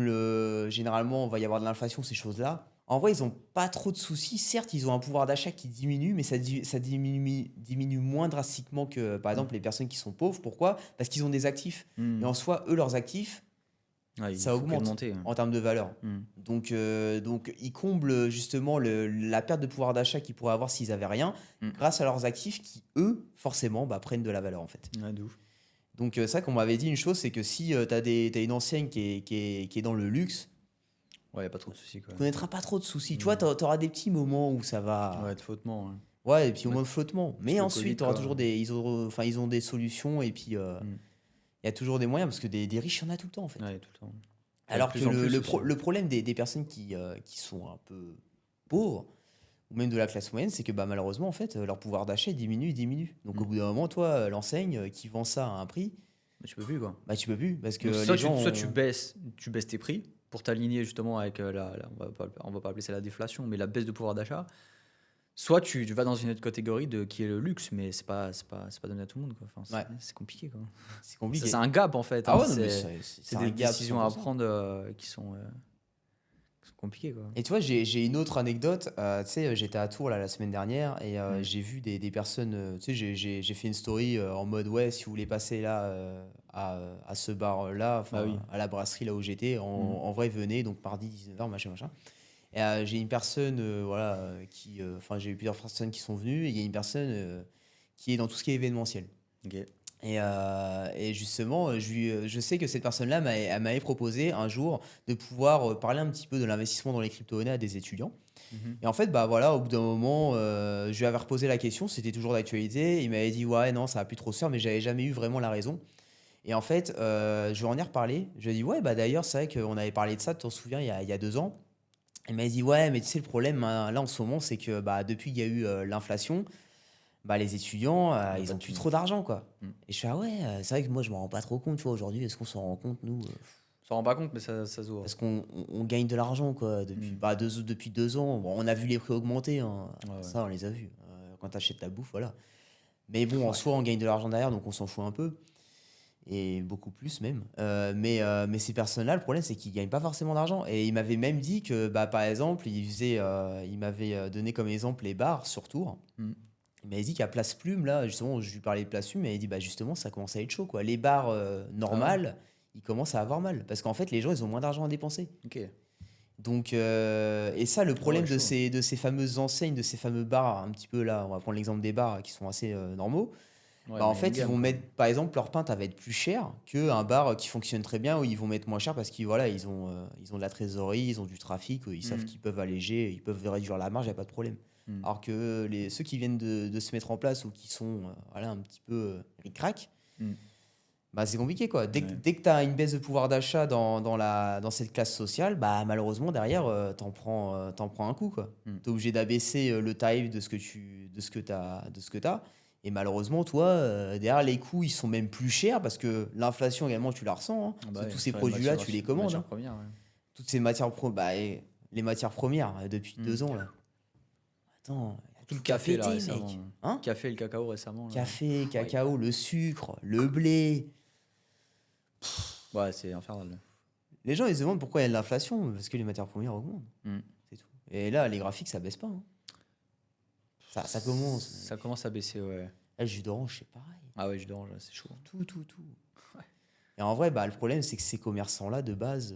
généralement, on va y avoir de l'inflation, ces choses-là. En vrai, ils ont pas trop de soucis. Certes, ils ont un pouvoir d'achat qui diminue, mais ça diminue moins drastiquement que, par Mm. exemple, les personnes qui sont pauvres. Pourquoi? Parce qu'ils ont des actifs. Et Mm. en soi, eux, leurs actifs, Ouais, il ça faut augmente qu'augmenter, hein. en termes de valeur. Mm. Donc ils comblent justement la perte de pouvoir d'achat qu'ils pourraient avoir s'ils avaient rien, Mm. grâce à leurs actifs qui, eux, forcément, bah, prennent de la valeur, en fait. Ouais, de ouf. Donc ça, qu'on m'avait dit une chose, c'est que si t'as une enseigne qui est dans le luxe, Ouais, y a pas trop de soucis, quoi. tu connaîtras pas trop de soucis. Tu vois, Mm. t'auras des petits moments où ça va. Ouais, de flottement, hein. Ouais, des petits Ouais, moments de flottement. type Mais le Covid, ensuite, t'auras quoi. toujours enfin, ils ont des solutions et puis Mm. il y a toujours des moyens parce que des riches, il y en a tout le temps, en fait. Ouais, tout le temps. Et de Alors que plus en plus aussi, hein. le problème des personnes qui sont un peu pauvres, ou même de la classe moyenne, c'est que bah, malheureusement, en fait, leur pouvoir d'achat diminue. Donc au Mm. bout d'un moment, toi, l'enseigne qui vend ça à un prix, Mais tu peux plus, quoi. bah, tu peux plus parce que Donc, les gens soit ont. tu baisses tes prix pour t'aligner justement avec on va pas appeler ça la déflation, mais la baisse de pouvoir d'achat. Soit tu vas dans une autre catégorie qui est le luxe, mais c'est pas donné à tout le monde, quoi. Enfin, Ouais, c'est compliqué, quoi. c'est Ça, compliqué. c'est un gap en fait, Ah hein. ouais, non, mais C'est c'est un des gap décisions à 100%. prendre qui sont compliqué, quoi. Et tu vois, j'ai une autre anecdote. Tu sais, j'étais à Tours là, la semaine dernière et Mm. j'ai vu des personnes. Tu sais, j'ai fait une story en mode ouais, si vous voulez passer là à ce bar-là, Bah enfin oui. à la brasserie là où j'étais, Mm. en vrai, venez, donc mardi 19h, machin, machin. Et j'ai une personne, voilà, enfin, j'ai eu plusieurs personnes qui sont venues et il y a une personne qui est dans tout ce qui est événementiel. Ok. Et justement, je sais que cette personne-là elle m'avait proposé un jour de pouvoir parler un petit peu de l'investissement dans les crypto-monnaies à des étudiants. Mhm. Et en fait, bah voilà, au bout d'un moment, je lui avais reposé la question, c'était toujours d'actualité. Il m'avait dit, ouais, non, ça va plus trop se faire, mais j'avais jamais eu vraiment la raison. Et en fait, je lui en ai reparlé. Je lui ai dit, ouais, bah d'ailleurs, c'est vrai qu'on avait parlé de ça, tu t'en souviens, il y a 2 ans. Il m'a dit, ouais, mais tu sais, le problème hein, là en ce moment, c'est que bah, depuis qu'il y a eu l'inflation, bah, les étudiants, On a ils pas ont de plus thunes. trop d'argent, quoi. Mm. Et je fais, ah ouais, c'est vrai que moi, je m'en rends pas trop compte, tu vois, aujourd'hui. Est-ce qu'on s'en rend compte, nous On s'en rend pas compte, mais ça se voit. Parce qu'on gagne de l'argent, quoi, depuis, Mm. bah, depuis 2 ans. Bon, on a vu les prix augmenter, hein. Ouais, ouais. Ça, on les a vus. Quand tu achètes ta bouffe, voilà. Mais bon, en Ouais. soi, on gagne de l'argent derrière, donc on s'en fout un peu. Et beaucoup plus même. Mais ces personnes-là, le problème, c'est qu'ils gagnent pas forcément d'argent. Et il m'avait même dit que, bah, par exemple, il m'avait donné comme exemple les bars sur Tours. Mm. Il m'avait dit qu'à Place Plume, là, justement, je lui parlais de Place Plume, mais il dit, bah, justement, ça commence à être chaud, quoi. Les bars Ah ouais? normales, ils commencent à avoir mal. Parce qu'en fait, les gens, ils ont moins d'argent à dépenser. Ok. Donc, et ça, le Ah ouais, problème chaud. de ces fameuses enseignes, de ces fameux bars, un petit peu là, on va prendre l'exemple des bars qui sont assez normaux, Ouais, bah, en moyenne fait, ils gamme, vont quoi. mettre, par exemple, leur pinte, elle va être plus chère qu'un bar qui fonctionne très bien, où ils vont mettre moins cher parce qu'ils voilà, ils ont de la trésorerie, ils ont du trafic, ils savent Mm. qu'ils peuvent alléger, ils peuvent réduire la marge, il n'y a pas de problème. Mm. Alors que ceux qui viennent de se mettre en place ou qui sont voilà, un petit peu ric-rac, Mm. bah, c'est compliqué, quoi. Ouais. Dès que tu as une baisse de pouvoir d'achat dans cette classe sociale, bah, malheureusement, derrière, t'en prends un coup, quoi. Mm. Tu es obligé d'abaisser le tarif de ce que t'as. Et malheureusement, toi, derrière, les coûts, ils sont même plus chers parce que l'inflation également, tu la ressens, hein. Ah Parce bah que tous ouais, ces sur les produits-là, tu les commandes, matières hein. premières, ouais. Toutes ces les matières premières, depuis Mm. 2 ans, là. Attends, il y a Tout le tout qui a café, là, pété, récemment. mec. Hein? Café et le cacao, récemment, là. Café, Ouais. cacao, le sucre, le blé. Ouais, c'est infernal. Les gens, ils se demandent pourquoi il y a de l'inflation, parce que les matières premières augmentent. Mm. C'est tout. Et là, les graphiques, ça baisse pas, hein. Ça commence, Ça mec. commence à baisser, ouais. Là, le jus d'orange, c'est pareil. Ah ouais, jus d'orange, là, c'est chaud. Tout, tout, tout. Et en vrai, bah, le problème, c'est que ces commerçants-là, de base,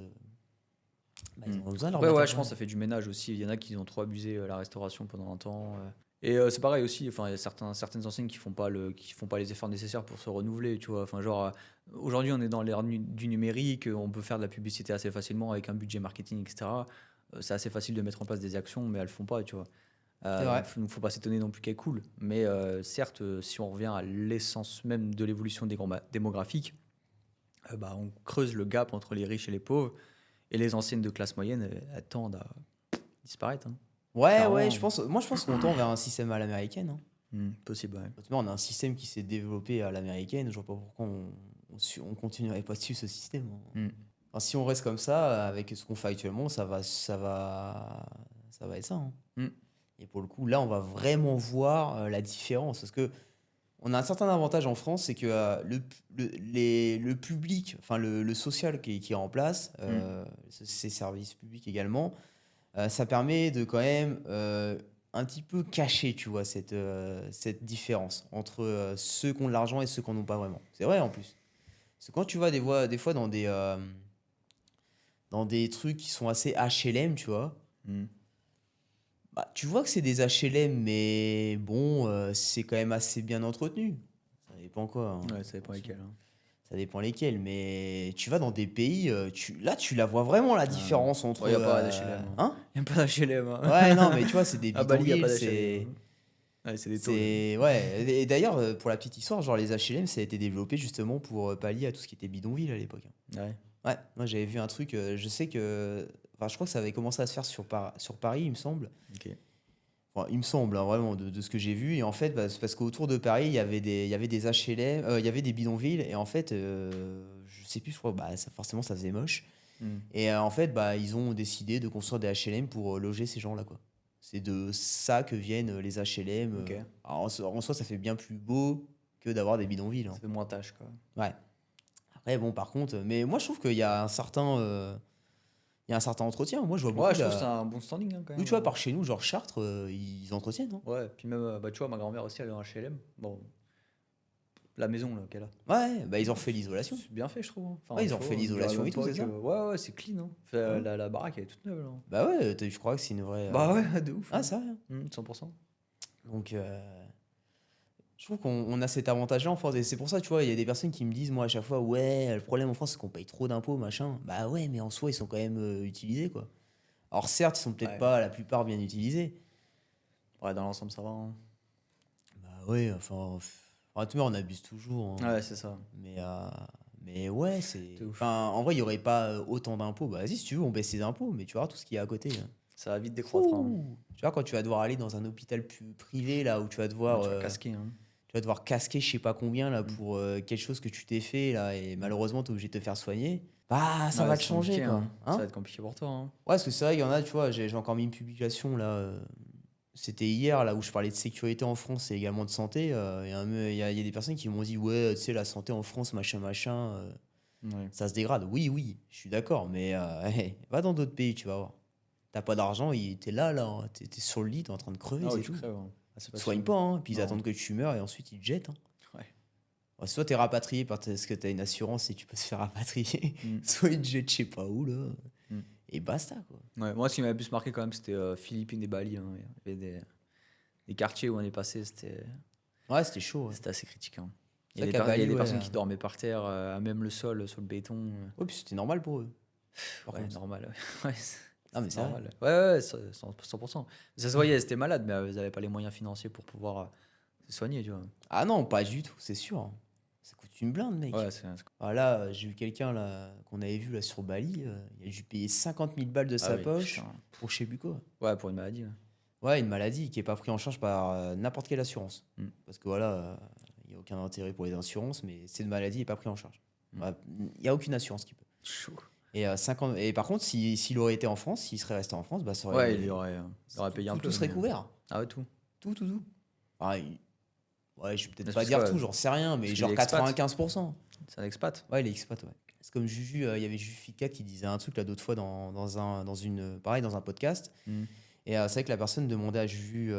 bah, ils Mm. ont besoin de leur Après, ouais, matière je pense que ça première. fait du ménage aussi. Il y en a qui ont trop abusé la restauration pendant un temps. Et c'est pareil aussi. Enfin, il y a certaines enseignes qui font pas les efforts nécessaires pour se renouveler. Tu vois. Enfin, genre, aujourd'hui, on est dans l'ère du numérique. On peut faire de la publicité assez facilement avec un budget marketing, etc. C'est assez facile de mettre en place des actions, mais elles le font pas. Tu vois. C'est vrai. Faut pas s'étonner non plus qu'elles coulent. Mais certes, si on revient à l'essence même de l'évolution démographique, bah, on creuse le gap entre les riches et les pauvres. Et les anciennes de classe moyenne, elles tendent à disparaître, hein. Ouais, ouais, Clairement. moi, je pense qu'on tend vers un système à l'américaine, hein. Possible, ouais. Honnêtement, on a un système qui s'est développé à l'américaine. Je vois pas pourquoi on continuerait pas dessus, ce système, hein. Mm. Enfin, si on reste comme ça, avec ce qu'on fait actuellement, ça va être ça, hein. Mm. Et pour le coup, là, on va vraiment voir la différence. Parce que on a un certain avantage en France, c'est que le public, enfin le social qui est en place, ces services publics également, ça permet de quand même un petit peu cacher, tu vois, cette différence entre ceux qui ont de l'argent et ceux qui n'en ont pas vraiment. C'est vrai en plus. Parce que quand tu vas des fois dans des trucs qui sont assez HLM, tu vois, Mm. bah, tu vois que c'est des HLM, mais bon, c'est quand même assez bien entretenu. Ça dépend quoi, hein, Ouais, ça dépend attention. lesquels, hein. Ça dépend lesquels. Mais tu vas dans des pays, là, tu la vois vraiment la Ah, non. différence Bon, entre. il n'y a pas d'HLM, hein. Hein? Il n'y a pas d'HLM, hein. Ouais, non, mais tu vois, c'est des À Bali, il n'y a pas bidonvilles, d'HLM, hein. Ouais, c'est des tôles. Ouais. Et d'ailleurs, pour la petite histoire, genre les HLM, ça a été développé justement pour pallier à tout ce qui était bidonville à l'époque, hein. Ouais. Ouais, moi j'avais vu un truc, je sais que. Enfin, je crois que ça avait commencé à se faire sur Paris, il me semble. Ok. Enfin, il me semble, hein, vraiment, de ce que j'ai vu. Et en fait, bah, c'est parce qu'autour de Paris, il y avait des HLM, il y avait des bidonvilles. Et en fait, je sais plus, je crois, bah, forcément, ça faisait moche. Mm. Et en fait, bah, ils ont décidé de construire des HLM pour loger ces gens-là, quoi. C'est de ça que viennent les HLM. Ok. Alors, en soi, ça fait bien plus beau que d'avoir des bidonvilles, hein. Ça fait moins tâche, quoi. Ouais. Après, bon, par contre, mais moi, je trouve qu'il y a un certain. il y a un certain entretien. Moi, je vois beaucoup Ouais, de je trouve que c'est un bon standing hein, quand Oui, même. tu vois, par chez nous, genre Chartres, ils entretiennent. Hein. Ouais, puis même, bah, tu vois, ma grand-mère aussi, elle est en HLM. Bon, la maison là, qu'elle a. Ouais, bah ils ont Bah, refait l'isolation. c'est bien fait, je trouve. Hein. Ouais, Enfin, ils tu ont refait vois, on dirait l'isolation même et tout, pas c'est que. ça? Ouais, ouais, c'est clean. Hein. Ouais. La baraque, elle est toute neuve là. Bah ouais, je crois que c'est une vraie. Bah ouais, de ouf. Ah, Hein. c'est vrai. Hein. 100%. Donc, je trouve qu'on a cet avantage-là en France. Et c'est pour ça, tu vois, il y a des personnes qui me disent, moi, à chaque fois, ouais, le problème en France, c'est qu'on paye trop d'impôts, machin. Bah ouais, mais en soi, ils sont quand même utilisés, quoi. Alors, certes, ils sont peut-être Ouais. pas la plupart bien utilisés. Ouais, dans l'ensemble, ça va. Hein. Bah ouais, enfin, tu vois, on abuse toujours. Hein. Ouais, c'est ça. Mais ouais, c'est. C'est ouf. Enfin, en vrai, il n'y aurait pas autant d'impôts. Bah vas-y, si tu veux, on baisse les impôts, mais tu vois tout ce qu'il y a à côté. Hein. Ça va vite décroître. Hein. Ouh. Tu vois, quand tu vas devoir aller dans un hôpital privé, là, où tu vas Ouais, devoir, tu vas casquer. Hein. casquer je sais pas combien, là, Mm. pour quelque chose que tu t'es fait, là, et Mm. malheureusement, tu es obligé de te faire soigner, bah ça va Ouais, te c'est changer, compliqué. quoi. Hein. Ça Hein. va être compliqué pour toi. Hein. Ouais, parce que c'est vrai, il y en a, tu vois, j'ai encore mis une publication, là. C'était hier, là, où je parlais de sécurité en France et également de santé. Il y a des personnes qui m'ont dit, ouais, tu sais, la santé en France, machin, machin. Ouais. Ça se dégrade. Oui, oui, je suis d'accord, mais hey, va dans d'autres pays, tu vas voir. T'as pas d'argent, t'es là, hein, t'es sur le lit, t'es en train de crever, Ah ouais, c'est tu tout. crèves. Hein. Ah, c'est Ils te pas soignent sûr. pas, hein, puis ils Non. attendent que tu meurs et ensuite ils te jettent. Hein. Ouais. Ouais, soit t'es rapatrié parce que t'as une assurance et tu peux te faire rapatrier, Mm. soit ils te jettent je sais pas où, là. Mm. Et basta, quoi. Ouais. Moi, ce qui m'avait plus marqué quand même, c'était Philippines et Bali. Hein. Il y avait des quartiers où on est passé, Ouais, c'était chaud. Ouais. c'était assez critique. Hein. C'est vrai qu'à Bali, Il y a des ouais. personnes qui dormaient par terre, à même le sol, sur le béton. Ouais, puis c'était normal pour eux. Par Ouais, contre. normal. Ouais, Ah, mais c'est c'est vrai. normal. Ouais, 100%. Ça se voyait, c'était malade, mais ils n'avaient pas les moyens financiers pour pouvoir se soigner, tu vois. Ah non, pas du tout, c'est sûr. Ça coûte une blinde, mec. Ouais, Ah là, j'ai vu quelqu'un là qu'on avait vu là sur Bali, il a dû payer 50 000 balles de Ah sa oui, poche putain. pour je sais plus quoi. Ouais, pour une maladie. Ouais. Ouais, une maladie qui est pas prise en charge par n'importe quelle assurance. Mm. Parce que voilà, il n'y a aucun intérêt pour les assurances, mais cette maladie n'est pas prise en charge. Mm. Il n'y a aucune assurance qui peut. Chaud. Et, 50... et par contre, s'il aurait été en France, s'il serait resté en France, bah, ça aurait... Ouais, il aurait payé un peu. Tout serait mais- couvert. Ah ouais, tout. Tout. Enfin, ouais, je vais peut-être Mais pas parce dire que, tout, j'en sais rien, mais parce genre qu'il est expat. 95%. C'est un expat. Ouais, il est expat, ouais. C'est comme Juju, il y avait Juju Ficat qui disait un truc là d'autres fois dans un podcast. Mm. Et c'est vrai que la personne demandait à Juju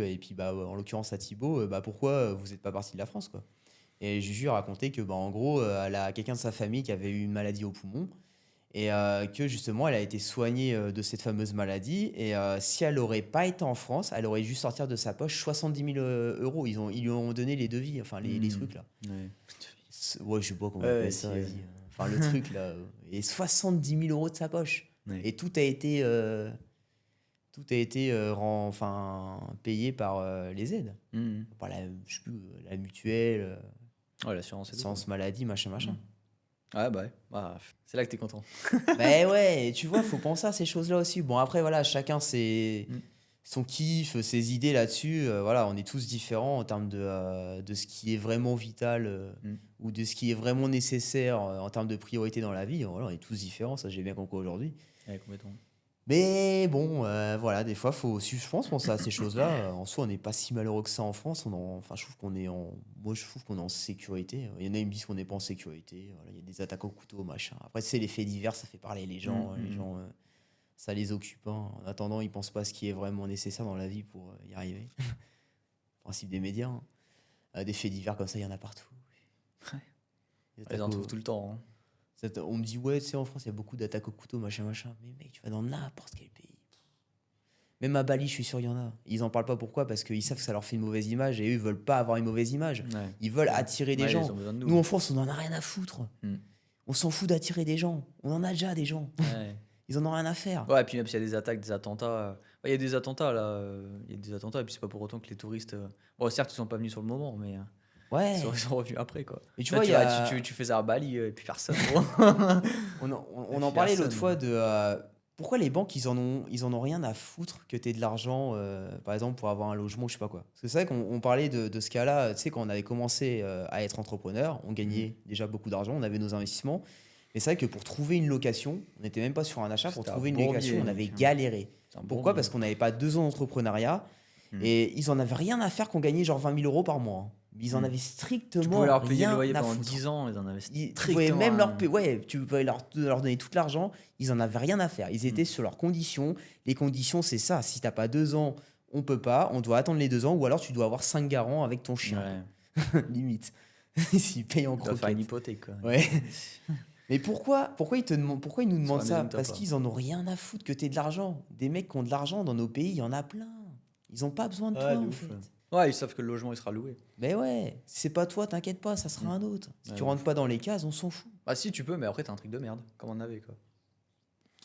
et puis bah, en l'occurrence à Thibaut, bah, pourquoi vous n'êtes pas parti de la France, quoi. Et Juju racontait que bah, en gros, elle a quelqu'un de sa famille qui avait eu une maladie au poumon et que justement elle a été soignée de cette fameuse maladie. Et si elle n'aurait pas été en France, elle aurait dû sortir de sa poche 70 000 euros. Ils lui ont donné les devis, enfin les Mm. trucs là. Ouais. Ouais, je sais pas comment on Ouais, appelle si, ça, ouais. vas-y. Enfin, le truc là. Et 70 000 euros de sa poche. Ouais. Et tout a été, payé par les aides. Mm. Par je sais plus, la mutuelle, Ouais, l'assurance et tout. l'assurance maladie, machin. Mm. Ouais, bah ouais. Bah, c'est là que t'es content. Mais ouais, et tu vois, faut penser à ces choses-là aussi. Bon, après, voilà, chacun Mm. son kiff, ses idées là-dessus. Voilà, on est tous différents en termes de ce qui est vraiment vital Mm. ou de ce qui est vraiment nécessaire en termes de priorité dans la vie. Voilà, on est tous différents, ça j'ai bien compris aujourd'hui. Ouais, complètement. Mais bon, voilà, des fois, faut aussi, je pense, penser à ces choses-là. En soi, on n'est pas si malheureux que ça en France. Enfin, je trouve qu'on est moi, je trouve qu'on est en sécurité. Il y en a qui me disent qu'on n'est pas en sécurité. Voilà, il y a des attaques au couteau, machin. Après, c'est les faits divers, ça fait parler les gens. Les gens, ça les occupe. Hein. En attendant, ils pensent pas à ce qui est vraiment nécessaire dans la vie pour y arriver. Principe des médias. Hein. Des faits divers comme ça, il y en a partout. Ouais. Des Ils attaques en au- trouvent tout le temps. Hein. On me dit, ouais, tu sais, en France, il y a beaucoup d'attaques au couteau, machin. Mais mec, tu vas dans n'importe quel pays. Même à Bali, je suis sûr, il y en a. Ils en parlent pas pourquoi? Parce qu'ils savent que ça leur fait une mauvaise image et eux, ils veulent pas avoir une mauvaise image. Ouais. Ils veulent attirer des Ouais, gens. ils ont besoin de nous. Nous, en France, on en a rien à foutre. Mm. On s'en fout d'attirer des gens. On en a déjà des gens. Ouais. Ils en ont rien à faire. Ouais, et puis même s'il y a des attaques, des attentats. Il y a des attentats là. Il y a des attentats, et puis c'est pas pour autant que les touristes. Bon, certes, ils sont pas venus sur le moment, mais Ouais. ils sont revenus après, quoi. Et tu Là, vois, il y a... tu fais ça à Bali, et puis personne. Gros. on en parlait l'autre fois de pourquoi les banques ils en ont rien à foutre que tu aies de l'argent par exemple pour avoir un logement ou je sais pas quoi. Parce que c'est vrai qu'on parlait de ce cas-là, tu sais quand on avait commencé à être entrepreneur, on gagnait déjà beaucoup d'argent, on avait nos investissements. Mais c'est vrai que pour trouver une location, on n'était même pas sur un achat, pour C'était un trouver une bourbier, location, on mec, avait hein. galéré. C'est un Pourquoi? bourbier. Parce qu'on n'avait pas 2 ans d'entrepreneuriat Et ils en avaient rien à faire qu'on gagnait genre 20 000 euros par mois, hein. Ils en Mm. avaient Tu strictement pouvais leur payer le rien loyer à pendant foutre. 10 ans, ils en avaient Tu pouvais strictement même leur rien. payer, ouais, tu pouvais leur donner tout l'argent, ils en avaient rien à faire. Ils étaient sur leurs conditions. Les conditions, c'est ça. Si t'as pas 2 ans, on peut pas. On doit attendre les 2 ans, ou alors tu dois avoir 5 garants avec ton chien, Ouais. limite. S'ils payent en Tu dois faire une croquettes. hypothèque, quoi. Ouais. Mais pourquoi pourquoi ils nous Sur demandent la ça? maison que t'as Parce pas. qu'ils en ont rien à foutre que t'aies de l'argent. Des mecs qui ont de l'argent dans nos pays, il y en a plein. Ils ont pas besoin de toi, de en ouf, fait. ouais. Ouais, ils savent que le logement il sera loué. Mais ouais, si c'est pas toi, t'inquiète pas, ça sera un autre. Si Ouais, tu de rentres ouf. pas dans les cases, on s'en fout. Bah si tu peux, mais après t'as un truc de merde, comme on avait quoi.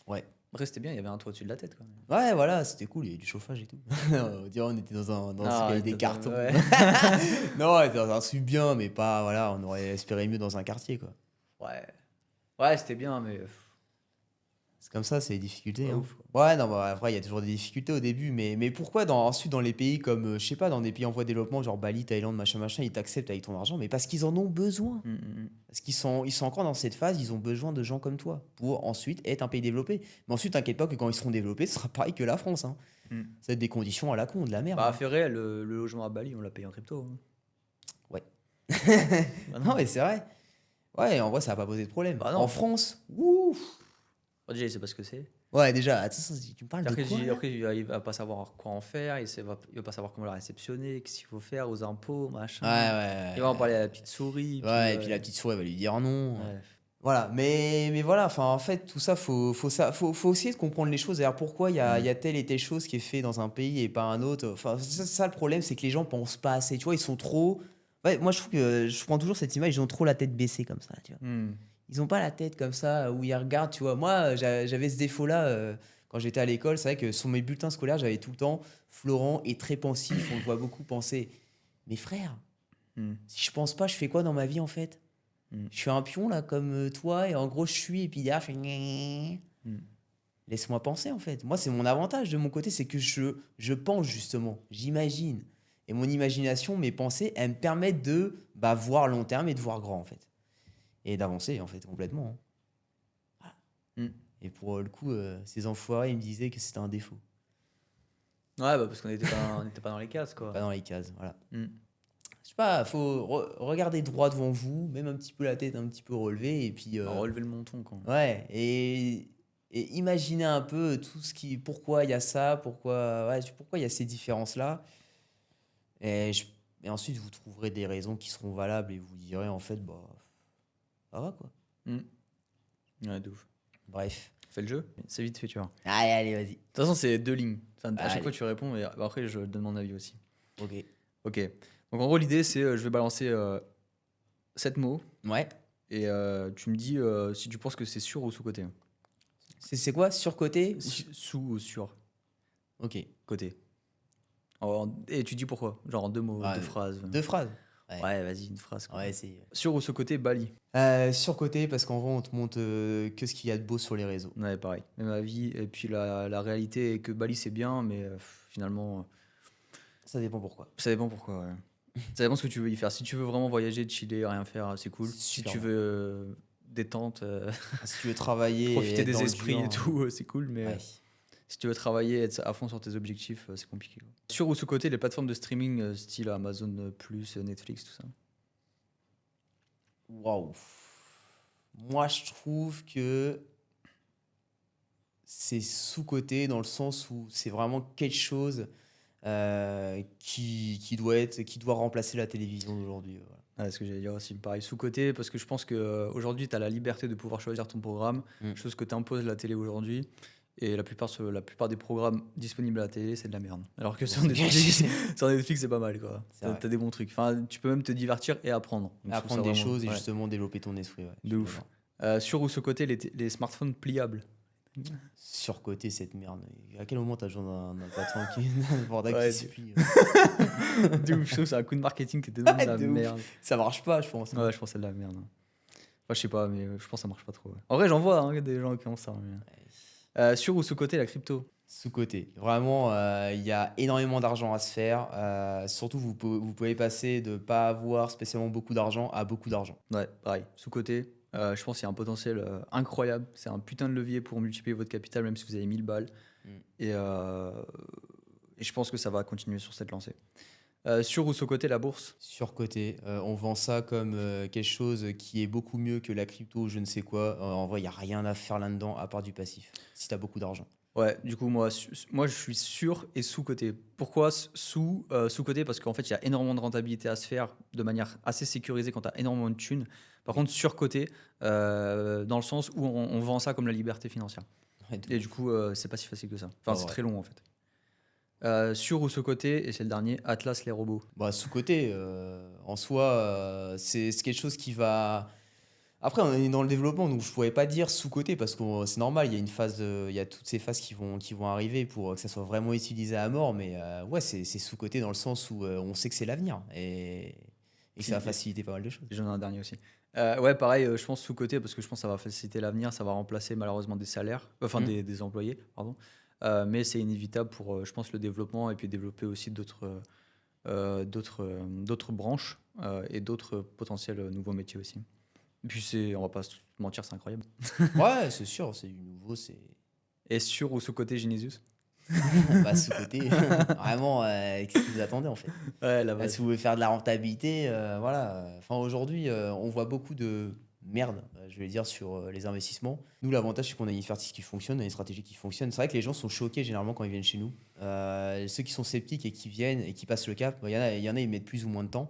Ouais. Après c'était bien, il y avait un toit au-dessus de la tête quoi. Ouais, voilà, c'était cool, il y avait du chauffage et tout. On dirait on était dans un truc avec des t'as pas- cartons. ouais. Non, on était dans un truc bien, mais pas, voilà, on aurait espéré mieux dans un quartier, quoi. Ouais. Ouais, c'était bien, mais C'est comme ça, c'est les difficultés, pas hein. ouf, quoi. Ouais, non, bah, après, il y a toujours des difficultés au début, mais pourquoi ensuite dans les pays comme, je sais pas, dans des pays en voie de développement, genre Bali, Thaïlande, machin, machin, ils t'acceptent avec ton argent, mais parce qu'ils en ont besoin. Parce ils sont encore dans cette phase, ils ont besoin de gens comme toi pour ensuite être un pays développé. Mais ensuite, t'inquiète pas que quand ils seront développés, ce sera pareil que la France, hein. Mm. Ça va être des conditions à la con, de la merde, Bah, hein. fait réel, le logement à Bali, on l'a payé en crypto, hein. Ouais. Bah Non, mais c'est vrai. Ouais, en vrai, ça va pas poser de problème. Bah non. En France, ouf. Bah, déjà, il sait pas ce que c'est. Ouais, déjà, attends, tu me parles de Après, quoi, là? après, il va pas savoir quoi en faire, il va pas savoir comment la réceptionner, qu'est-ce qu'il faut faire aux impôts, machin. Ouais, Il va en parler à la petite souris. ouais, et puis la petite souris, elle va lui dire non. Ouais. Voilà, mais voilà, enfin, en fait, tout ça, faut essayer de comprendre les choses. D'ailleurs, pourquoi il y a telle et telle chose qui est fait dans un pays et pas un autre. Enfin, c'est ça le problème, c'est que les gens pensent pas assez. Tu vois, ils sont trop. Ouais, moi, je trouve que je prends toujours cette image, ils ont trop la tête baissée comme ça, tu vois. Hmm. Ils ont pas la tête comme ça où ils regardent, tu vois. Moi, j'avais ce défaut-là quand j'étais à l'école. C'est vrai que sur mes bulletins scolaires, j'avais tout le temps Florent est très pensif. On le voit beaucoup penser. Mais frère, Hmm. si je pense pas, je fais quoi dans ma vie en fait? Je suis un pion là comme toi et en gros je suis et puis derrière je fais gna. Laisse-moi penser en fait. Moi c'est mon avantage de mon côté, c'est que je pense justement, j'imagine. Et mon imagination, mes pensées, elles me permettent de voir long terme et de voir grand en fait. Et d'avancer en fait complètement, hein. Voilà. Hmm. Et pour le coup, ces enfoirés, ils me disaient que c'était un défaut. Ouais, bah parce qu'on n'était pas dans les cases, quoi. Pas dans les cases, voilà. Hmm. Je sais pas, faut regarder droit devant vous, même un petit peu la tête un petit peu relevée et puis Bah, relever le menton, quoi. ouais, et imaginer un peu pourquoi il y a ça, pourquoi il y a ces différences-là. Et, et ensuite, vous trouverez des raisons qui seront valables et vous direz en fait, bah, ça va quoi. Hmm. Ouais, de ouf. Bref. Fais le jeu, c'est vite fait, tu vois. Allez, vas-y. De toute façon, c'est 2 lignes. Enfin, à chaque Allez. fois, tu réponds, et après, je donne mon avis aussi. Ok. Ok. Donc, en gros, l'idée, c'est je vais balancer 7 mots Ouais. et tu me dis si tu penses que c'est sur ou sous-côté. C'est quoi? Surcoté? Sous ou sur Ok. côté. Et tu dis pourquoi? Genre en 2 mots, Ouais, 2 phrases. 2 phrases. Ouais, vas-y, une phrase, quoi. Ouais, c'est. Sur ou sous-côté, Bali. Surcoté parce qu'en vrai, on te montre que ce qu'il y a de beau sur les réseaux. Ouais, pareil. Même avis. Et puis la réalité est que Bali, c'est bien, mais finalement, Ça dépend pourquoi. ça dépend pourquoi, ouais. Ça dépend ce que tu veux y faire. Si tu veux vraiment voyager, chiller, rien faire, c'est cool. Si Super tu bon. veux détente, Si tu veux travailler et profiter être dans des le esprits dur, et tout, c'est cool, mais ouais. si tu veux travailler, être à fond sur tes objectifs, c'est compliqué, quoi. Sur ou sous-côté, les plateformes de streaming style Amazon Plus, Netflix, tout ça. Waouh. Moi, je trouve que c'est sous-coté dans le sens où c'est vraiment quelque chose qui doit remplacer la télévision d'aujourd'hui. Voilà. Ouais, ce que j'allais dire aussi, pareil, sous-côté, parce que je pense qu'aujourd'hui, tu as la liberté de pouvoir choisir ton programme, chose que t'impose la télé aujourd'hui. Et la plupart des programmes disponibles à la télé, c'est de la merde. Alors que sur Netflix, c'est pas mal, quoi. C'est vrai. T'as des bons trucs. Enfin, tu peux même te divertir et apprendre. Donc, je trouve Apprendre ça des vraiment- choses et ouais. justement développer ton esprit. Ouais, je De suis ouf. d'accord. Sur ou sous-côté, les smartphones pliables. Surcoté cette merde. À quel moment t'as besoin d'un patron qui Ouais, qui se plie De ouf, je trouve que c'est un coup de marketing qui était de la De ouf. merde. Ça marche pas, je pense. Ouais, je pense que c'est de la merde. Enfin, je sais pas, mais je pense que ça marche pas trop. Ouais. En vrai, j'en vois des gens qui ont ça. Mais... sur ou sous-côté, la crypto. Sous-côté. Vraiment, il y a énormément d'argent à se faire. Surtout, vous pouvez passer de pas avoir spécialement beaucoup d'argent à beaucoup d'argent. Ouais, pareil. Sous-côté, je pense qu'il y a un potentiel incroyable. C'est un putain de levier pour multiplier votre capital, même si vous avez 1000 balles. Et Et je pense que ça va continuer sur cette lancée. Sur ou sous-côté la bourse? Surcoté, on vend ça comme quelque chose qui est beaucoup mieux que la crypto, je ne sais quoi. En vrai, il n'y a rien à faire là-dedans à part du passif, si tu as beaucoup d'argent. Ouais, du coup, moi je suis sur et sous-côté. Pourquoi sous-côté? Parce qu'en fait, il y a énormément de rentabilité à se faire de manière assez sécurisée quand tu as énormément de thunes. Par contre, sur-côté, dans le sens où on vend ça comme la liberté financière. Ouais, de Et du ouf. coup, c'est pas si facile que ça. Enfin, Pas c'est vrai. très long en fait. Sur ou sous-côté, et c'est le dernier, Atlas les robots. Bah, sous-côté, en soi, c'est quelque chose qui va. Après, on est dans le développement, donc je pourrais pas dire sous-côté parce que c'est normal, il y a une phase, il y a toutes ces phases qui vont arriver pour que ça soit vraiment utilisé à mort, mais ouais, c'est sous-côté dans le sens où on sait que c'est l'avenir et que ça va Puis, faciliter pas mal de choses. j'en ai un dernier aussi. Ouais, pareil, je pense sous-côté parce que je pense que ça va faciliter l'avenir, ça va remplacer malheureusement des salaires, enfin Hmm. des employés, pardon. Mais c'est inévitable pour, je pense, le développement et puis développer aussi d'autres branches et d'autres potentiels nouveaux métiers aussi. Et puis on va pas se mentir, c'est incroyable. Ouais, c'est sûr, c'est du nouveau, c'est. Et sur ou sous-côté Genesis? Bah, sous-côté, vraiment, qu'est-ce que vous attendez en fait? Ouais, la Si base. vous voulez faire de la rentabilité, voilà. Enfin, aujourd'hui, on voit beaucoup de merde, je vais dire, sur les investissements. Nous, l'avantage, c'est qu'on a une expertise qui fonctionne, on a une stratégie qui fonctionne. C'est vrai que les gens sont choqués généralement quand ils viennent chez nous. Ceux qui sont sceptiques et qui viennent et qui passent le cap, il y en a, ils mettent plus ou moins de temps.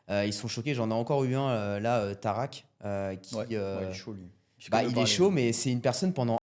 Ils sont choqués. J'en ai encore eu un là, Tarak, Ouais, qui, ouais, il est chaud lui. Il fait que bah, me il est parler, chaud, hein. mais c'est une personne pendant